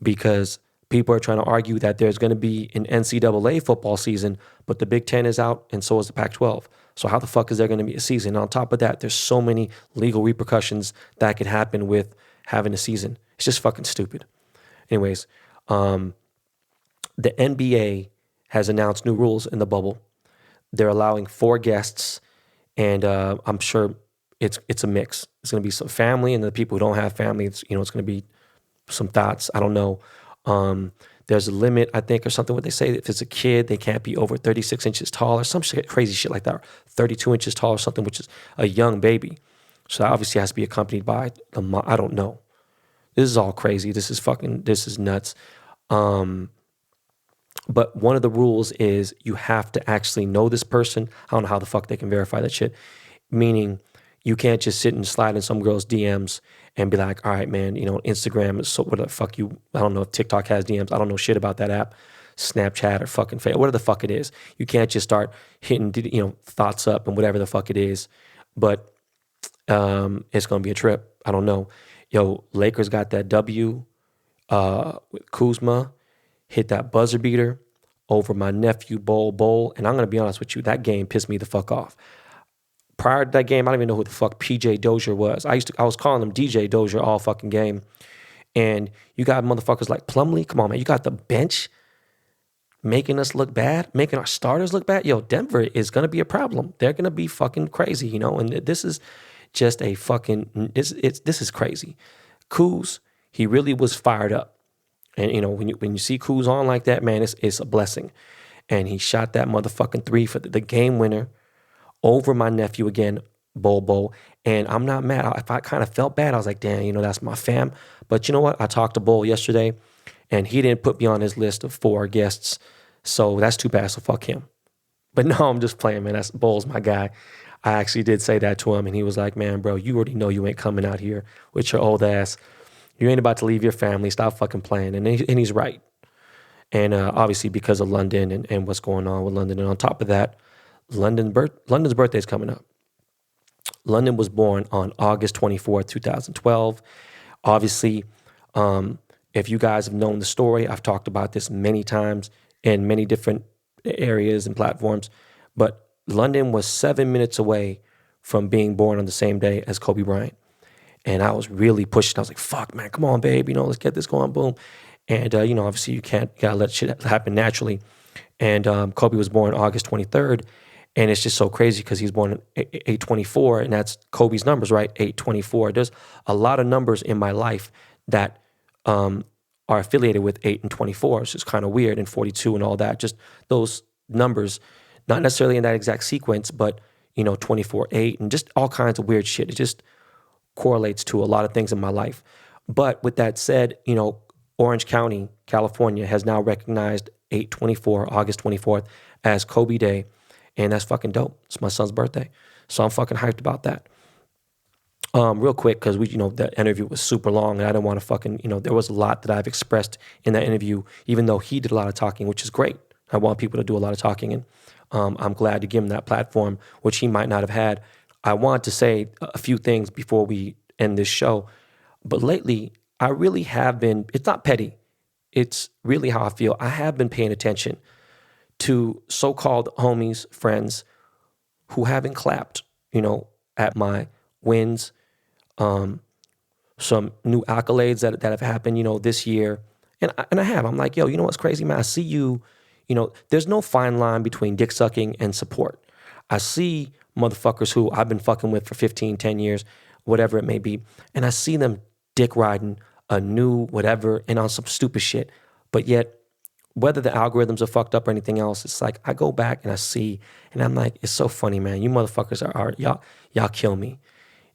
because people are trying to argue that there's going to be an NCAA football season, but the Big Ten is out and so is the Pac-12. So how the fuck is there going to be a season? And on top of that, there's so many legal repercussions that could happen with having a season. It's just fucking stupid. Anyways, the NBA has announced new rules in the bubble. They're allowing 4 guests, and I'm sure it's a mix. It's going to be some family, and the people who don't have family, it's going to be some thoughts. I don't know. There's a limit, I think, or something. What they say, if it's a kid, they can't be over 36 inches tall or some shit, crazy shit like that. 32 inches tall or something, which is a young baby. So that obviously has to be accompanied by the I don't know. This is all crazy. This is nuts. But one of the rules is you have to actually know this person. I don't know how the fuck they can verify that shit. Meaning you can't just sit and slide in some girl's DMs and be like, all right, man, Instagram is so what the fuck you, I don't know if TikTok has DMs. I don't know shit about that app. Snapchat or fucking Facebook, whatever the fuck it is. You can't just start hitting, thoughts up and whatever the fuck it is. But it's going to be a trip. I don't know. Yo, Lakers got that W with Kuzma, hit that buzzer beater over my nephew Bol. And I'm going to be honest with you, that game pissed me the fuck off. Prior to that game, I don't even know who the fuck PJ Dozier was. I was calling him DJ Dozier all fucking game. And you got motherfuckers like Plumlee. Come on, man. You got the bench making us look bad, making our starters look bad. Yo, Denver is going to be a problem. They're going to be fucking crazy, and this is just a fucking, this is crazy. Kuz, he really was fired up. And, when you see Kuz on like that, man, it's a blessing. And he shot that motherfucking three for the game winner over my nephew again, Bol. And I'm not mad. If I kind of felt bad, I was like, damn, that's my fam. But you know what? I talked to Bol yesterday, and he didn't put me on his list of 4 guests. So that's too bad, so fuck him. But no, I'm just playing, man. Bol's my guy. I actually did say that to him, and he was like, man, bro, you already know you ain't coming out here with your old ass. You ain't about to leave your family. Stop fucking playing. And he's right. And obviously because of London and what's going on with London. And on top of that, London's birthday is coming up. London was born on August 24th, 2012. Obviously, if you guys have known the story, I've talked about this many times in many different areas and platforms, but London was 7 minutes away from being born on the same day as Kobe Bryant. And I was really pushing. I was like, fuck, man, come on, babe. Let's get this going, boom. And, obviously you gotta let shit happen naturally. And Kobe was born August 23rd. And it's just so crazy because he's born 8/24, and that's Kobe's numbers, right? 8/24. There's a lot of numbers in my life that are affiliated with 8 and 24. It's just kind of weird, and 42 and all that. Just those numbers, not necessarily in that exact sequence, but 24, 8, and just all kinds of weird shit. It just correlates to a lot of things in my life. But with that said, Orange County, California has now recognized 8/24, August 24th, as Kobe Day. And that's fucking dope. It's my son's birthday. So I'm fucking hyped about that. Real quick, because that interview was super long, and I didn't want to fucking, there was a lot that I've expressed in that interview, even though he did a lot of talking, which is great. I want people to do a lot of talking, and I'm glad to give him that platform, which he might not have had. I want to say a few things before we end this show, but lately, I really have been, it's not petty, it's really how I feel. I have been paying attention to so-called homies, friends who haven't clapped, at my wins, some new accolades that have happened, this year. And I have. I'm like, yo, you know what's crazy, man? I see you, there's no fine line between dick sucking and support. I see motherfuckers who I've been fucking with for 15, 10 years, whatever it may be, and I see them dick riding a new whatever and on some stupid shit. But yet, whether the algorithms are fucked up or anything else, it's like I go back and I see, and I'm like, it's so funny, man. You motherfuckers are y'all kill me.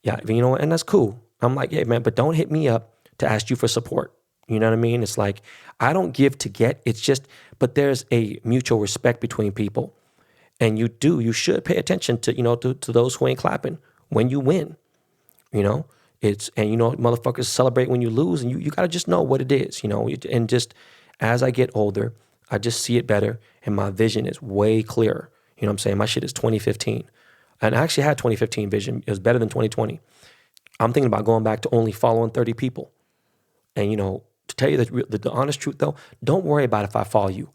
Yeah, and that's cool. I'm like, yeah, man, but don't hit me up to ask you for support. You know what I mean? It's like, I don't give to get. It's just, but there's a mutual respect between people. And you should pay attention to, to those who ain't clapping when you win. Motherfuckers celebrate when you lose, and you got to just know what it is, and just as I get older, I just see it better, and my vision is way clearer. You know what I'm saying? My shit is 2015. And I actually had 2015 vision. It was better than 2020. I'm thinking about going back to only following 30 people. And, to tell you the honest truth, though, don't worry about if I follow you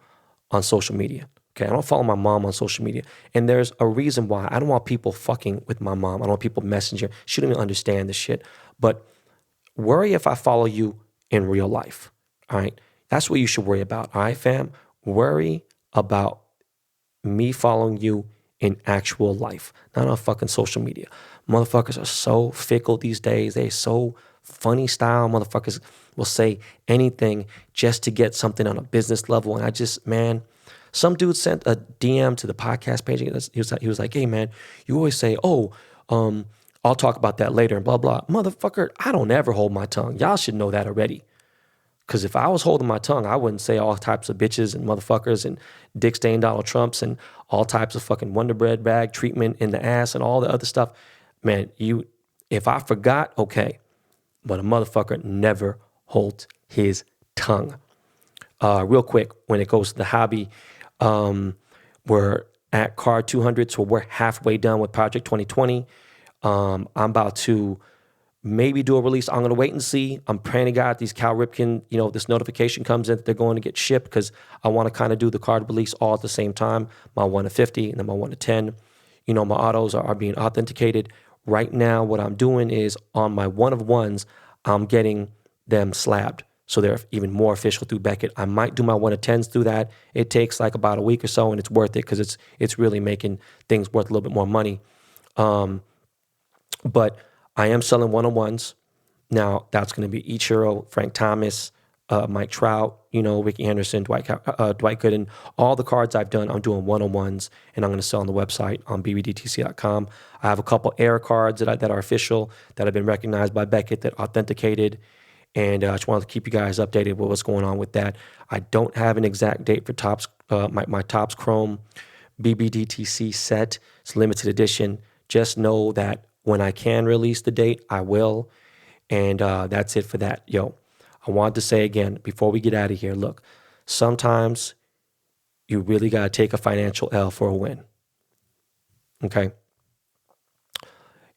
on social media. Okay, I don't follow my mom on social media. And there's a reason why. I don't want people fucking with my mom. I don't want people messenger. She don't even understand this shit. But worry if I follow you in real life. All right? That's what you should worry about. All right, fam? Worry about me following you in actual life, not on fucking social media. Motherfuckers are so fickle these days. They're so funny style. Motherfuckers will say anything just to get something on a business level. And I just, man, some dude sent a DM to the podcast page. He was like, hey, man, you always say, I'll talk about that later and blah, blah. Motherfucker, I don't ever hold my tongue. Y'all should know that already. Because if I was holding my tongue, I wouldn't say all types of bitches and motherfuckers and dick stained Donald Trumps and all types of fucking Wonder Bread bag treatment in the ass and all the other stuff. Man, if I forgot, okay. But a motherfucker never holds his tongue. Real quick, when it goes to the hobby, we're at card 200, so we're halfway done with Project 2020. I'm about to maybe do a release. I'm going to wait and see. I'm praying to God these Cal Ripken, this notification comes in that they're going to get shipped, because I want to kind of do the card release all at the same time. My 1 to 50 and then my 1 to 10. My autos are being authenticated. Right now, what I'm doing is on my 1 of 1s, I'm getting them slabbed. So they're even more official through Beckett. I might do my 1 of 10s through that. It takes like about a week or so, and it's worth it because it's really making things worth a little bit more money. But I am selling 1 of 1s. Now, that's going to be Ichiro, Frank Thomas, Mike Trout, Ricky Henderson, Dwight Gooden. All the cards I've done, I'm doing 1 of 1s, and I'm going to sell on the website on bbdtc.com. I have a couple air cards that are official, that have been recognized by Beckett, that authenticated, and I just wanted to keep you guys updated with what's going on with that. I don't have an exact date for Topps, my Topps Chrome BBDTC set. It's limited edition. Just know that when I can release the date, I will. And that's it for that. I wanted to say again, before we get out of here, look, sometimes you really got to take a financial L for a win. Okay?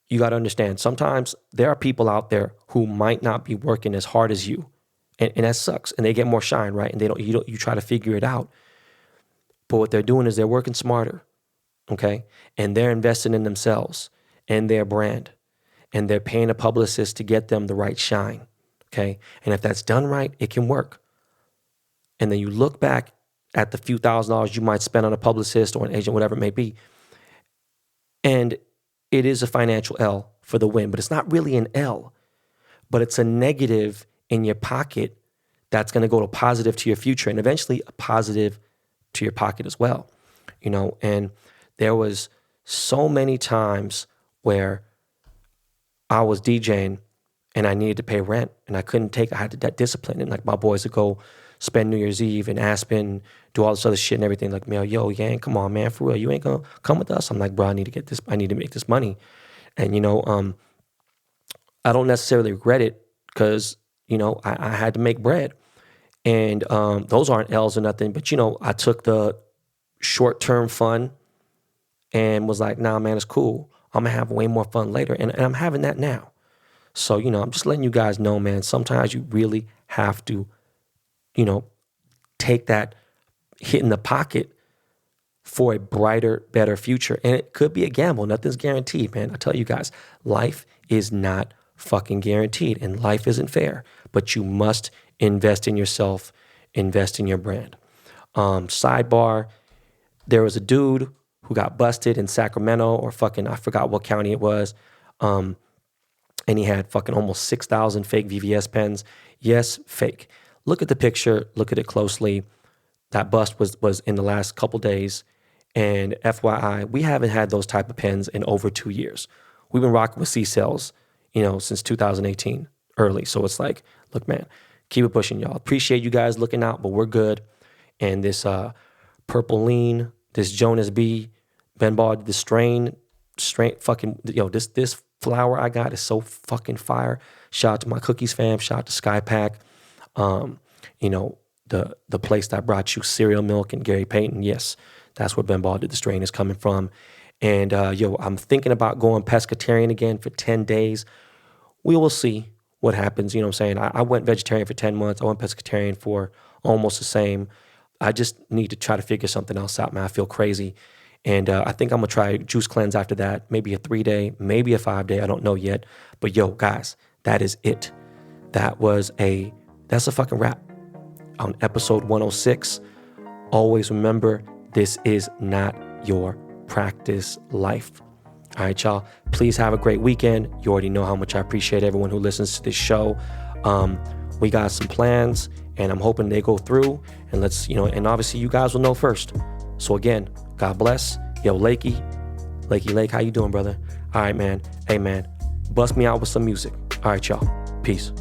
You got to understand, sometimes there are people out there who might not be working as hard as you. And that sucks. And they get more shine, right? And you try to figure it out. But what they're doing is they're working smarter. Okay? And they're investing in themselves and their brand. And they're paying a publicist to get them the right shine. Okay? And if that's done right, it can work. And then you look back at the few $1,000s you might spend on a publicist or an agent, whatever it may be. And it is a financial L for the win, but it's not really an L, but it's a negative in your pocket that's going to go to positive to your future, and eventually a positive to your pocket as well. And there was so many times where I was DJing and I needed to pay rent, and I had that discipline. And like my boys would go spend New Year's Eve in Aspen, do all this other shit and everything. Like, man, Yang, come on, man, for real, you ain't gonna come with us? I'm like, bro, I need to make this money. And, I don't necessarily regret it, because, I had to make bread. And those aren't L's or nothing, but, I took the short-term fun and was like, nah, man, it's cool. I'm gonna have way more fun later. And I'm having that now. So, I'm just letting you guys know, man, sometimes you really have to, take that hit in the pocket for a brighter, better future. And it could be a gamble. Nothing's guaranteed, man. I tell you guys, life is not fucking guaranteed, and life isn't fair. But you must invest in yourself, invest in your brand. Sidebar, there was a dude who got busted in Sacramento, or I forgot what county it was. And he had fucking almost 6,000 fake VVS pens. Yes, fake. Look at the picture. Look at it closely. That bust was in the last couple days. And FYI, we haven't had those type of pens in over 2 years. We've been rocking with C-cells, since 2018 early. So it's like, look, man, keep it pushing, y'all. Appreciate you guys looking out, but we're good. And this Purple Lean, this Jonas B, Ben Ball, the strain fucking, this flower I got is so fucking fire. Shout out to my Cookies fam. Shout out to Skypack. The place that brought you cereal milk and Gary Payton. Yes, that's where Ben Ball did the strain is coming from. And I'm thinking about going pescatarian again for 10 days. We will see what happens. I'm saying? I went vegetarian for 10 months. I went pescatarian for almost the same. I just need to try to figure something else out, man. I feel crazy. And I think I'm going to try juice cleanse after that. Maybe a 3-day, maybe a 5-day. I don't know yet. But guys, that is it. That's a fucking wrap on episode 106. Always remember, this is not your practice life. All right, y'all. Please have a great weekend. You already know how much I appreciate everyone who listens to this show. We got some plans, and I'm hoping they go through. And and obviously you guys will know first. So again, God bless. Lakey, how you doing, brother? All right, man. Hey, man, bust me out with some music. All right, y'all. Peace.